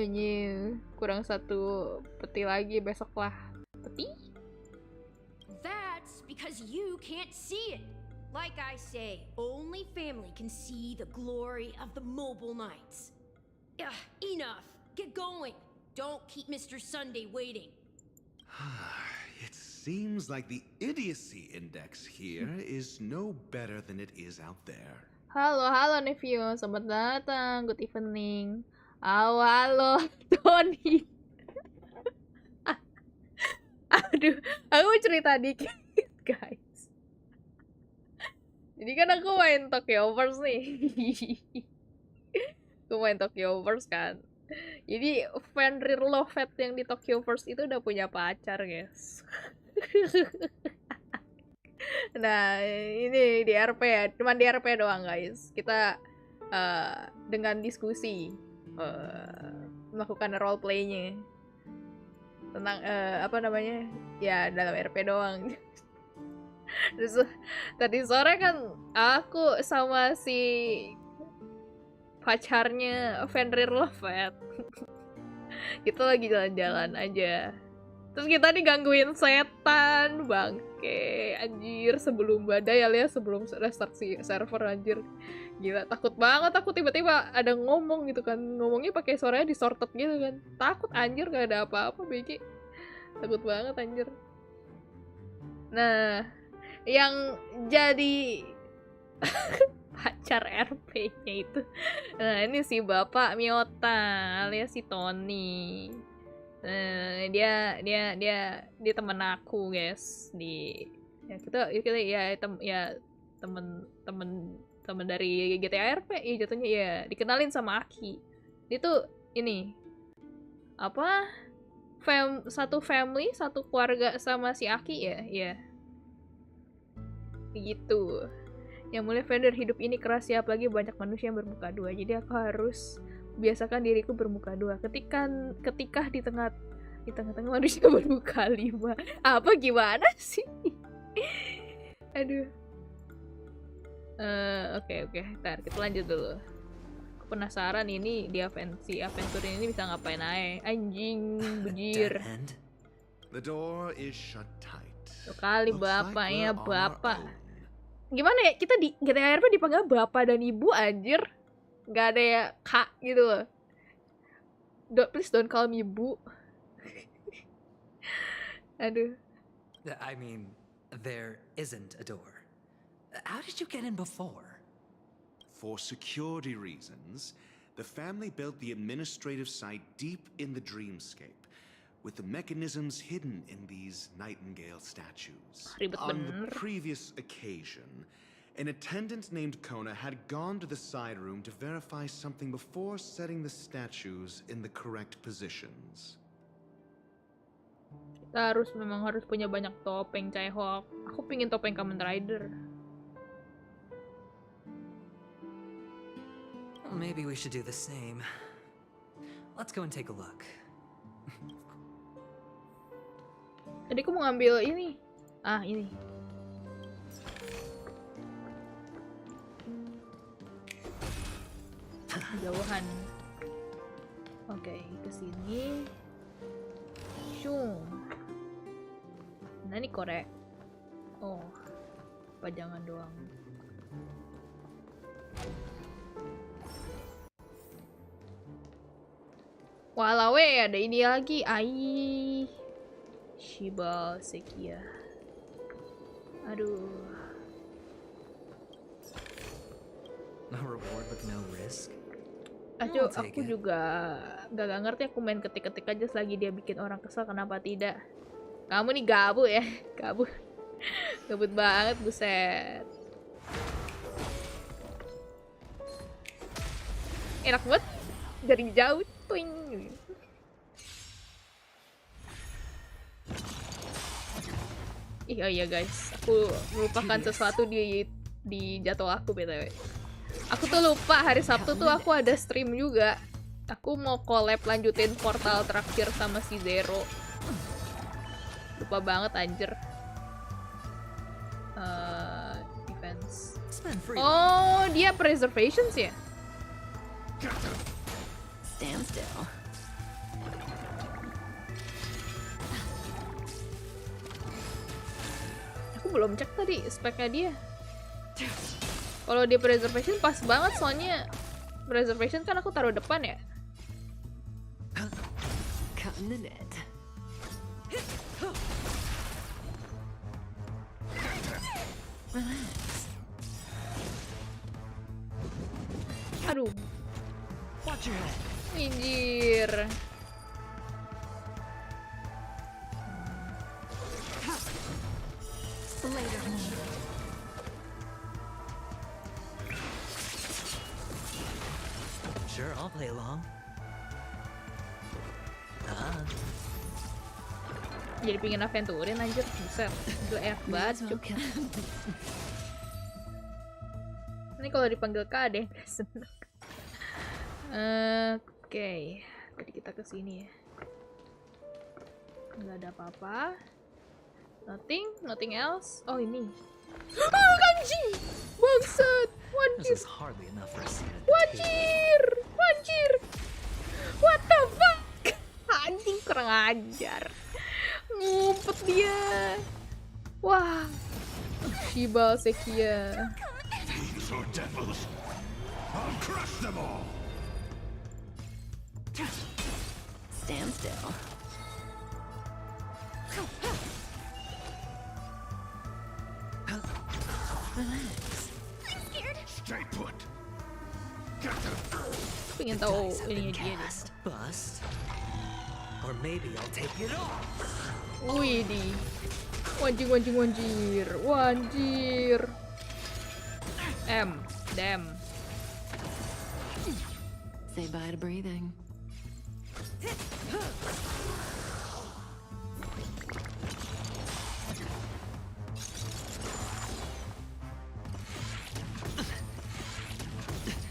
nyil. Kurang satu peti lagi besok lah. Peti? That's because you can't see it. Like I say, only family can see the glory of the Mobile Knights. Enough. Get going. Don't keep Mr. Sunday waiting. It seems like the idiocy index here is no better than it is out there. Halo Nevio, selamat datang. Good evening. Halo Tony. Aduh, aku mau cerita dikit guys. Jadi kan aku main Tokyoverse nih. Aku main Tokyoverse kan. Jadi Fenrir Lovet yang di Tokyoverse itu udah punya pacar guys. Nah ini di RP ya, cuman di RP doang guys. Kita dengan diskusi melakukan roleplaynya tentang apa namanya ya dalam RP doang. Terus tadi sore kan aku sama si pacarnya Fenrir Lovet kita lagi jalan-jalan aja. Terus kita digangguin setan, bangke, anjir, sebelum badai alias sebelum restart si server, anjir. Gila, takut banget aku tiba-tiba ada ngomong gitu kan. Ngomongnya pakai suaranya distorted gitu kan. Takut anjir, gak ada apa-apa, BG. Takut banget anjir. Nah, yang jadi pacar RP-nya itu. Nah, ini si Bapak Myota alias si Tony. Dia temen aku guys di ya kita ya temen dari GTA RP ya jatuhnya ya dikenalin sama Aki. Dia tuh ini apa satu family satu keluarga sama si Aki ya gitu. Yang mulai Fenrir hidup ini keras ya, apalagi banyak manusia yang bermuka dua. Jadi aku harus biasakan diriku bermuka dua. Ketika di tengah-tengah manusia bermuka lima. Apa gimana sih? Aduh. Oke. Ntar kita lanjut dulu. Aku penasaran ini di Adventure ini bisa ngapain aja. Anjing, bejir. The door is shut tight. Sekali bapaknya bapak. Gimana ya, kita di GTA RP dipanggil bapak dan ibu anjir. Gak ada ya kak gitu loh. Please don't call me bu. Aduh. I mean, there isn't a door. How did you get in before? For security reasons, the family built the administrative site deep in the dreamscape, with the mechanisms hidden in these nightingale statues. On the previous occasion, an attendant named Kona had gone to the side room to verify something before setting the statues in the correct positions. Kita memang harus punya banyak topeng, Caihok. Aku pingin topeng Kamen Rider. Well, maybe we should do the same. Let's go and take a look. Tadi aku mau ngambil ini. Ini. jauhan. Oke, kesini. Shung. Nah ini korek. Oh, pajangan doang. Walau ada ini lagi. Ai. Shiba Sekia. Aduh. A reward with no risk. Aku juga gak ngerti, aku main ketik-ketik aja selagi dia bikin orang kesel, kenapa tidak? Kamu nih gabut ya, gabut. Gabut banget, buset. Enak banget, dari jauh, twing. Oh iya guys, aku melupakan sesuatu di jadwal aku btw. Aku tuh lupa hari Sabtu tuh aku ada stream juga. Aku mau collab lanjutin portal terakhir sama si Zero. Lupa banget anjir. Defense. Oh, dia preservations ya? Stand still. Aku belum cek tadi speknya dia. Kalau di preservation pas banget, soalnya preservation kan aku taruh depan ya. Aduh. Minggir. Sure, I'll play along. Jadi pingin aventurin anjir, buset. Itu enak banget, cuk. Ini kalau dipanggil K deh, seneng. Oke. Tadi kita kesini ya. Nggak ada apa-apa. Nothing else. Oh ini. Ah, kanji! Bangsat! Wajir! Wajir! What the fuck? Anjing kurang ajar. Ngumpet dia. Wah. Shiba Sekia. These are devils. I'll crush them all. Stand still. Relax. Stay put. Get them. Pengen tahu ininya dia nih. Bust. Or maybe I'll take it off. Wih di. Wanjir. Damn. Say bye to breathing.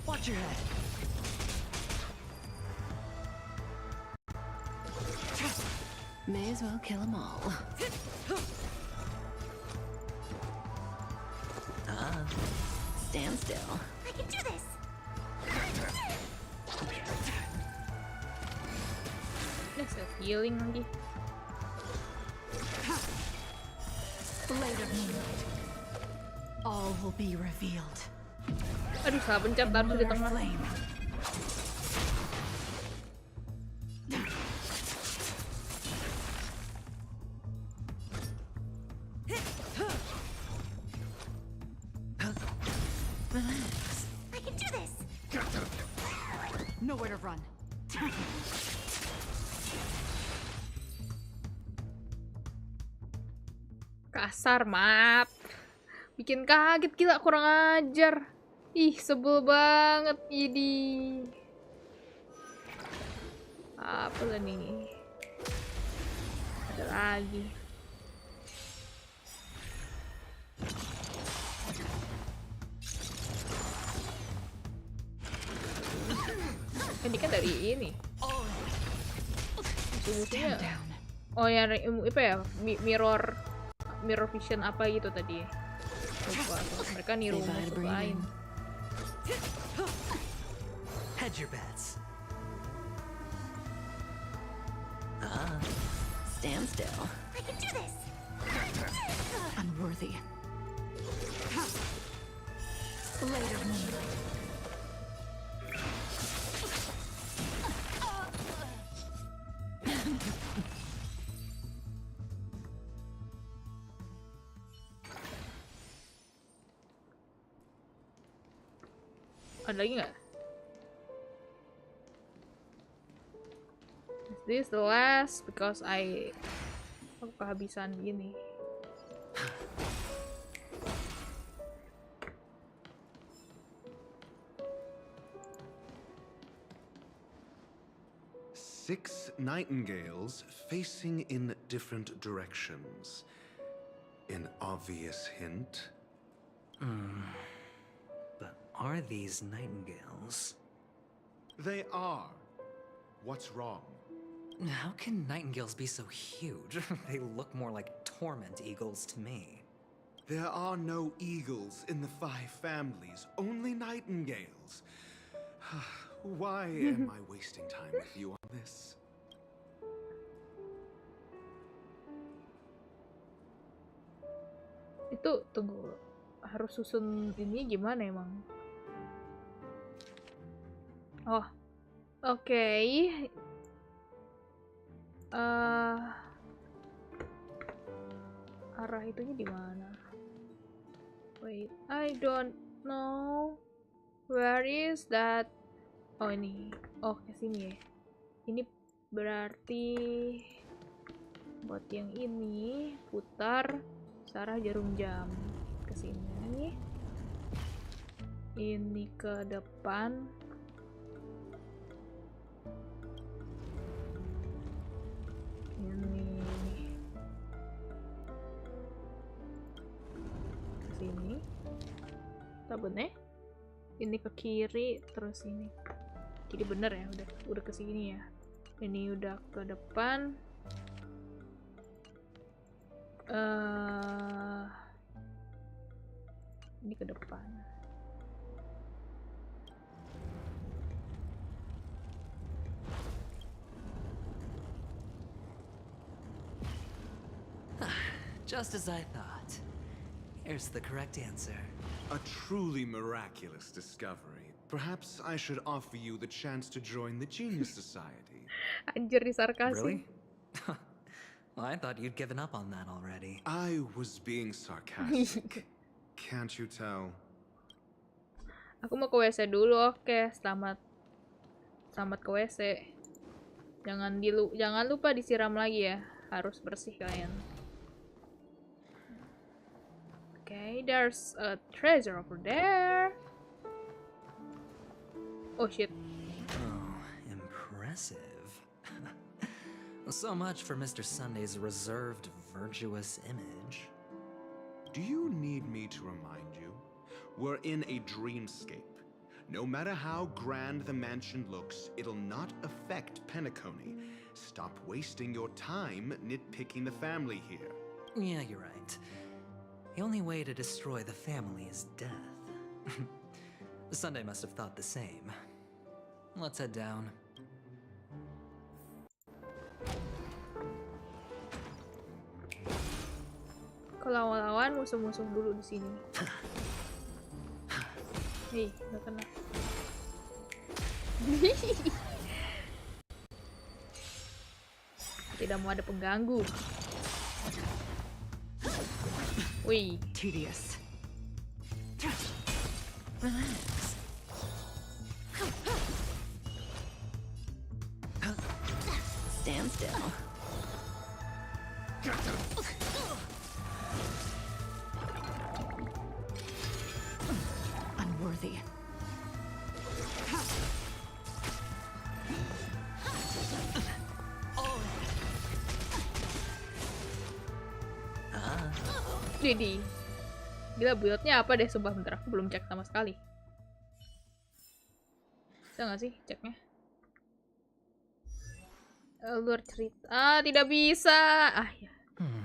Watch your head. May as well kill them all. Stand still. I can do this. Self healing lagi. Later, all will be revealed. Aduh, salah pencet, taruh di tengah. Relax. I can do this. Nowhere to run. Kasar, maaf. Bikin kaget, gila, kurang ajar. Ih, sebel banget ini. Apa lah nih? Ada lagi. Ini kan dari ini. Musuh-musuhnya. Oh ya, apa ya? Mirror vision apa gitu tadi. Lupa, mereka niru musuh lain. Hedge your bets. Stand still. I can do this! Unworthy. Later, moonlight. Ada lagi nggak? Is this the last? Because aku kehabisan gini. Six nightingales facing in different directions. An obvious hint. But are these nightingales? They are. What's wrong? How can nightingales be so huge? They look more like torment eagles to me. There are no eagles in the 5 families, only nightingales. Why am I wasting time with you on this? Itu tunggu, harus susun ini gimana emang? Oh, oke. Arah itunya di mana? Wait, I don't know. Where is that? Oh ini, oh ke sini ya. Ini berarti buat yang ini putar searah jarum jam ke sini. Ini ke depan. Ini ke sini. Tak bener? Ini ke kiri terus ini. Jadi bener ya, udah ke sini ya. Ini udah ke depan. Ini ke depan. Just as I thought. Here's the correct answer. A truly miraculous discovery. Perhaps I should offer you the chance to join the Genius Society. Anjir di sarkasing. Really? Well, I thought you'd given up on that already. I was being sarcastic. Can't you tell? Aku mau ke WC dulu, oke. Selamat ke WC. Jangan lupa disiram lagi ya. Harus bersih kalian. Okay, there's a treasure over there. Oh shit. Oh, impressive. So much for Mr. Sunday's reserved, virtuous image. Do you need me to remind you? We're in a dreamscape. No matter how grand the mansion looks, it'll not affect Penacony. Stop wasting your time nitpicking the family here. Yeah, you're right. The only way to destroy the family is death. Sunday must have thought the same. Let's head down. Kalau lawan musuh-musuh dulu di sini. Nih, nggak kena. Tidak mau ada pengganggu. Wih, Tedious. Relax. Stand still. Unworthy. Didi. Gila build-nya apa deh, sumpah bentar aku belum cek sama sekali. Bisa nggak sih ceknya? Luar cerita. Tidak bisa. Ya.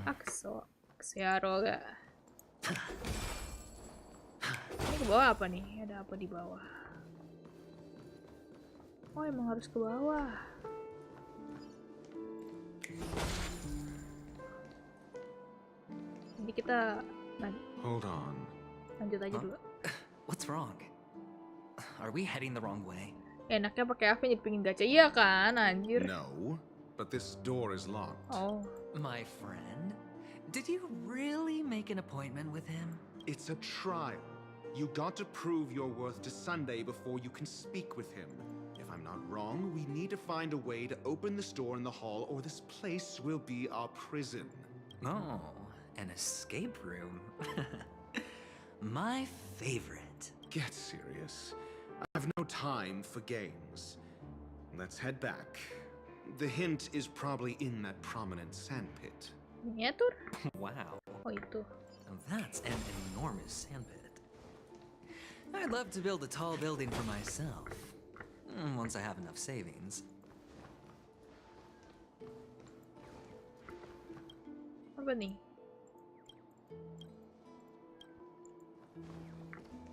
Aksiaro gak? Ini ke bawah apa nih? Ada apa di bawah? Oh, emang harus ke bawah. Jadi kita Hold on. lanjut aja dulu. What's wrong? Are we heading the wrong way? Enaknya pakai apa jadi pingin gacha, iya kan, anjir. No, but this door is locked. Oh. My friend, did you really make an appointment with him? It's a trial. You got to prove your worth to Sunday before you can speak with him. If I'm not wrong, we need to find a way to open this door in the hall, or this place will be our prison. Oh, an escape room. My favorite. Get serious. I've no time for games. Let's head back. The hint is probably in that prominent sandpit. Miniatur? Wow. Oh, itu. Now that's an enormous sandpit. I'd love to build a tall building for myself. Once I have enough savings. Apa nih?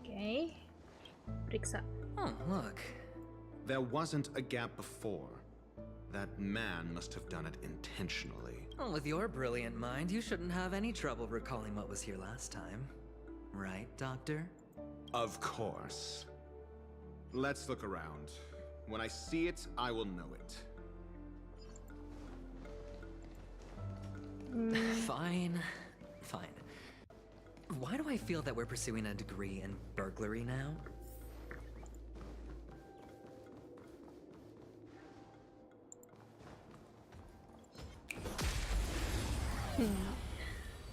Oke. Periksa. Oh, look. There wasn't a gap before. That man must have done it intentionally. Well, with your brilliant mind, you shouldn't have any trouble recalling what was here last time. Right, Doctor? Of course. Let's look around. When I see it, I will know it. Fine. Fine. Why do I feel that we're pursuing a degree in burglary now?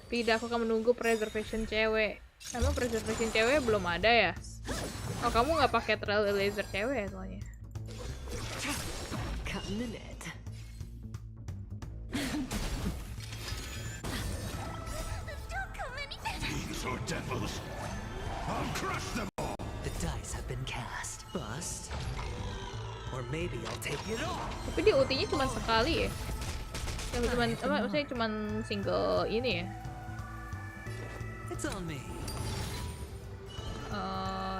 Tidak, aku akan menunggu preservation cewek. Emang preservation cewek belum ada ya? Oh, kamu nggak pakai trail laser cewek soalnya. Cutting the net. Fiends or devils, I'll crush them all. The dice have been cast. Bust. Or maybe I'll take it off. Tapi dia ultinya cuma sekali ya? Yang cuman apa? Maksudnya cuman single ini ya? It's on me.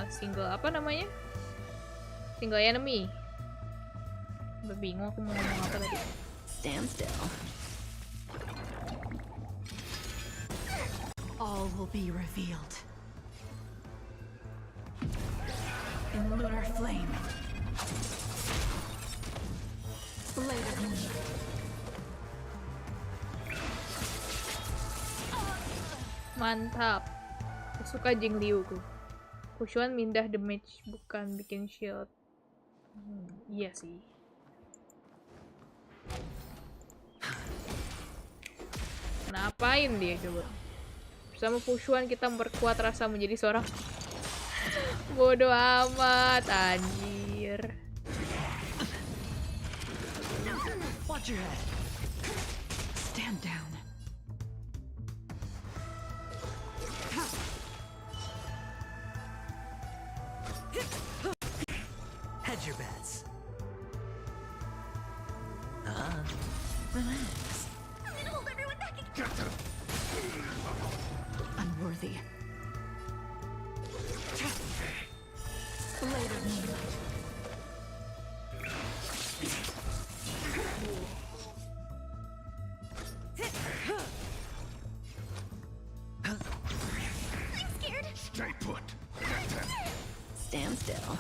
Single apa namanya? Single enemy. Udah bingung aku mau ngomong apa tadi. Stand still. All will be revealed. In lunar flame. Blade of moon. Mantap. Aku suka Jingliu ku. Kushuan mindah damage bukan bikin shield. Iya sih. Ngapain dia coba? Bersama Fushuan kita memperkuat rasa menjadi seorang bodoh amat, anjir. Watch your head. Stand down. Hedge your bets. Relax. I'm gonna hold everyone back again. Get them. Unworthy. Blade of moonlight. I'm scared. Stay put. Get them. Stand still.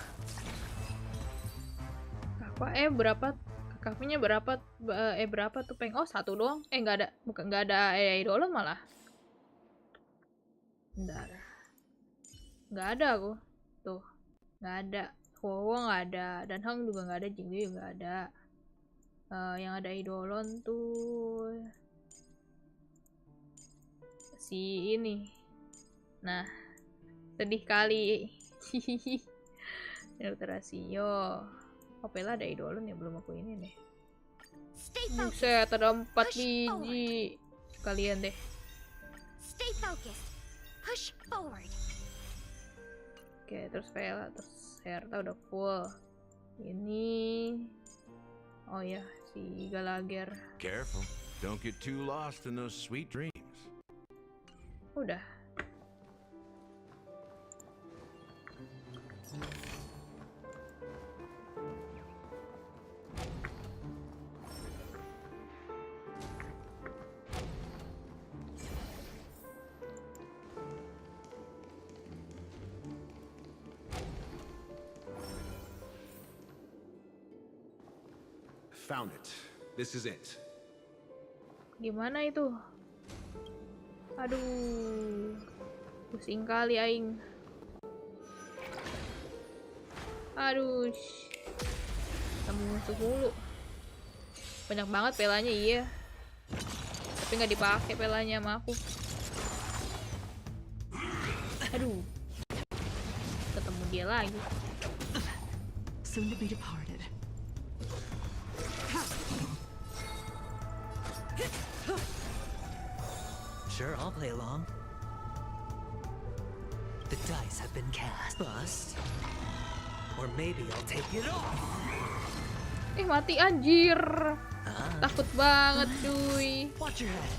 Apa berapa kakaknya berapa tuh peng? Oh, satu doang. Nggak ada, bukan nggak ada idolon malah. Bentar. Nggak ada aku. Tuh. Nggak ada. Wowo nggak ada. Dan Hang juga nggak ada. Jingliu juga nggak ada. Yang ada idolon tuh si ini. Nah, sedih kali. Hihihi. Neutrasio. Opela ada idolon ya, belum aku ini deh. Buset, ada 4 biji. Sekalian deh. Stay focused. Push forward. Oke, terus Vela, terus Herta udah full. Ini oh ya, si Galager. Careful. Don't get too lost in those sweet dreams. Udah. Found it. This is it. Gimana itu? Aduh. Pusing kali aing. Aduh. Ketemu musuh mulu. Banyak banget pelanya, iya. Tapi nggak dipakai pelanya sama aku. Aduh. Ketemu dia lagi. Soon to be departed. Sure, I'll play along. The dice have been cast. Bust. Or maybe I'll take it off. Mati anjir. Takut banget, cuy. Watch your head.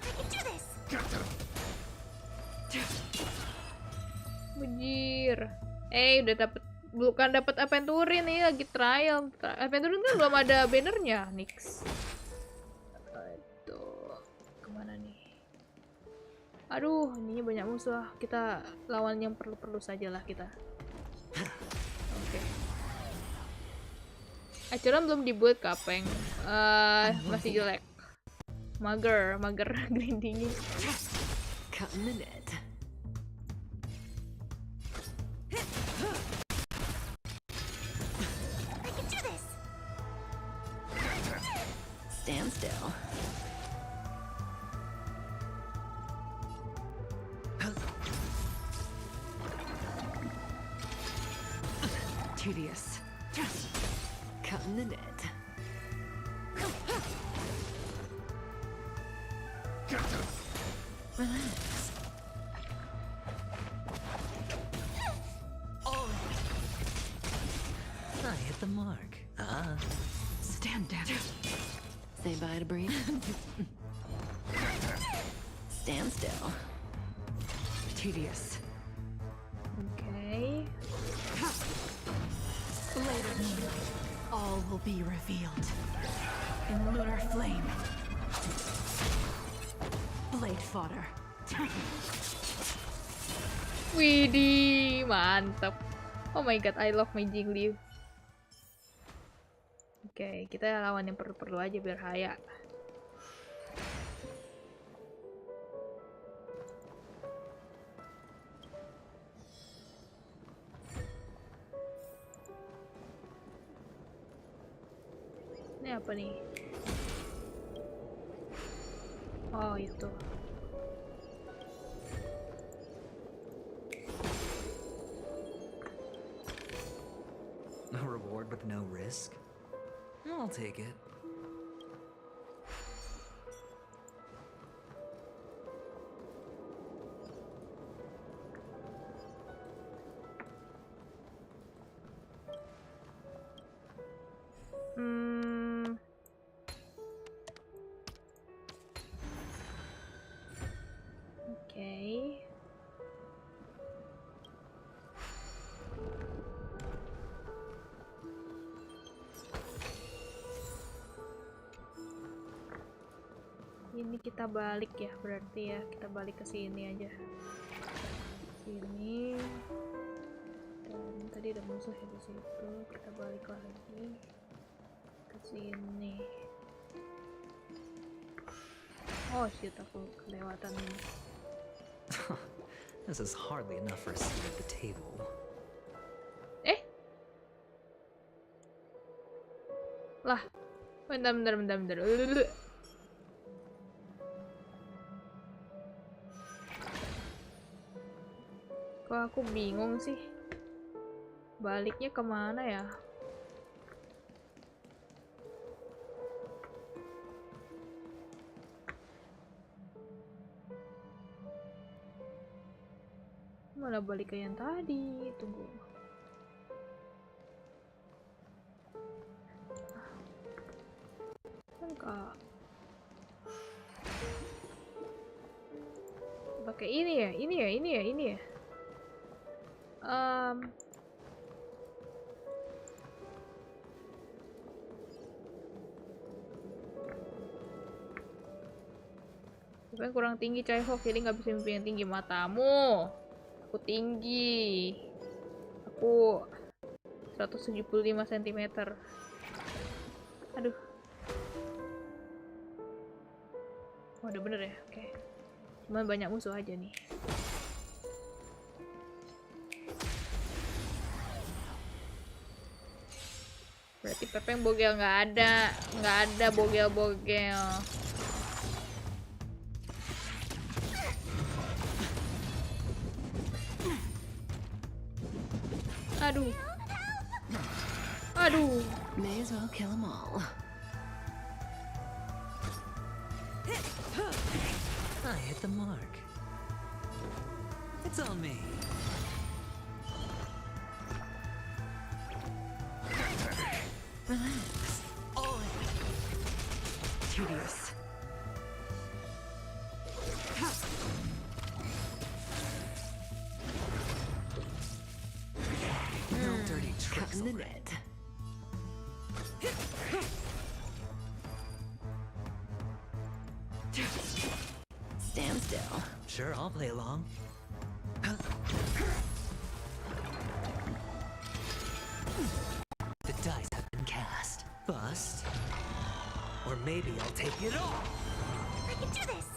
I can do this. Bujir. Udah dapet, bukan dapat Aventurin nih, lagi trial. Aventurin kan belum ada bannernya, Nix. Itu kemana nih? Aduh, ininya banyak musuh. Kita lawan yang perlu-perlu sajalah kita. Oke. Acuran belum dibuat, Kapeng. Masih jelek. Mager grindingnya. Cut in the net. I can do this. Stand still. Tedious. Cut in the net. Relax. Oh. I hit the mark. Stand down. Say bye to breathe. Stand still. Tedious. Okay. Later, all will be revealed in lunar flame. Blade fodder. Widih, mantap. Oh my god, I love my Jiggly. Oke, kita lawan yang perlu-perlu aja biar haya. Ini apa nih? Oh, itu. A reward with no risk? I'll take it. Okay. Ini kita balik ya, berarti ya kita balik ke sini aja. Sini. Dan tadi ada musuh ya di situ. Kita balik lagi ke sini. Oh shit, aku kelewatan ini. This is hardly enough for a seat at the table. Lah, bentar. Kok aku bingung sih? Baliknya kemana ya? Mana balik ke yang tadi? Tunggu. Kak. Pakai ini ya. Tapi kurang tinggi Caihok, jadi nggak bisa mimpi yang tinggi. Matamu. Aku tinggi. Aku 175 cm. Aduh. Oh, udah bener ya? Oke. Cuma banyak musuh aja nih. Berarti Pepeng bogel nggak ada bogel-bogel. Aduh. Aduh. May as well kill them all. I hit the mark. It's on me. Relax. Oh, tedious. No dirty tricks. Cut in the net. Stand still. Sure, I'll play along. The dice have been cast. Bust. Or maybe I'll take it all. I can do this!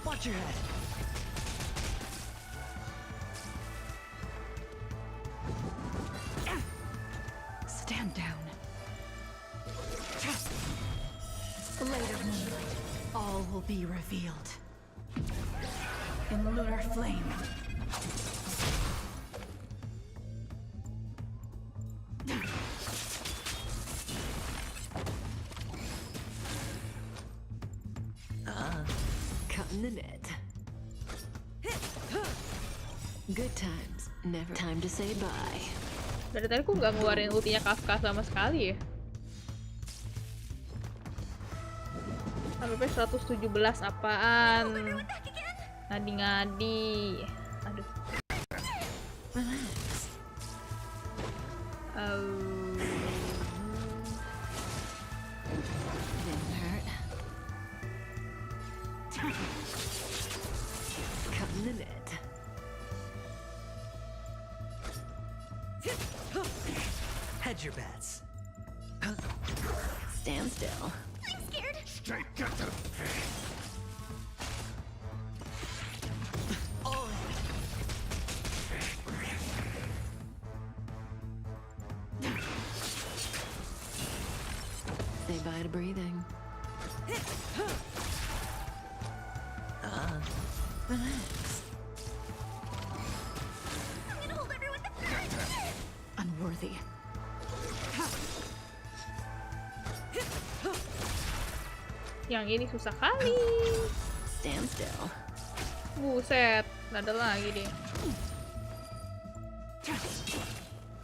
Watch your head. Stand down. Later moonlight, all will be revealed. In lunar flame. Cutting the net. Good times, never time to say bye. Dari tadi aku nggak ngeluarin ultinya Kafka sama sekali ya. Sampai 117 apaan? Ngadi-ngadi. Aduh. Didn't hurt. Cutting the net. Hedge your bets. Stand still. I'm scared! Straight got them. Say bye to breathing. Relax. I'm gonna hold everyone the Unworthy. Yang ini susah kali. Stand still. Buset, nggak ada lagi deh.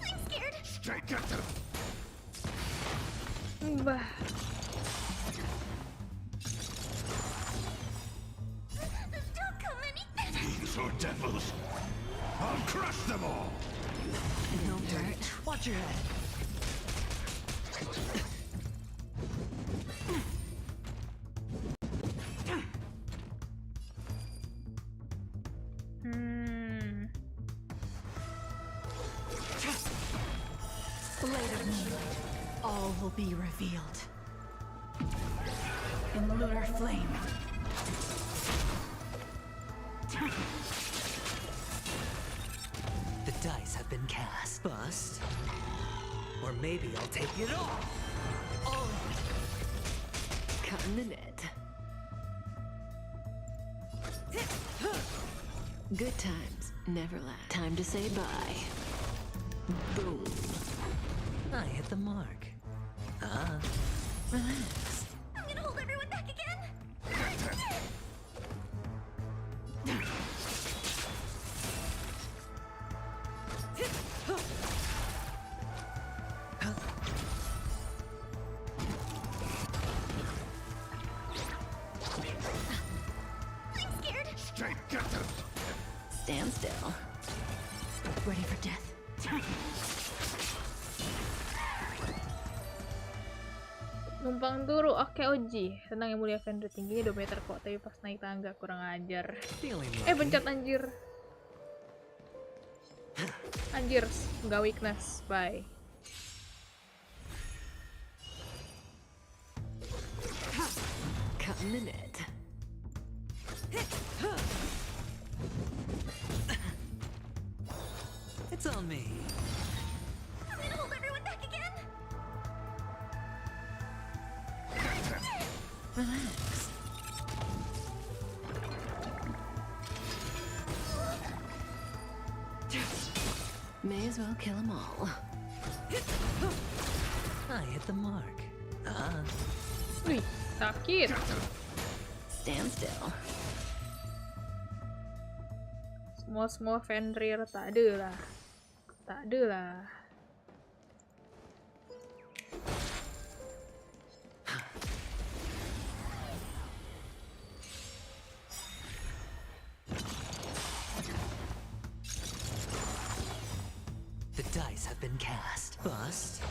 I'm scared! Straight got them. Bah. Don't come any... These are devils. I'll crush them all. No dirt. Watch your head. Later moonlight, all will be revealed. In lunar flame. The dice have been cast. Bust. Or maybe I'll take it all. Oh. Cutting the net. Good times never last. Time to say bye. Boom. I hit the mark. Relax. I'm gonna hold everyone back again! I'm scared! Straight got them. Stand still. Ready for death. Numpang dulu, oke Oji. Tenang yang mulia Fenrir, tingginya 2 meter kok, tapi pas naik tangga kurang ajar. Pencet anjir. Anjir, nggak weakness, bye. minute. It's on me. I'm gonna hold everyone back again. Relax. May as well kill them all. I hit the mark. Wih, sakit. Stand still. Semua Fenrir tak ada lah. Tak ada lah. The dice have been cast. Bust.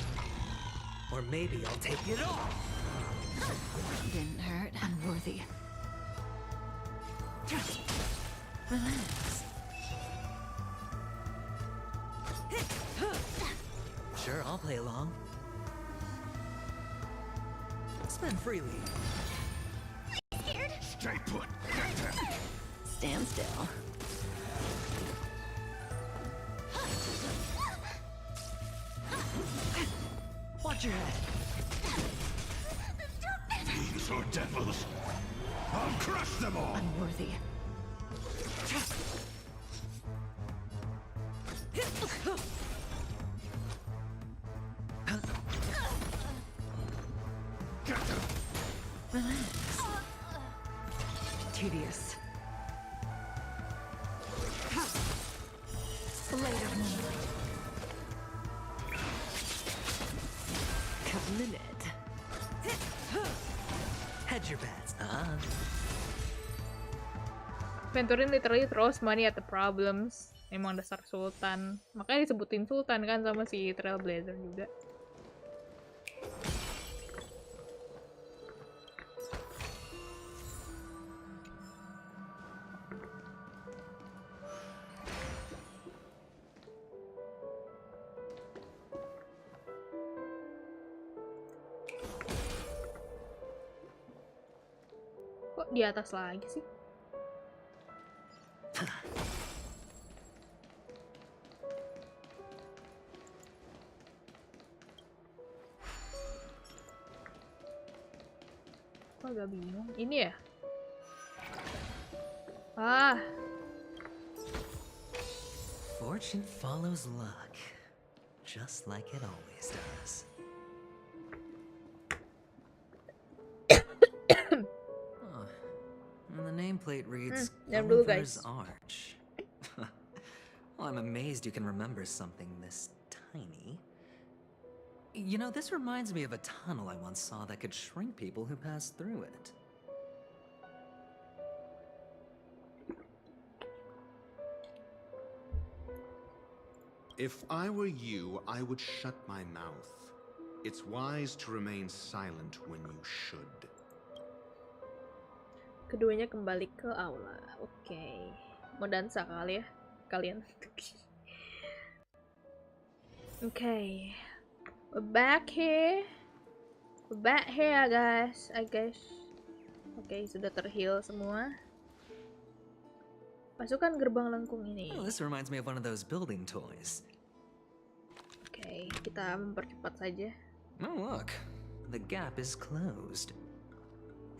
Or maybe I'll take it all. Didn't hurt. Unworthy. Relax. Sure, I'll play along. Spend freely. Scared? Stay put. Stand still. Watch your head. Fiends or devils, I'll crush them all. Unworthy. Relax. Tedious. Later moonlight. Minute. Hedge your bets. Venturin literally throws money at the problems. Emang dasar sultan. Makanya disebutin sultan kan sama si Trailblazer juga. Kok di atas lagi sih? Kok agak bingung. Ini ya? Ah. Fortune follows luck, just like it always does. And the nameplate reads Gulliver's Arch. Well, I'm amazed you can remember something this tiny. You know, this reminds me of a tunnel I once saw that could shrink people who passed through it. If I were you, I would shut my mouth. It's wise to remain silent when you should. Keduanya kembali ke aula. Oke. Mau dansa kali ya? Kalian. Oke. We're back here. We're back here, guys. I guess. Oke, sudah terheal semua. Masukkan gerbang lengkung ini. Oh, this reminds me of one of those building toys. Oke, kita mempercepat saja. Oh, look. The gap is closed.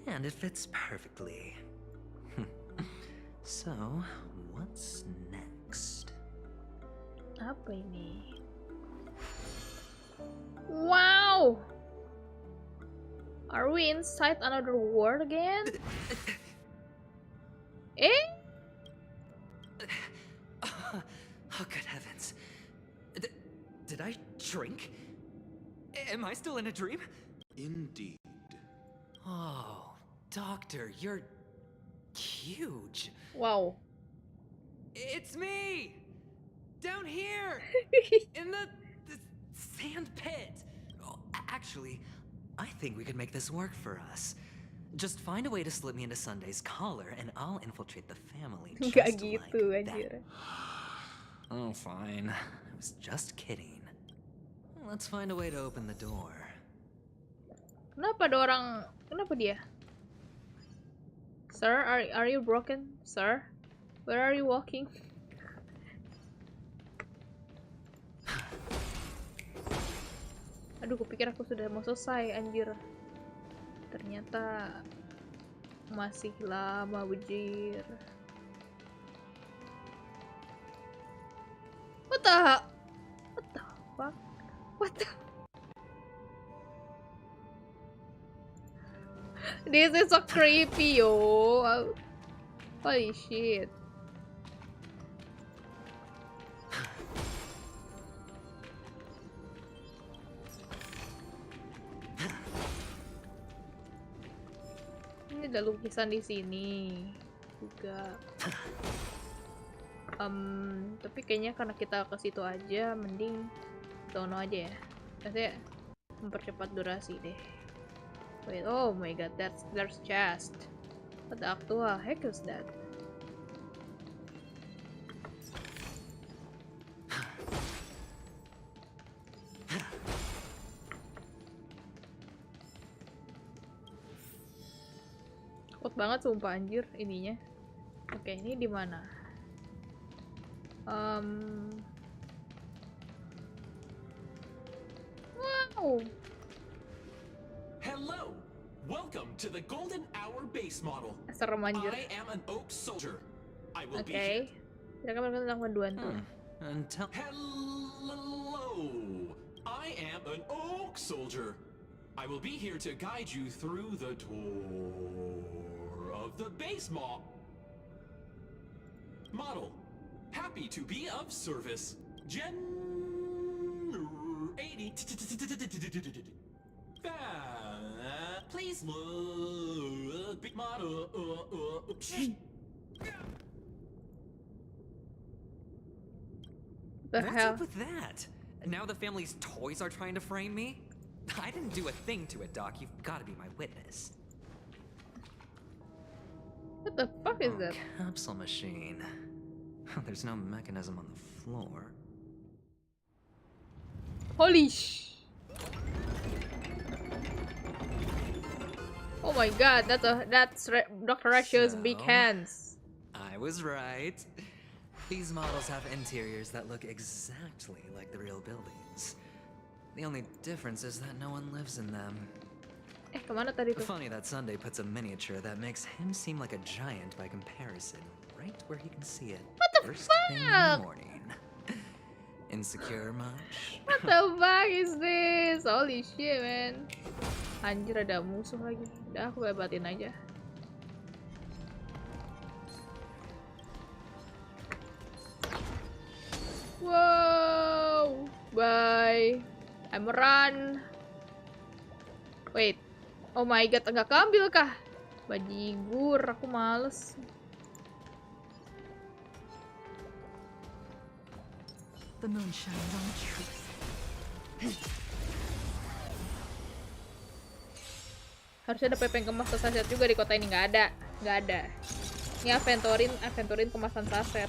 And it fits perfectly. So, what's next? Apa ini? Wow! Are we inside another world again? Eh? Oh, good heavens. Did I shrink? Am I still in a dream? Indeed. Oh, Doctor, you're huge. Wow. It's me! Down here! In the sand pit! Oh, actually, I think we could make this work for us. Just find a way to slip me into Sunday's collar and I'll infiltrate the family just Gak like gitu, that. anjir. Oh, fine. I was just kidding. Let's find a way to open the door. Kenapa ada orang... Kenapa dia? Sir, are you broken? Sir? Where are you walking? Aduh, kupikir aku sudah mau selesai, anjir. Ternyata masih lama, bujir. What the fuck? What the... This is so creepy, yo. Holy shit. Ini ada lukisan di sini juga. Tapi kayaknya karena kita ke situ aja, mending dono aja ya. Maksudnya mempercepat durasi deh. Wait, oh my god, there's chest. What the actual heck is that? Takut banget sumpah anjir ininya. Oke, ini di mana? Wow. Hello, welcome to the Golden Hour base model. Serem anjir. I am an oak soldier. I will be Oke. Silakan berkata tentang bantuanku. Hello, I am an oak soldier. I will be here to guide you through the tour of the base model. Happy to be of service. Gen 80. Please look. Big model. The What's hell? up with that? Now the family's toys are trying to frame me? I didn't do a thing to it, Doc. You've got to be my witness. What the fuck is that? Capsule machine. There's no mechanism on the floor. Holy sh! Oh my god, that's Dr. Ratio's big hands. I was right. These models have interiors that look exactly like the real buildings. The only difference is that no one lives in them. Kemana tadi tuh? Funny that Sunday puts a miniature that makes him seem like a giant by comparison, right where he can see it. What the First thing in the fuck? morning. Insecure much? What the fuck is this? Holy shit, man. Anjir, ada musuh lagi. Udah, aku lebatin aja. Wow. Bye. I'm run. Wait. Oh my god, enggak keambil kah? Bajigur, aku males. The moon shines on the truth. Harusnya ada pepeng kemas saset juga di kota ini. Nggak ada. Nggak ada. Ini aventurin kemasan saset.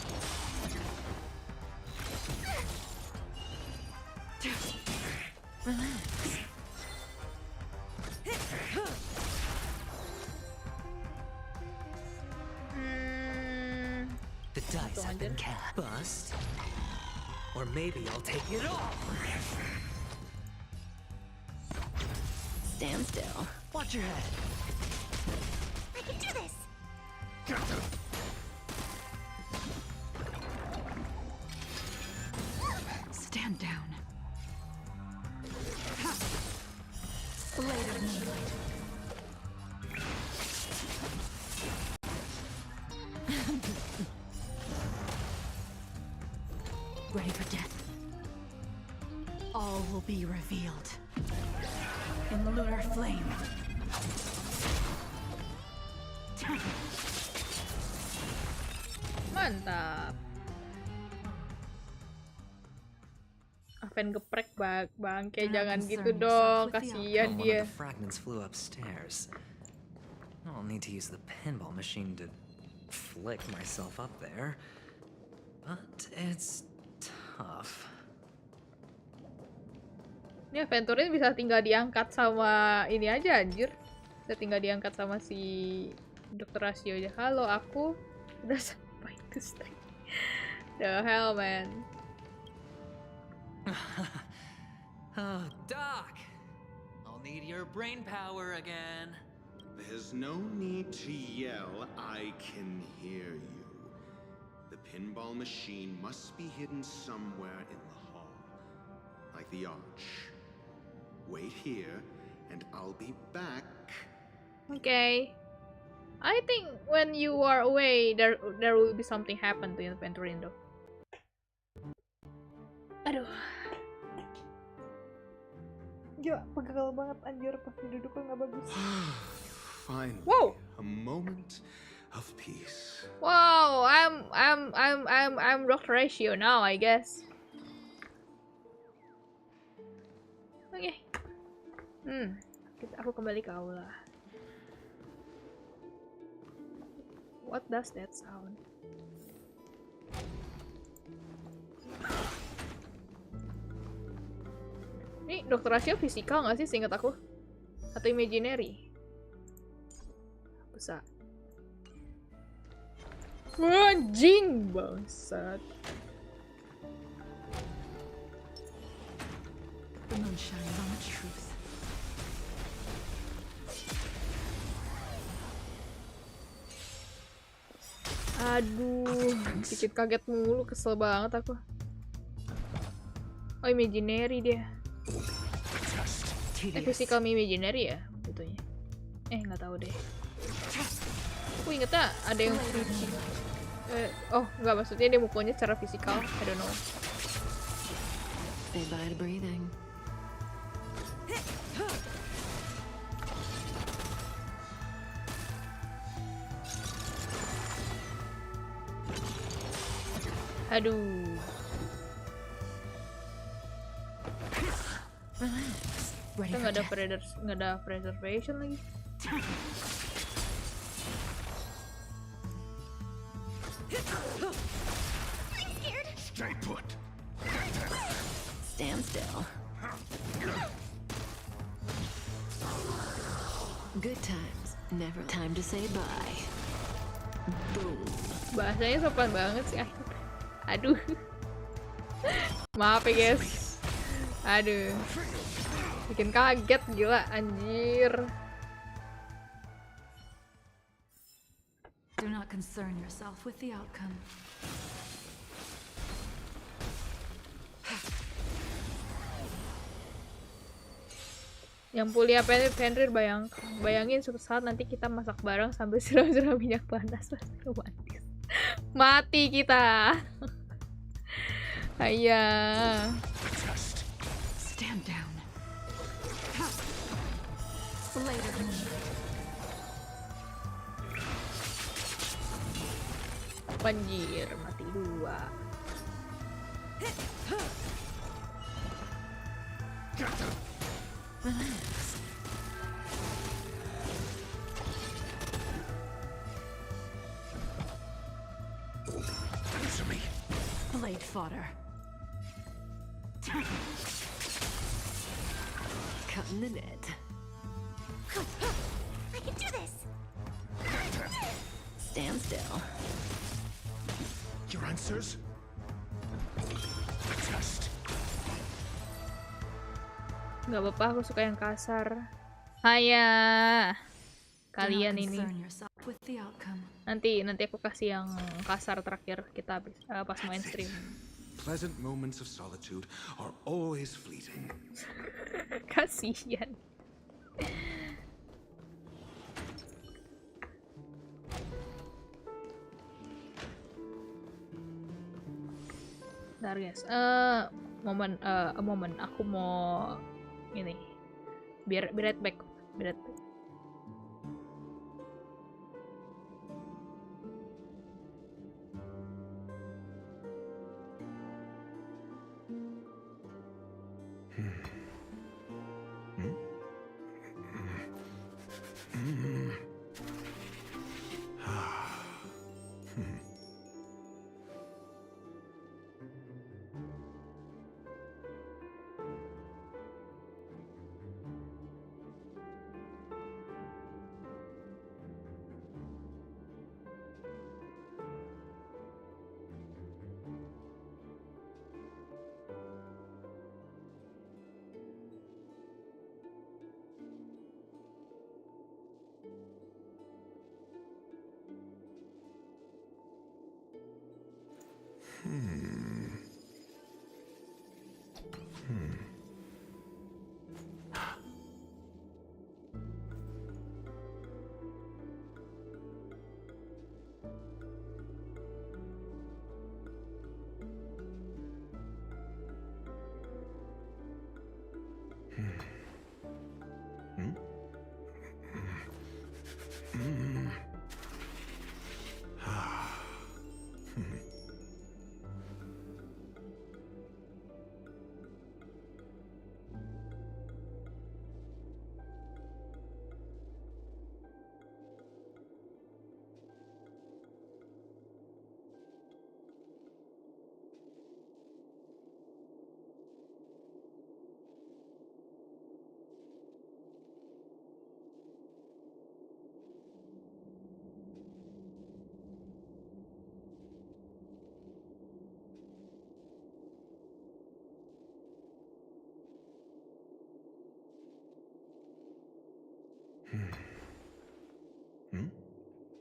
The dice have been cast. Bust. Or maybe I'll take it all. Stand still. Watch your head. I can do this! Stand down. Blade of moonlight. Ready for death. All will be revealed in lunar flame. Mantap. Aven geprek bangke, jangan gitu dong, kasihan dia. One of the fragments flew upstairs. I'll need to use the pinball machine to flick myself up there, but it's tough. Ini aventurin bisa tinggal diangkat sama ini aja anjir. Bisa tinggal diangkat sama si Dokter rasio aja. Halo, aku udah sampai to stay. The hell, man. Oh, Doc! I'll need your brain power again. There's no need to yell. I can hear you. The pinball machine must be hidden somewhere in the hall. Like the arch. Wait here, and I'll be back. Okay. I think when you are away, there will be something happen to inventory though. Aduh. Gila, pegal banget anjir pas duduknya nggak bagus. Finally, wow. A moment of peace. Wow, I'm Dr. Ratio now, I guess. Oke. Aku kembali ke aula. What does that sound? Ini Dr. Ratio fisikal nggak sih seingat aku? Atau imaginary? Bisa. Anjing bangsat. The moon shines on the truth. Aduh, dikit kaget mulu, kesel banget aku. Oh, imaginary dia. Physical imaginary ya, betulnya. Nggak tahu deh. Aku ingetnya ada yang fisik. Oh, nggak, maksudnya dia mukulnya secara fisikal. I don't know. Say bye to breathing. Aduh. Kita nggak ada preservation lagi. Stay put. Stand still. Good times, never time to say bye. Boom. Bahasanya sopan banget sih. Aduh. Maaf ya guys. Aduh. Bikin kaget gila anjir. Do not concern yourself with the outcome. Yang mulia Fenrir, bayangin suatu saat nanti kita masak bareng sambil siram-siram minyak panas. Romantis. Mati kita. Ayah. Stand down. Later. Banjir, mati dua. Blade fodder. Cutting the net. I can do this. Stand still. Your answers? Just. Gak apa-apa, aku suka yang kasar. Haya. Kalian ini. Nanti aku kasih yang kasar terakhir kita habis pas main stream. Pleasant moments of solitude are always fleeting. Kasihan. Bentar guys, momen aku mau ini, be right back.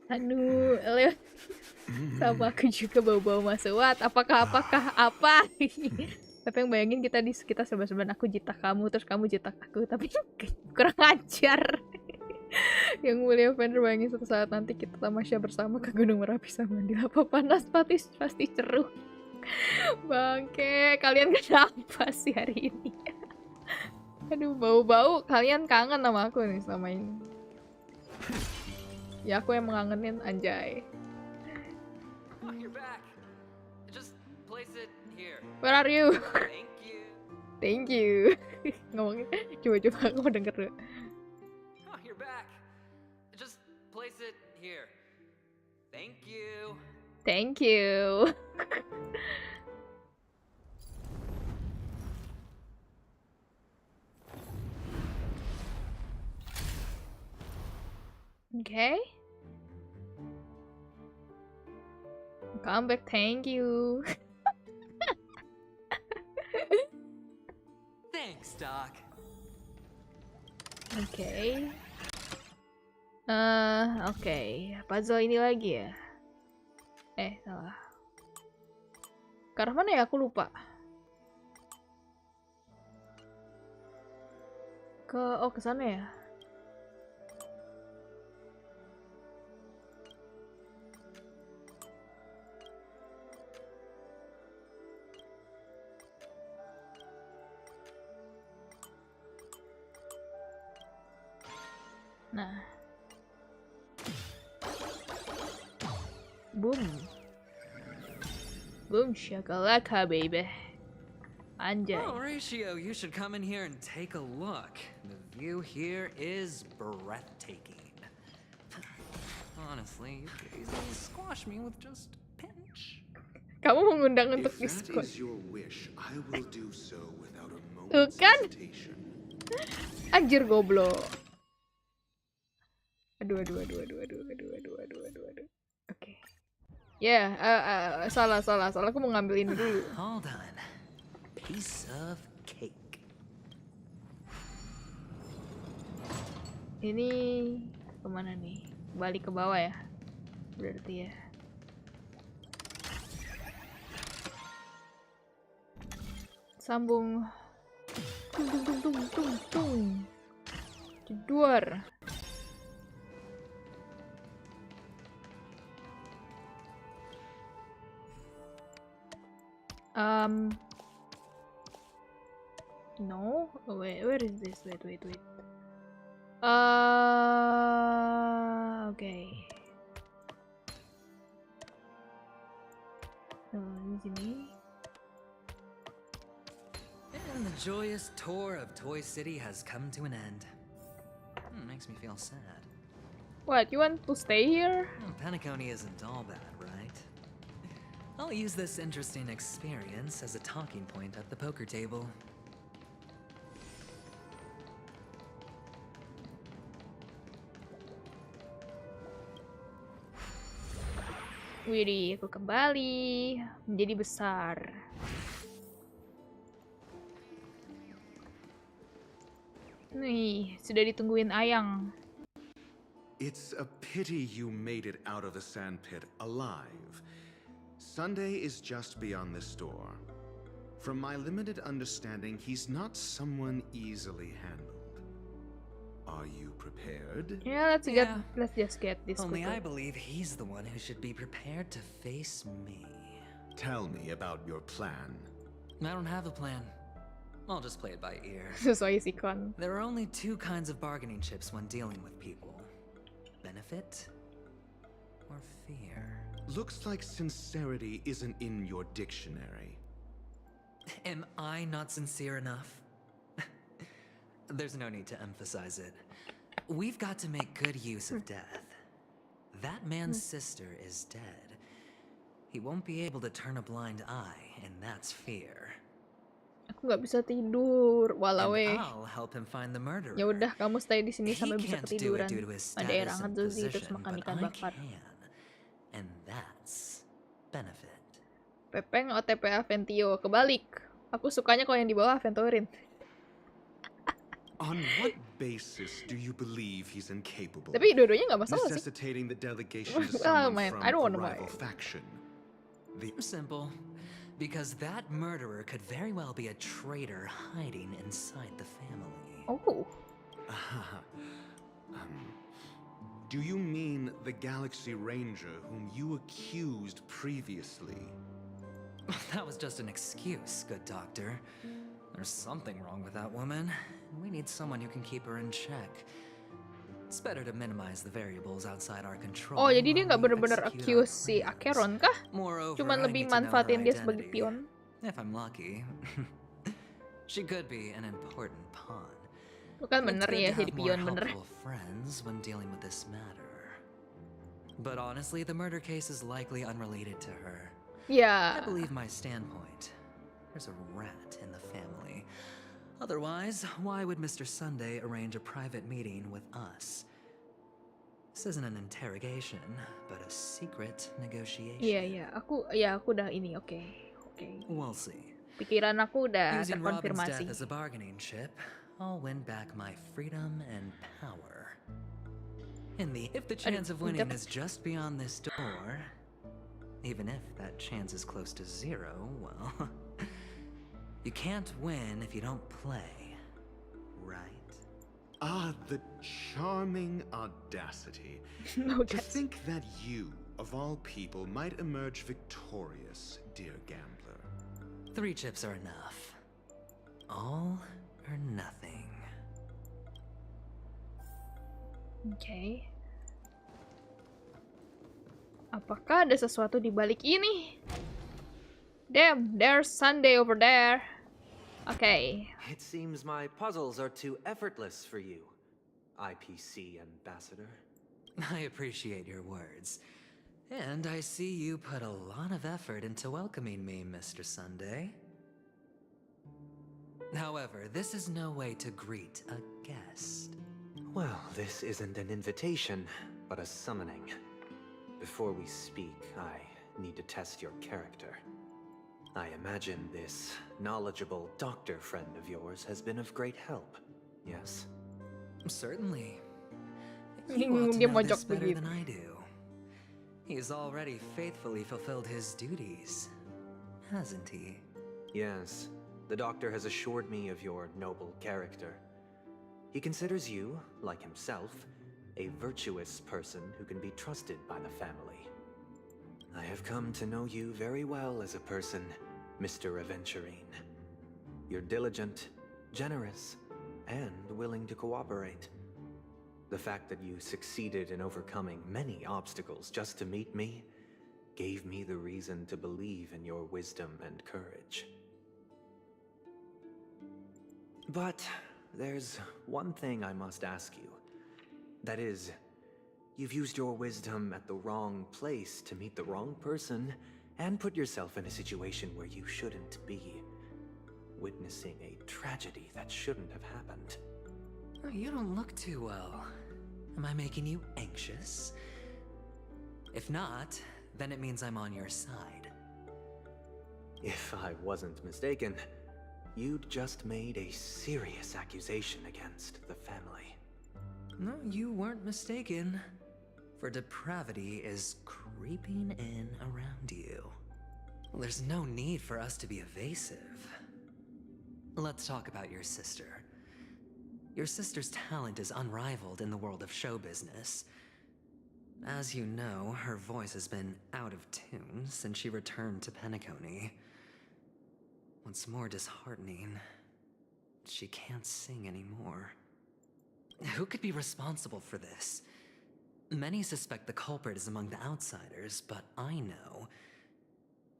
Aduh, Leo sama aku juga bau-bau masuk. What? Apakah apa? Tapi yang bayangin kita sebelah-sebelahan, aku jitak kamu terus kamu jitak aku, tapi kurang ajar. Yang mulia Fenrir, bayangin suatu saat nanti kita tamasya bersama ke Gunung Merapi sama di lava panas, pasti seru. Bangke, kalian kenapa sih hari ini? Aduh, bau-bau, kalian kangen sama aku nih selama ini. Ya aku yang mengangenin, anjay. Oh, you're back. Just place it here. Where are you? Thank you. Thank you. Ngomongin, coba aku mau denger dulu. Oh, you're back. Just place it here. Thank you. Thank you. Okay. Come back, thank you. Thanks, Doc. Oke. Oke. Puzzle ini lagi ya? Salah. Ke arah mana ya? Aku lupa. Ke sana ya? Nah. Boom. Boom shakalaka, baby. Anjay. Oh, Ratio, you should come in here and take a look. The view here is breathtaking. Honestly, you could easily squash me with just a pinch. Kamu mengundang untuk If that diskusi. is your wish, I will do so without a Tuh moment's kan? hesitation. Anjir goblok. Aduh. Oke. Ya, salah. Aku mau ngambil ini dulu. Hold on. Piece of cake. Ini kemana nih? Balik ke bawah ya? Berarti ya. Sambung. Tung. Jedor. No. Oh, wait, where is this? Wait. Okay. Di sini. And the joyous tour of Toy City has come to an end. Makes me feel sad. What, you want to stay here? Penacony isn't all bad, right? I'll use this interesting experience as a talking point at the poker table. Widih, aku kembali menjadi besar. Nih, sudah ditungguin Ayang. It's a pity you made it out of the sandpit alive. Sunday is just beyond this door. From my limited understanding, he's not someone easily handled. Are you prepared? Yeah, let's just get this. Only I believe he's the one who should be prepared to face me. Tell me about your plan. I don't have a plan. I'll just play it by ear. Sesuai sikon. There are only two kinds of bargaining chips when dealing with people. Benefit or fear. Looks like sincerity isn't in your dictionary. Am I not sincere enough? There's no need to emphasize it. We've got to make good use of death. That man's sister is dead. He won't be able to turn a blind eye, and that's fear. Aku nggak bisa tidur, walau I'll help him find the murderer. Ya udah, kamu stay di sini sampai bisa He can't do it ketiduran. due to his Ada status erangan and tuh sih, terus position, makan but ikan I bakar. can, and that's benefit. Pepeng OTP Aventio, kebalik. Aku sukanya kalau yang di bawah Aventurin. On what basis do you believe he's incapable? Tapi dua-duanya nggak masalah sih. Necessitating the delegation to Oh, someone man, from I don't a wanna rival buy it. faction. Simple. Because that murderer could very well be a traitor hiding inside the family. Oh. Do you mean the Galaxy Ranger whom you accused previously? That was just an excuse, good doctor. There's something wrong with that woman. We need someone who can keep her in check. It's better to minimize the variables outside our control. Oh, jadi dia nggak bener-bener accuse si Acheron kah? Moreover, Cuman I lebih need to know her manfaatin dia sebagai identity. pion. If I'm lucky. She could be an important pawn. Bukan It's bener good ya to jadi have pion more bener. helpful friends when dealing with this matter. But honestly, the murder case is likely unrelated to her. Yeah. I believe my standpoint. There's a rat in the family. Otherwise, why would Mr. Sunday arrange a private meeting with us? This isn't an interrogation, but a secret negotiation. Iya, aku udah ini, oke. We'll see. Pikiran aku udah Using Robin's death terkonfirmasi. as a bargaining chip, I'll win back my freedom and power. If the chance of winning is just beyond this door, even if that chance is close to zero, well, you can't win if you don't play, right? Ah, the charming audacity. To think that you, of all people, might emerge victorious, dear gambler. 3 chips are enough. All or nothing. Oke. Apakah ada sesuatu di balik ini? Damn, there's Sunday over there. Okay. It seems my puzzles are too effortless for you, IPC ambassador. I appreciate your words. And I see you put a lot of effort into welcoming me, Mr. Sunday. However, this is no way to greet a guest. Well, this isn't an invitation, but a summoning. Before we speak, I need to test your character. I imagine this knowledgeable doctor friend of yours has been of great help, yes? Certainly. You ought to know this better than I do. He's already faithfully fulfilled his duties, hasn't he? Yes. The doctor has assured me of your noble character. He considers you, like himself, a virtuous person who can be trusted by the family. I have come to know you very well as a person, Mr. Aventurine. You're diligent, generous, and willing to cooperate. The fact that you succeeded in overcoming many obstacles just to meet me gave me the reason to believe in your wisdom and courage. But there's one thing I must ask you. That is, you've used your wisdom at the wrong place to meet the wrong person and put yourself in a situation where you shouldn't be, witnessing a tragedy that shouldn't have happened. You don't look too well. Am I making you anxious? If not, then it means I'm on your side. If I wasn't mistaken, you'd just made a serious accusation against the family. No, you weren't mistaken. For depravity is creeping in around you. Well, there's no need for us to be evasive. Let's talk about your sister. Your sister's talent is unrivaled in the world of show business. As you know, her voice has been out of tune since she returned to Penacony. What's more disheartening, she can't sing anymore. Who could be responsible for this? Many suspect the culprit is among the outsiders, but I know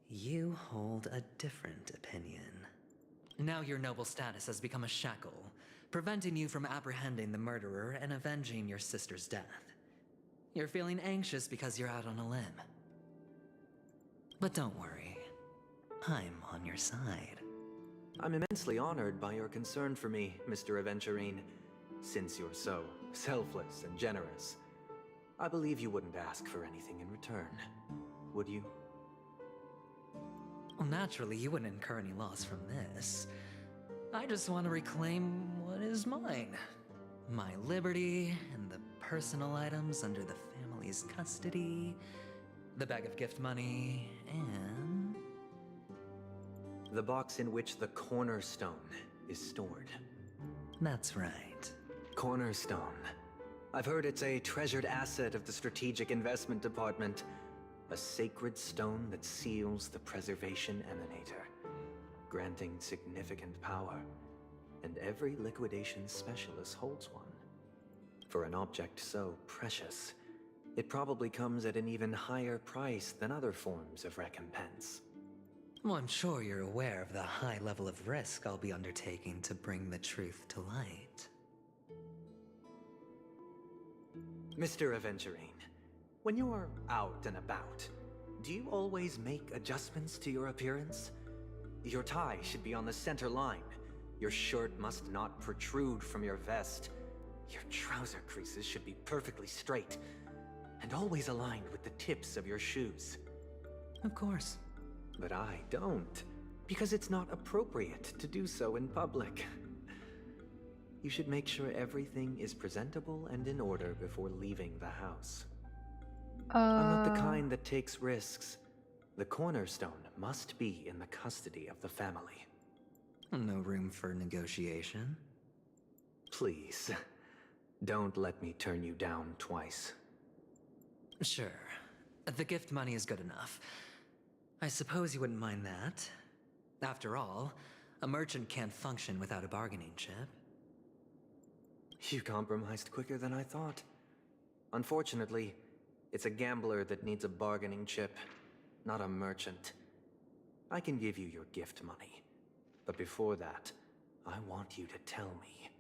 you hold a different opinion. Now your noble status has become a shackle, preventing you from apprehending the murderer and avenging your sister's death. You're feeling anxious because you're out on a limb. But don't worry, I'm on your side. I'm immensely honored by your concern for me, Mr. Aventurine. Since you're so selfless and generous, I believe you wouldn't ask for anything in return, would you? Well, naturally, you wouldn't incur any loss from this. I just want to reclaim what is mine. My liberty and the personal items under the family's custody, the bag of gift money, and... the box in which the cornerstone is stored. That's right. Cornerstone. I've heard it's a treasured asset of the Strategic Investment Department. A sacred stone that seals the Preservation Emanator, granting significant power. And every liquidation specialist holds one. For an object so precious, it probably comes at an even higher price than other forms of recompense. Well, I'm sure you're aware of the high level of risk I'll be undertaking to bring the truth to light. Mr. Aventurine, when you're out and about, do you always make adjustments to your appearance? Your tie should be on the center line. Your shirt must not protrude from your vest. Your trouser creases should be perfectly straight, and always aligned with the tips of your shoes. Of course. But I don't, because it's not appropriate to do so in public. You should make sure everything is presentable and in order before leaving the house. I'm not the kind that takes risks. The cornerstone must be in the custody of the family. No room for negotiation? Please, don't let me turn you down twice. Sure. The gift money is good enough. I suppose you wouldn't mind that. After all, a merchant can't function without a bargaining chip. You compromised quicker than I thought. Unfortunately, it's a gambler that needs a bargaining chip, not a merchant. I can give you your gift money, but before that, I want you to tell me.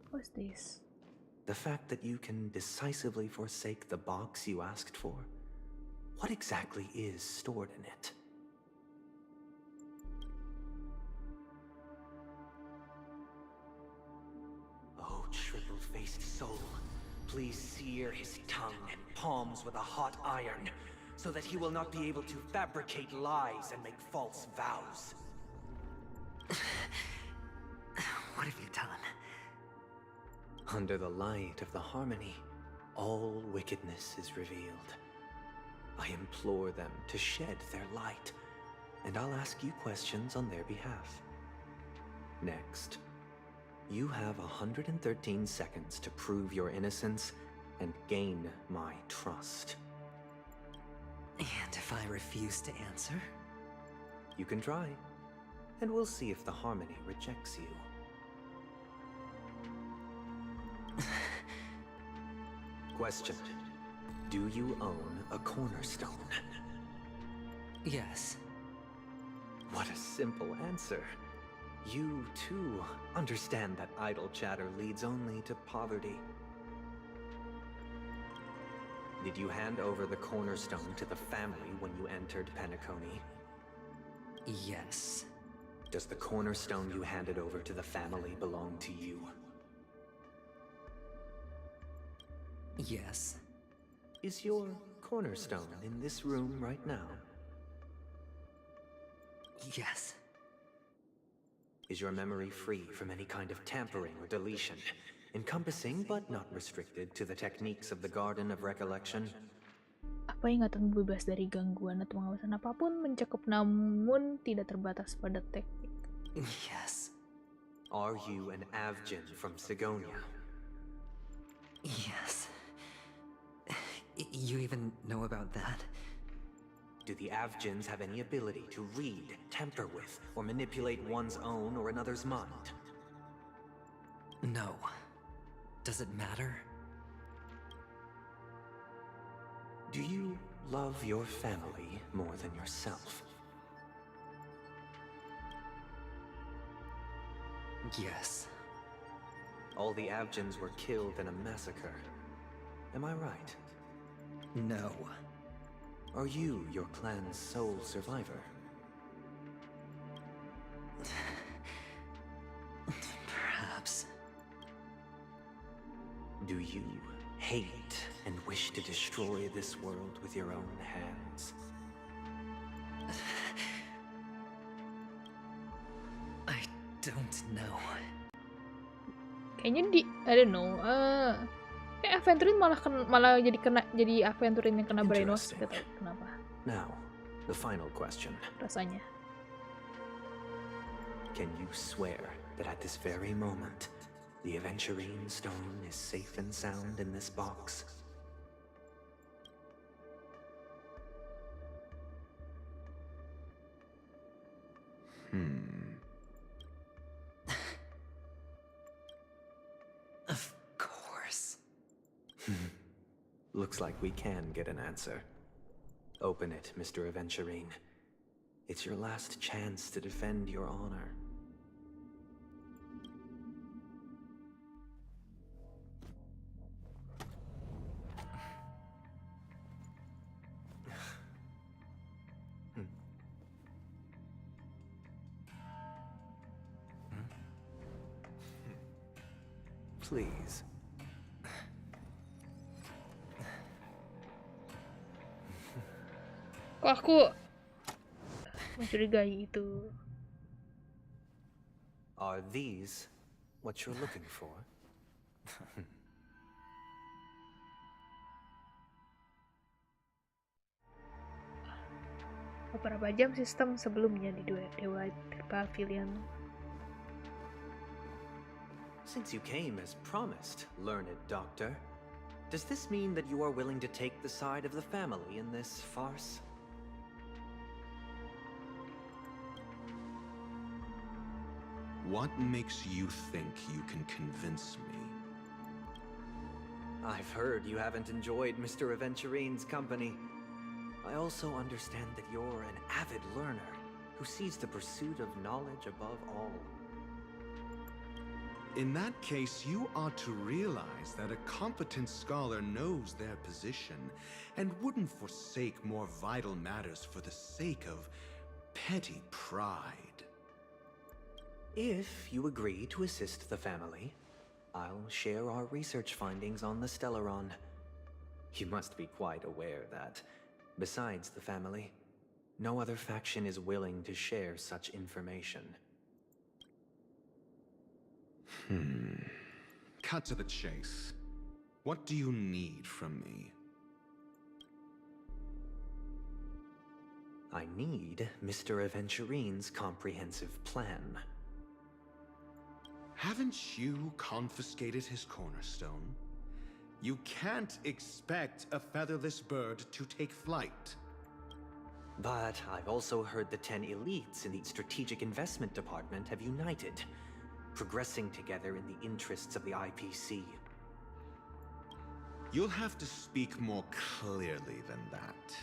What's this? The fact that you can decisively forsake the box you asked for. What exactly is stored in it? Oh, triple-faced soul, please sear his tongue and palms with a hot iron, so that he will not be able to fabricate lies and make false vows. What have you done? Under the light of the harmony, all wickedness is revealed. I implore them to shed their light, and I'll ask you questions on their behalf. Next, you have 113 seconds to prove your innocence and gain my trust. And if I refuse to answer? You can try, and we'll see if the harmony rejects you. Question. Do you own a cornerstone? Yes. What a simple answer. You, too, understand that idle chatter leads only to poverty. Did you hand over the cornerstone to the family when you entered Penacony? Yes. Does the cornerstone you handed over to the family belong to you? Yes. Is your cornerstone in this room right now? Yes. Is your memory free from any kind of tampering or deletion, encompassing but not restricted to the techniques of the Garden of Recollection? Supaya ingatanmu bebas dari gangguan atau pengawasan apapun, mencakup namun tidak terbatas pada teknik. Yes. Are you an Avgin from Sigonia? Yes. You even know about that? Do the Avgins have any ability to read, tamper with, or manipulate one's own or another's mind? No. Does it matter? Do you love your family more than yourself? Yes. All the Avgins were killed in a massacre. Am I right? No. Are you your clan's sole survivor? Perhaps. Do you hate and wish to destroy this world with your own hands? I don't know. Kayaknya I don't know. Kayak Aventurin malah jadi Aventurin yang kena brainwash gitu. Kenapa? Now, the final question. Rasanya. Can you swear that at this very moment, the Aventurine stone is safe and sound in this box? Of course. Looks like we can get an answer. Open it, Mr. Aventurine. It's your last chance to defend your honor. Please. Kok aku mencurigai itu? Are these what you're looking for? Beberapa jam sistem sebelumnya di Dewa Pavilion. Since you came as promised, learned doctor, does this mean that you are willing to take the side of the family in this farce? What makes you think you can convince me? I've heard you haven't enjoyed Mr. Aventurine's company. I also understand that you're an avid learner who sees the pursuit of knowledge above all. In that case, you ought to realize that a competent scholar knows their position and wouldn't forsake more vital matters for the sake of petty pride. If you agree to assist the family, I'll share our research findings on the Stellaron. You must be quite aware that, besides the family, no other faction is willing to share such information. Cut to the chase. What do you need from me? I need Mr. Aventurine's comprehensive plan. Haven't you confiscated his cornerstone? You can't expect a featherless bird to take flight. But I've also heard the 10 elites in the Strategic Investment Department have united, progressing together in the interests of the IPC. You'll have to speak more clearly than that.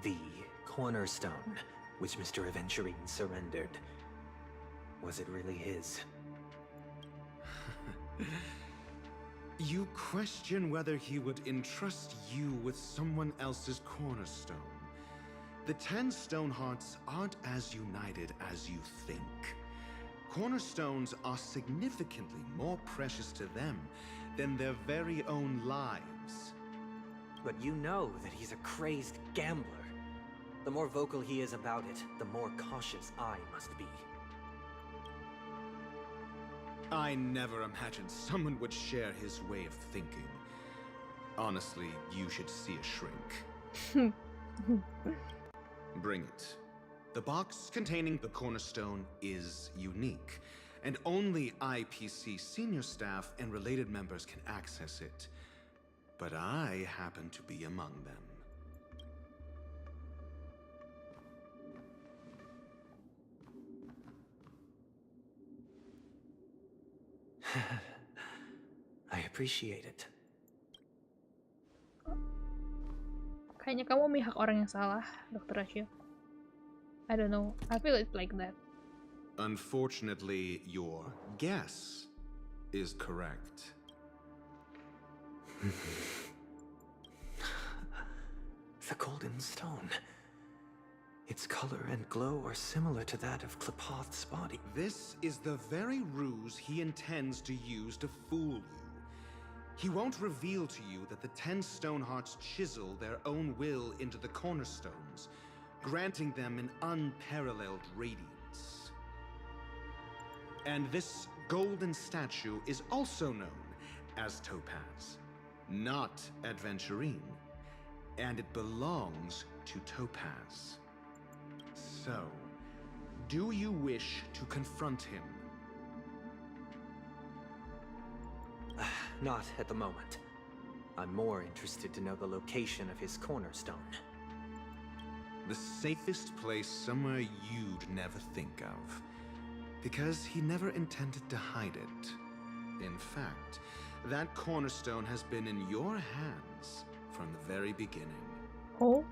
The cornerstone, which Mr. Aventurine surrendered, was it really his? You question whether he would entrust you with someone else's cornerstone. The 10 Stonehearts aren't as united as you think. Cornerstones are significantly more precious to them than their very own lives. But you know that he's a crazed gambler. The more vocal he is about it, the more cautious I must be. I never imagined someone would share his way of thinking. Honestly, you should see a shrink. Bring it. The box containing the cornerstone is unique, and only IPC senior staff and related members can access it. But I happen to be among them. I appreciate it. Kayaknya kamu memihak orang yang salah, Dr. Rachel. I don't know. I feel it's like that. Unfortunately, your guess is correct. The golden stone. Its color and glow are similar to that of Klepoth's body. This is the very ruse he intends to use to fool you. He won't reveal to you that the 10 stone hearts chisel their own will into the cornerstones, granting them an unparalleled radiance. And this golden statue is also known as Topaz, not Adventurine, and it belongs to Topaz. So, do you wish to confront him? Not at the moment. I'm more interested to know the location of his cornerstone. The safest place somewhere you'd never think of. Because he never intended to hide it. In fact, that cornerstone has been in your hands from the very beginning. Oh?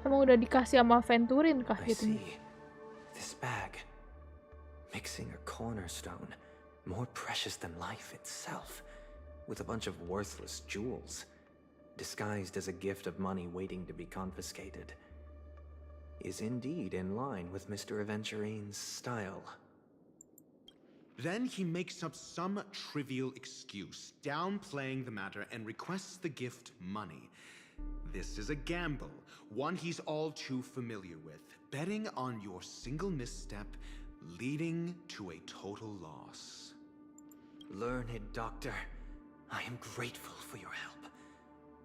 Emang udah dikasih sama Venturin kah I gitu? see. This bag. Mixing a cornerstone, more precious than life itself, with a bunch of worthless jewels, disguised as a gift of money waiting to be confiscated, is indeed in line with Mr. Aventurine's style. Then he makes up some trivial excuse, downplaying the matter, and requests the gift money. This is a gamble, one he's all too familiar with, betting on your single misstep, leading to a total loss. Learned doctor, I am grateful for your help.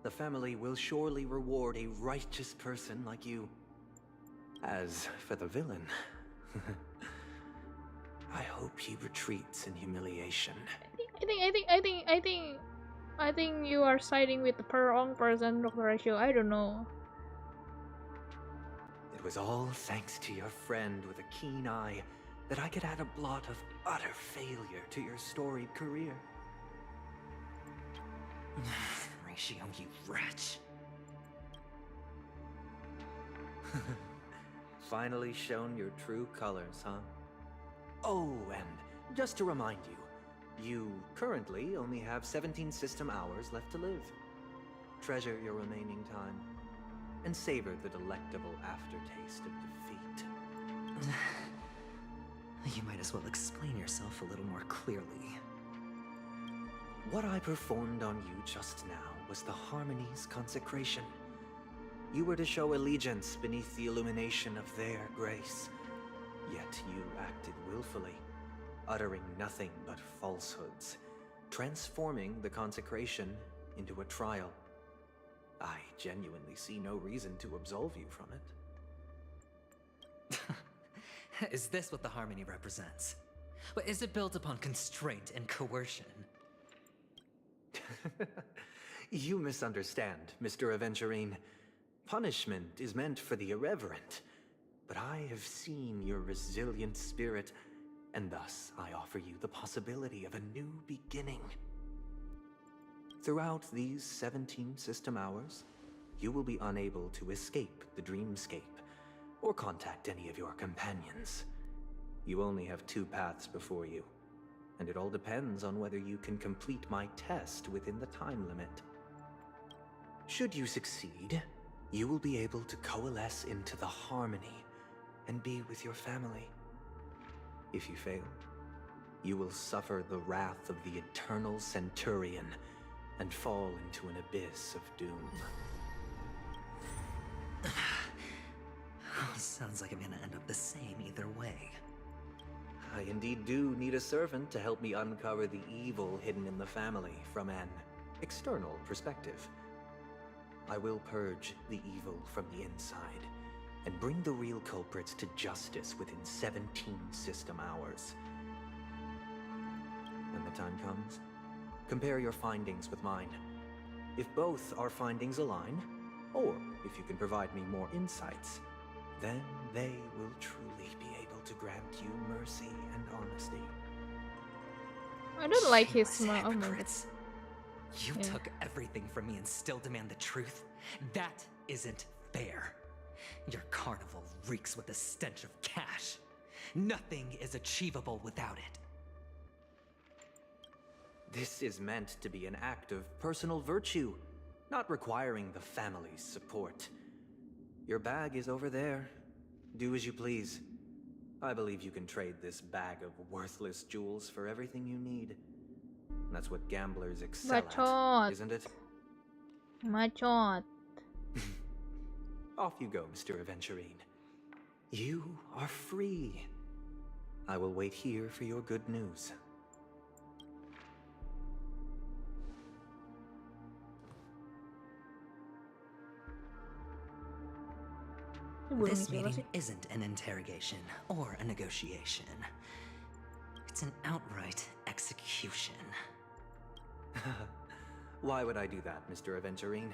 The family will surely reward a righteous person like you. As for the villain, I hope he retreats in humiliation. I think you are siding with the wrong person, Dr. Rachel. I don't know. It was all thanks to your friend with a keen eye that I could add a blot of utter failure to your storied career. Ratio, you wretch. Finally shown your true colors, huh? Oh, and just to remind you, you currently only have 17 system hours left to live. Treasure your remaining time, and savor the delectable aftertaste of defeat. You might as well explain yourself a little more clearly. What I performed on you just now was the Harmony's consecration. You were to show allegiance beneath the illumination of their grace. Yet you acted willfully, uttering nothing but falsehoods, transforming the consecration into a trial. I genuinely see no reason to absolve you from it. Is this what the Harmony represents? But is it built upon constraint and coercion? You misunderstand, Mr. Aventurine. Punishment is meant for the irreverent, but I have seen your resilient spirit, and thus I offer you the possibility of a new beginning. Throughout these 17 system hours, you will be unable to escape the dreamscape or contact any of your companions. You only have 2 paths before you, and it all depends on whether you can complete my test within the time limit. Should you succeed, you will be able to coalesce into the Harmony and be with your family. If you fail, you will suffer the wrath of the Eternal Centurion and fall into an abyss of doom. Sounds like I'm gonna end up the same either way. I indeed do need a servant to help me uncover the evil hidden in the family from an external perspective. I will purge the evil from the inside and bring the real culprits to justice within 17 system hours. When the time comes, compare your findings with mine. If both our findings align, or if you can provide me more insights, then they will truly be able to grant you mercy and honesty. I don't like his smile. Hypocrites. You took everything from me and still demand the truth? That isn't fair. Your carnival reeks with the stench of cash. Nothing is achievable without it. This is meant to be an act of personal virtue, not requiring the family's support. Your bag is over there. Do as you please. I believe you can trade this bag of worthless jewels for everything you need. That's what gamblers excel at, isn't it? Machot. Off you go, Mr. Aventurine. You are free. I will wait here for your good news. This meeting isn't an interrogation or a negotiation. It's an outright execution. Why would I do that, Mr. Aventurine?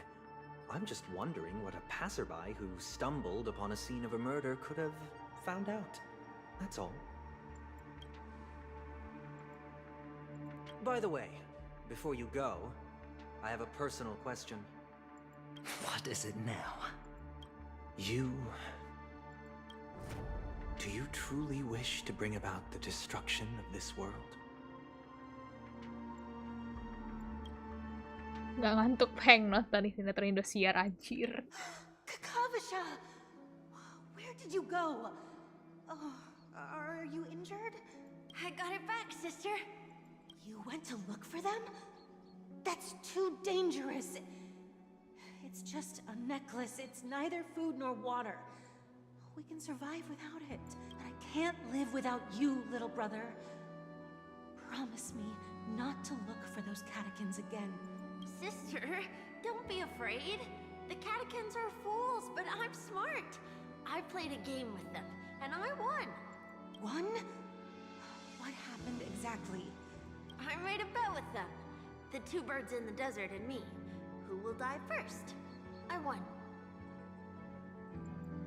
I'm just wondering what a passerby who stumbled upon a scene of a murder could have found out. That's all. By the way, before you go, I have a personal question. What is it now? Do you truly wish to bring about the destruction of this world? Gak ngantuk Peng nonton di sinetron Indosiar anjir. Kakavasha! Where did you go? Oh, are you injured? I got it back, sister. You went to look for them? That's too dangerous. It's just a necklace. It's neither food nor water. We can survive without it. But I can't live without you, little brother. Promise me not to look for those catechins again. Sister, don't be afraid. The catechins are fools, but I'm smart. I played a game with them, and I won. Won? What happened exactly? I made a bet with them. The two birds in the desert and me. Who will die first? I won.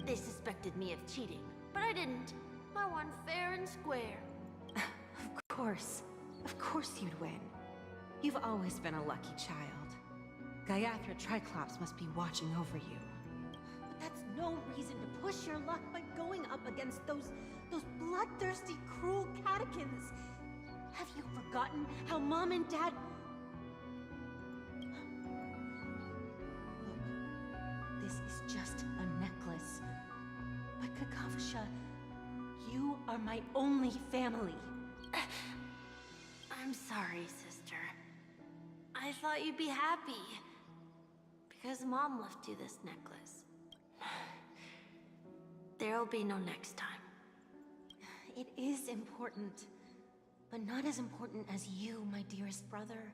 They suspected me of cheating, but I didn't. I won fair and square. Of course you'd win. You've always been a lucky child. Gaiathra Triclops must be watching over you. But that's no reason to push your luck by going up against those bloodthirsty, cruel catechins. Have you forgotten how Mom and Dad... Look, this is just a necklace. But Kakavasha, you are my only family. I'm sorry, sister. I thought you'd be happy. Because Mom left you this necklace. There'll be no next time. It is important. But not as important as you, my dearest brother.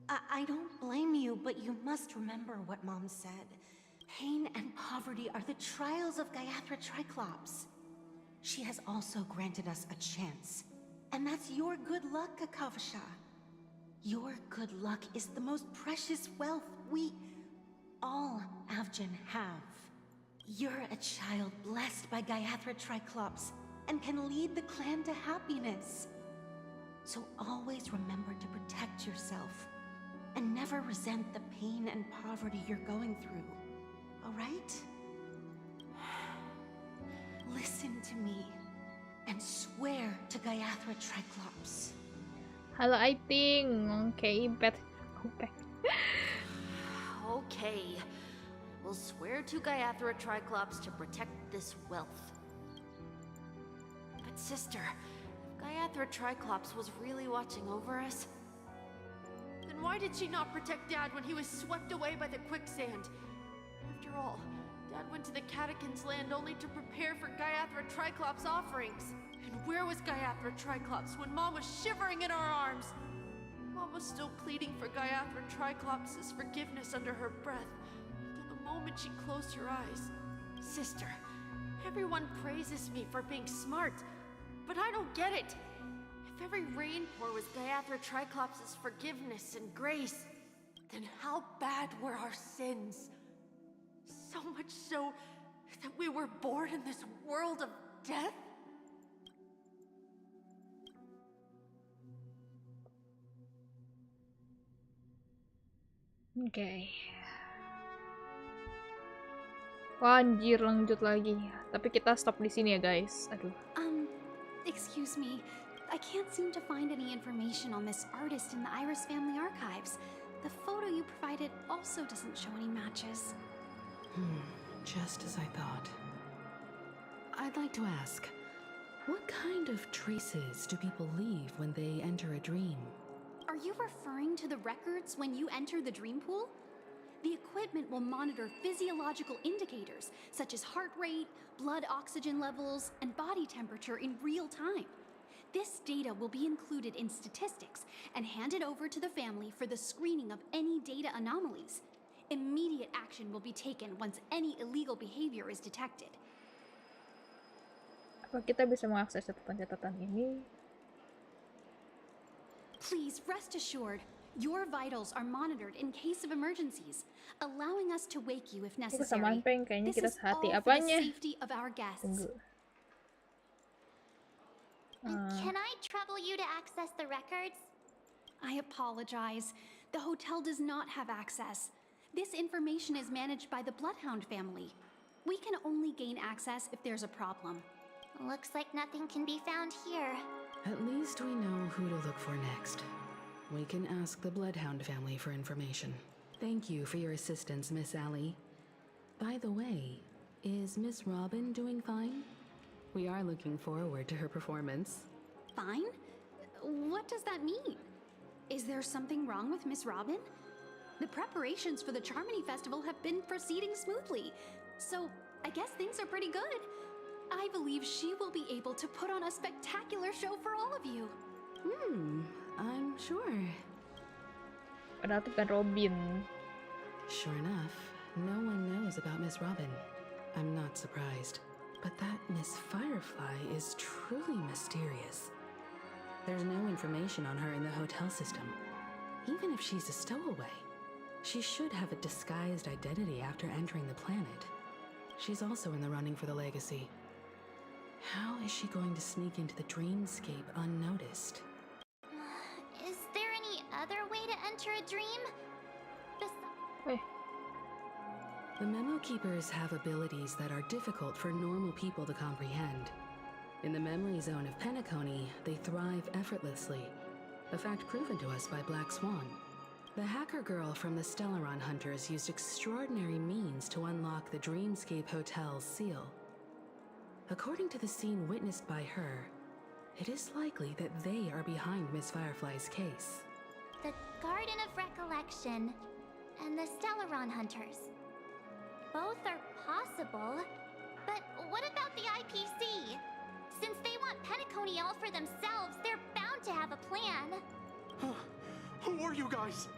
I don't blame you, but you must remember what Mom said. Pain and poverty are the trials of Gaiathra Triclops. She has also granted us a chance. And that's your good luck, Kakavasha. Your good luck is the most precious wealth we, all Avgin, have. You're a child blessed by Gaiathra Triclops and can lead the clan to happiness. So always remember to protect yourself and never resent the pain and poverty you're going through. All right? Listen to me and swear to Gaiathra Triclops. Halo Aiting, okay, bet. Okay. We'll swear to Gaiathra Triclops to protect this wealth. But sister, if Gaiathra Triclops was really watching over us, then why did she not protect Dad when he was swept away by the quicksand? After all, Dad went to the Catechins' land only to prepare for Gaiathra Triclops' offerings. And where was Gaiathra Triclops when Mom was shivering in our arms? Mom was still pleading for Gaiathra Triclops' forgiveness under her breath, until the moment she closed her eyes. Sister, everyone praises me for being smart, but I don't get it. If every rainpour was Gaiathra Triclops' forgiveness and grace, then how bad were our sins? So much so that we were born in this world of death? Oke. Wah, anjir, lanjut lagi. Tapi kita stop di sini ya, guys. Aduh. Excuse me. I can't seem to find any information on this artist in the Iris family archives. The photo you provided also doesn't show any matches. Just as I thought. I'd like to ask, what kind of traces do people leave when they enter a dream? Are you referring to the records when you enter the dream pool? The equipment will monitor physiological indicators such as heart rate, blood oxygen levels, and body temperature in real time. This data will be included in statistics and handed over to the family for the screening of any data anomalies. Immediate action will be taken once any illegal behavior is detected. Apa kita bisa mengakses catatan ini? Please rest assured, your vitals are monitored in case of emergencies, allowing us to wake you if necessary. Kayaknya This kita is sehati all for apanya? the safety of our guests. Tunggu. Can I trouble you to access the records? I apologize. The hotel does not have access. This information is managed by the Bloodhound family. We can only gain access if there's a problem. Looks like nothing can be found here. At least we know who to look for next. We can ask the Bloodhound family for information. Thank you for your assistance, Miss Allie. By the way, is Miss Robin doing fine? We are looking forward to her performance. Fine? What does that mean? Is there something wrong with Miss Robin? The preparations for the Charmony Festival have been proceeding smoothly, so I guess things are pretty good. I believe she will be able to put on a spectacular show for all of you. I'm sure. Padahal itu kan Robin. Sure enough, no one knows about Miss Robin. I'm not surprised. But that Miss Firefly is truly mysterious. There's no information on her in the hotel system. Even if she's a stowaway, she should have a disguised identity after entering the planet. She's also in the running for the legacy. How is she going to sneak into the dreamscape unnoticed? Is there any other way to enter a dream? The Memo Keepers have abilities that are difficult for normal people to comprehend. In the memory zone of Penacony, they thrive effortlessly, a fact proven to us by Black Swan. The hacker girl from the Stellaron Hunters used extraordinary means to unlock the Dreamscape Hotel's seal. According to the scene witnessed by her, it is likely that they are behind Miss Firefly's case. The Garden of Recollection and the Stellaron Hunters. Both are possible, but what about the IPC? Since they want Penacony all for themselves, they're bound to have a plan. Who are you guys?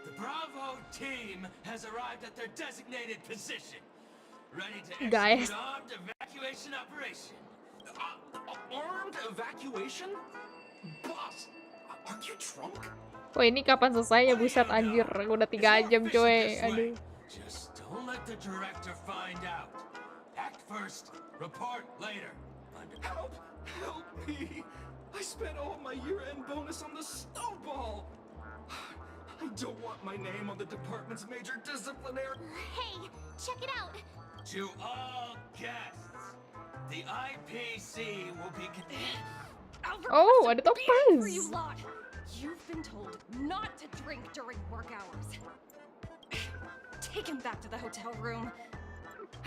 The Bravo team has arrived at their designated position, ready to execute armed evacuation operation. Armed evacuation? Boss, aren't you drunk? Wah, ini kapan selesainya? Buset, anjir. Udah 3 jam, coy. Aduh. Just don't let the director find out. Act first, report later. Help! Help me! I spent all my year-end bonus on the snowball! I don't want my name on the department's major disciplinary... Hey, check it out! To all guests, the IPC will be... Oh, ada topaz! For you lot. You've been told not to drink during work hours. Take him back to the hotel room.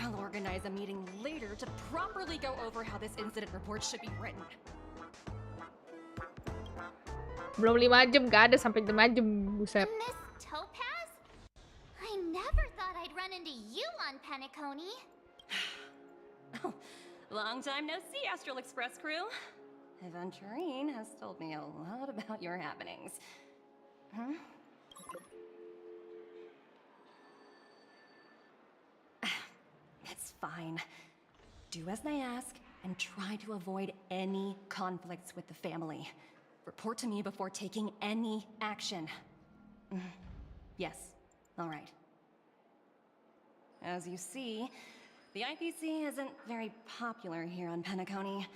I'll organize a meeting later to properly go over how this incident report should be written. Belum 5 jam, gak ada sampai 5 jam. Buset. Miss Topaz? I run into you on Penacony. Oh, long time no see, Astral Express crew. Aventurine has told me a lot about your happenings. Huh? It's fine. Do as they ask and try to avoid any conflicts with the family. Report to me before taking any action. Yes, all right. As you see, the IPC isn't very popular here on Penacony.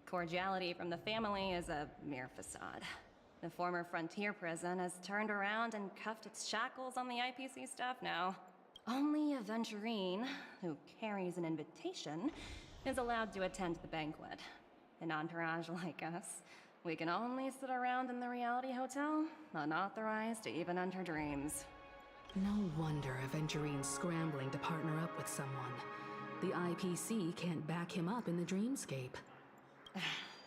Cordiality from the family is a mere facade. The former frontier prison has turned around and cuffed its shackles on the IPC staff now. Only Aventurine, who carries an invitation, is allowed to attend the banquet. An entourage like us, we can only sit around in the reality hotel, unauthorized to even enter dreams. No wonder Aventurine's scrambling to partner up with someone. The IPC can't back him up in the dreamscape.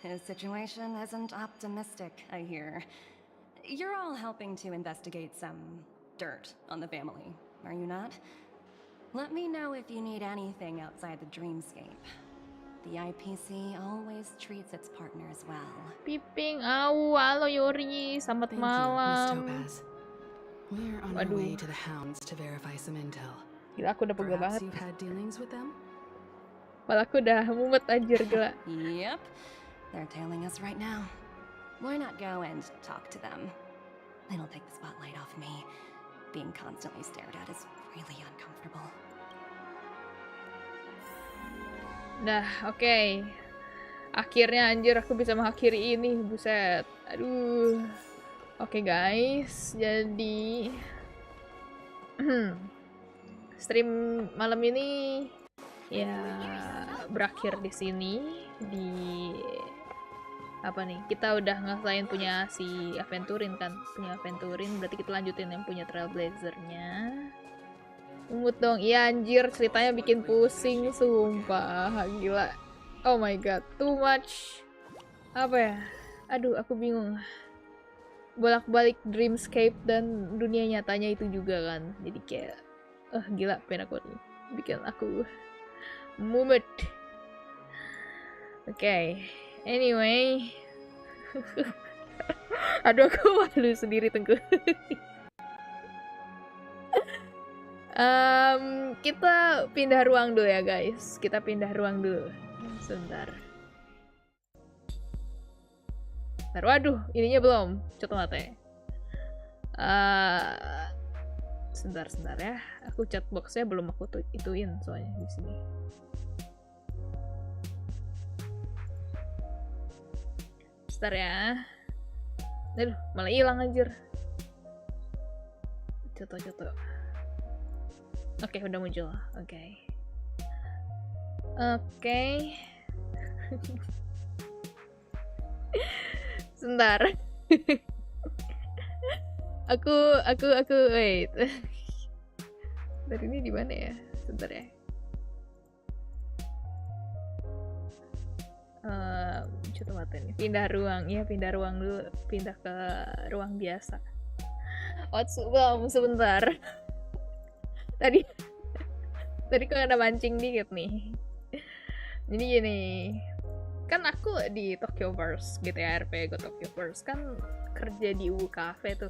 His situation isn't optimistic, I hear. You're all helping to investigate some dirt on the family, are you not? Let me know if you need anything outside the dreamscape. The IPC always treats its partners well. Piping, halo Yori, selamat malam. We're on our way to the hounds to verify some intel. Gila, aku udah pegel banget. You've had dealings with them? Malah aku udah mumet anjir, gila. Yep, they're tailing us right now. Why not go and talk to them? It'll take the spotlight off me. Being constantly stared at is really uncomfortable. Nah, oke. Akhirnya anjir aku bisa mengakhiri ini, buset. Aduh. Oke guys, jadi stream malam ini ya berakhir di sini. Di apa nih? Kita udah ngerasain punya si Aventurine kan, punya Aventurine, berarti kita lanjutin yang punya Trailblazer-nya. Umut dong, iya anjir, ceritanya bikin pusing, sumpah, gila. Oh my god, too much. Apa ya? Aduh, aku bingung. Bolak-balik dreamscape dan dunia nyatanya itu juga kan, jadi kayak gila, pengen aku nih bikin aku mumet. Oke, anyway. Aduh, aku malu sendiri tengku. Kita pindah ruang dulu ya guys, kita pindah ruang dulu sebentar. Waduh, ininya belum. Coba mate. Sebentar ya. Aku chatboxnya belum aku ituin soalnya di sini. Sebentar ya. Aduh, malah hilang anjir. Coto. Oke, udah muncul. Oke. Sebentar. aku wait. Dari ini di mana ya? Sebentar ya. Coba mati nih. Pindah ruang. Ya, pindah ruang dulu. Pindah ke ruang biasa. Belum sebentar. Tadi kok ada mancing dikit nih. Jadi gini. Kan aku di Tokyoverse, GTA RP Go Tokyoverse kan kerja di UU Cafe tuh.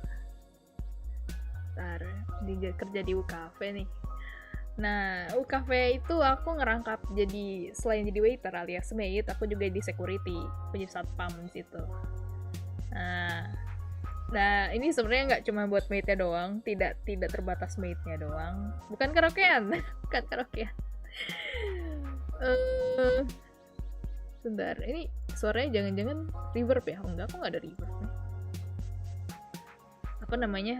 Kerja di UU Cafe nih. Nah, UU Cafe itu aku ngerangkap jadi, selain jadi waiter alias maid, aku juga di security, punya satpam di situ. Nah, ini sebenarnya nggak cuma buat maidnya doang, tidak terbatas maidnya doang. Bukan karaokean, bukan karaokean. Sebentar, ini suaranya jangan-jangan reverb ya? Oh, enggak, kok nggak ada reverb nih. Apa namanya?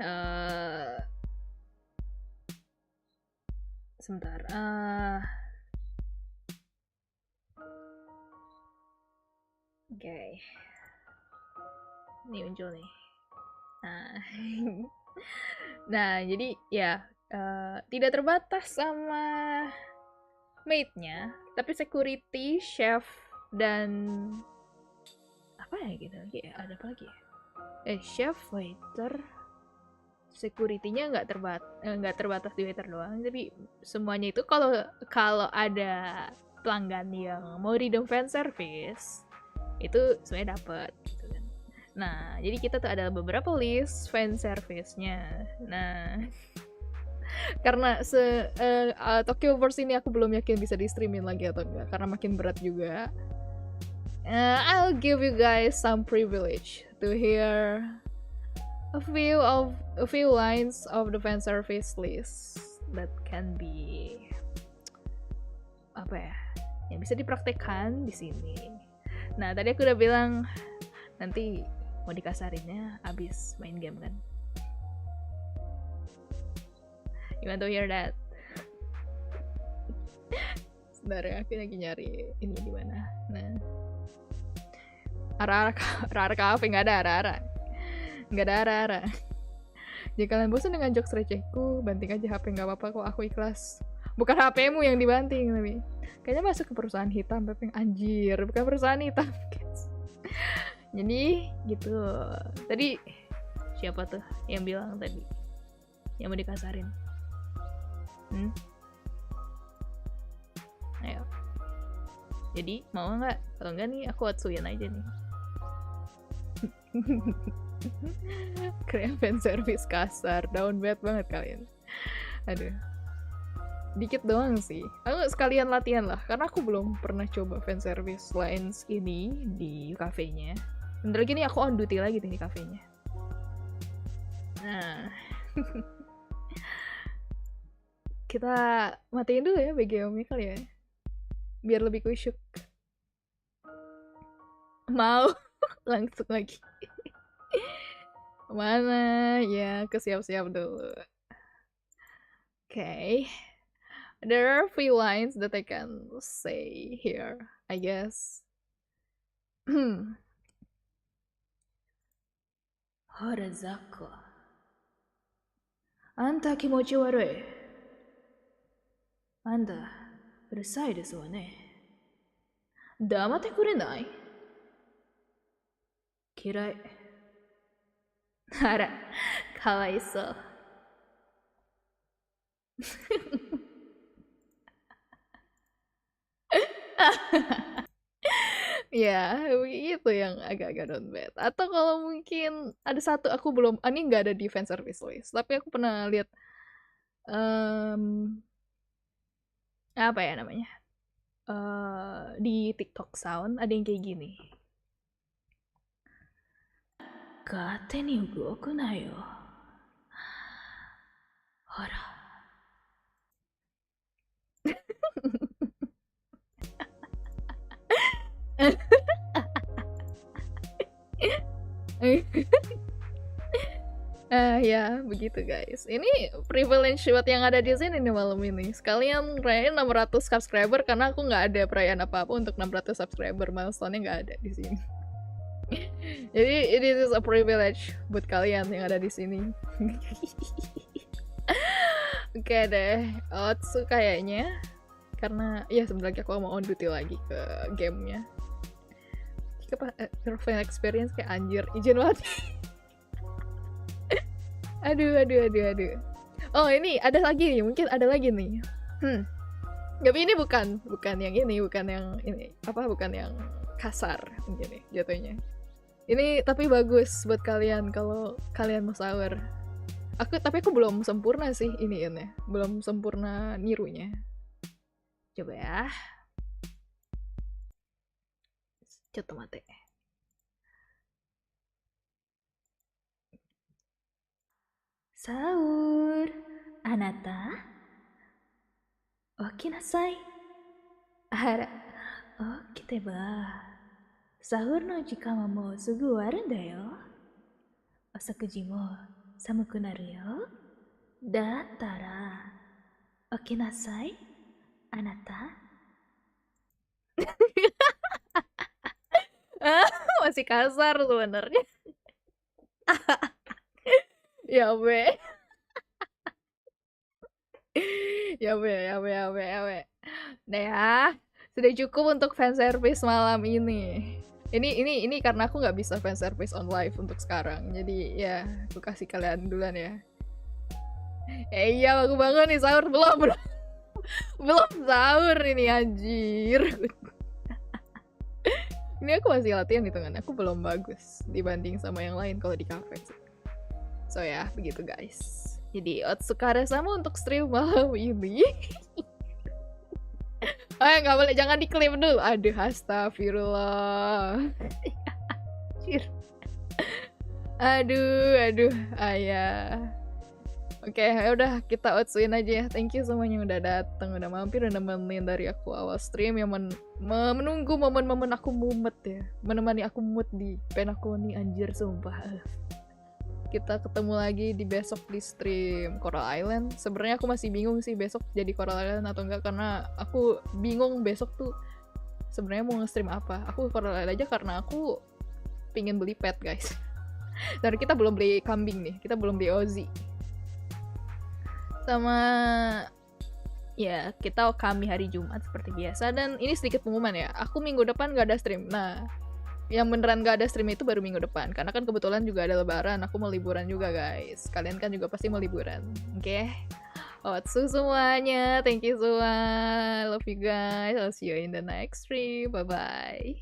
Sebentar. Oke. Ini muncul nih. Nah, jadi ya tidak terbatas sama maidnya, tapi security, chef, dan apa ya gitu lagi ya? Ada apa lagi ya? Chef, waiter, security-nya nggak terbatas di waiter doang, tapi semuanya itu kalau ada pelanggan yang mau redeem fan service itu semuanya dapet gitu kan. Nah, jadi kita tuh ada beberapa list fan service-nya. Nah, karena Tokyo Verse ini aku belum yakin bisa di-streamin lagi atau enggak, karena makin berat juga. I'll give you guys some privilege to hear a few lines of the fan service list that can be yang bisa dipraktekkan di sini. Nah, tadi aku udah bilang nanti mau dikasarinnya abis main game kan. You want to hear that? Sebentar ya, aku lagi nyari ini di mana. Nah, Ara-ara kafe nggak ada ara-ara. Jika kalian bosan dengan jokes recehku, banting aja HP, nggak apa-apa kok, aku ikhlas. Bukan HP-mu yang dibanting, tapi kayaknya masuk ke perusahaan hitam, Pepeng. Anjir, bukan perusahaan hitam, guys. Jadi gitu. Tadi siapa tuh yang bilang tadi yang mau dikasarin? Ayo. Jadi mau nggak? Kalau nggak nih aku atsuin aja nih. Keren fan service kasar, down bad banget kalian. Aduh. Dikit doang sih. Aku sekalian latihan lah, karena aku belum pernah coba fan service lines ini di kafenya. Bentar lagi nih aku on duty lagi di kafenya. Nah. Kita matiin dulu ya BGM-nya kali ya. Biar lebih kusyuk. Mau langsung lagi. Mana ya, kesiap-siap dulu. Okay. There are a few lines that I can say here, I guess. Horazako. Anta kimochi warui. Anda, urusai desu wa ne. Damatte kurenai? Kirai. Ara, kawaisou. Ya, itu yang agak-agak down bad. Atau kalau mungkin ada satu aku belum, ini nggak ada di fan service list, tapi aku pernah lihat apa ya namanya, di TikTok Sound ada yang kayak gini. Kate ni ugoku nayo. Hora. Ya begitu guys. Ini privilege buat yang ada di sini nih malam ini. Sekalian rayain 600 subscriber karena aku nggak ada perayaan apa-apa untuk 600 subscriber. Milestone-nya nggak ada di sini. Jadi it is a privilege buat kalian yang ada di sini. Oke deh, Otsu kayaknya karena ya sebenarnya aku mau on duty lagi ke gamenya. Girlfriend experience kayak anjir, izin banget. Aduh. Oh ini ada lagi nih, mungkin ada lagi nih. Tapi ini bukan yang ini, bukan yang kasar gini jatuhnya. Ini tapi bagus buat kalian kalau kalian mau sahur. Tapi aku belum sempurna sih iniinnya, belum sempurna nirunya. Coba ya. Coba mate. Sahur, anata. Okinasai. Ara, okite ba. Sahur no jikan wa mou sugu ouwaru nda yo. Osokuji mo samuku naru yo. Dattara okinasai, anata. Masih kasar sebenarnya. Ya be. Ya be. Nah ya, sudah cukup untuk fan service malam ini. Ini karena aku nggak bisa fan service on live untuk sekarang. Jadi ya, aku kasih kalian duluan ya. Iya, aku bangun nih, sahur belum sahur ini anjir. Ini aku masih latihan hitungan, aku belum bagus dibanding sama yang lain kalau di cafe. So ya, begitu guys. Jadi otsukare sama untuk stream malam ini. Nggak boleh, jangan diklaim dulu. Aduh, astagfirullah. Aduh, ayah. Oke, udah kita otsuin aja ya. Thank you semuanya udah datang, udah mampir, udah nemenin dari aku awal stream yang menunggu momen-momen aku mumet ya, menemani aku mood di pen aku nih anjir sumpah. Kita ketemu lagi di besok di stream Coral Island. Sebenarnya aku masih bingung sih besok jadi Coral Island atau enggak, karena aku bingung besok tuh sebenarnya mau nge-stream apa. Aku Coral Island aja karena aku pingin beli pet guys. Dan kita belum beli kambing nih, kita belum beli Ozzy. Sama ya kita kami hari Jumat seperti biasa. Dan ini sedikit pengumuman ya, aku minggu depan gak ada stream. Nah, yang beneran gak ada stream itu baru minggu depan, karena kan kebetulan juga ada lebaran, aku mau liburan juga guys. Kalian kan juga pasti mau liburan, oke? Otsu semuanya, thank you semua, love you guys, I'll see you in the next stream, bye bye.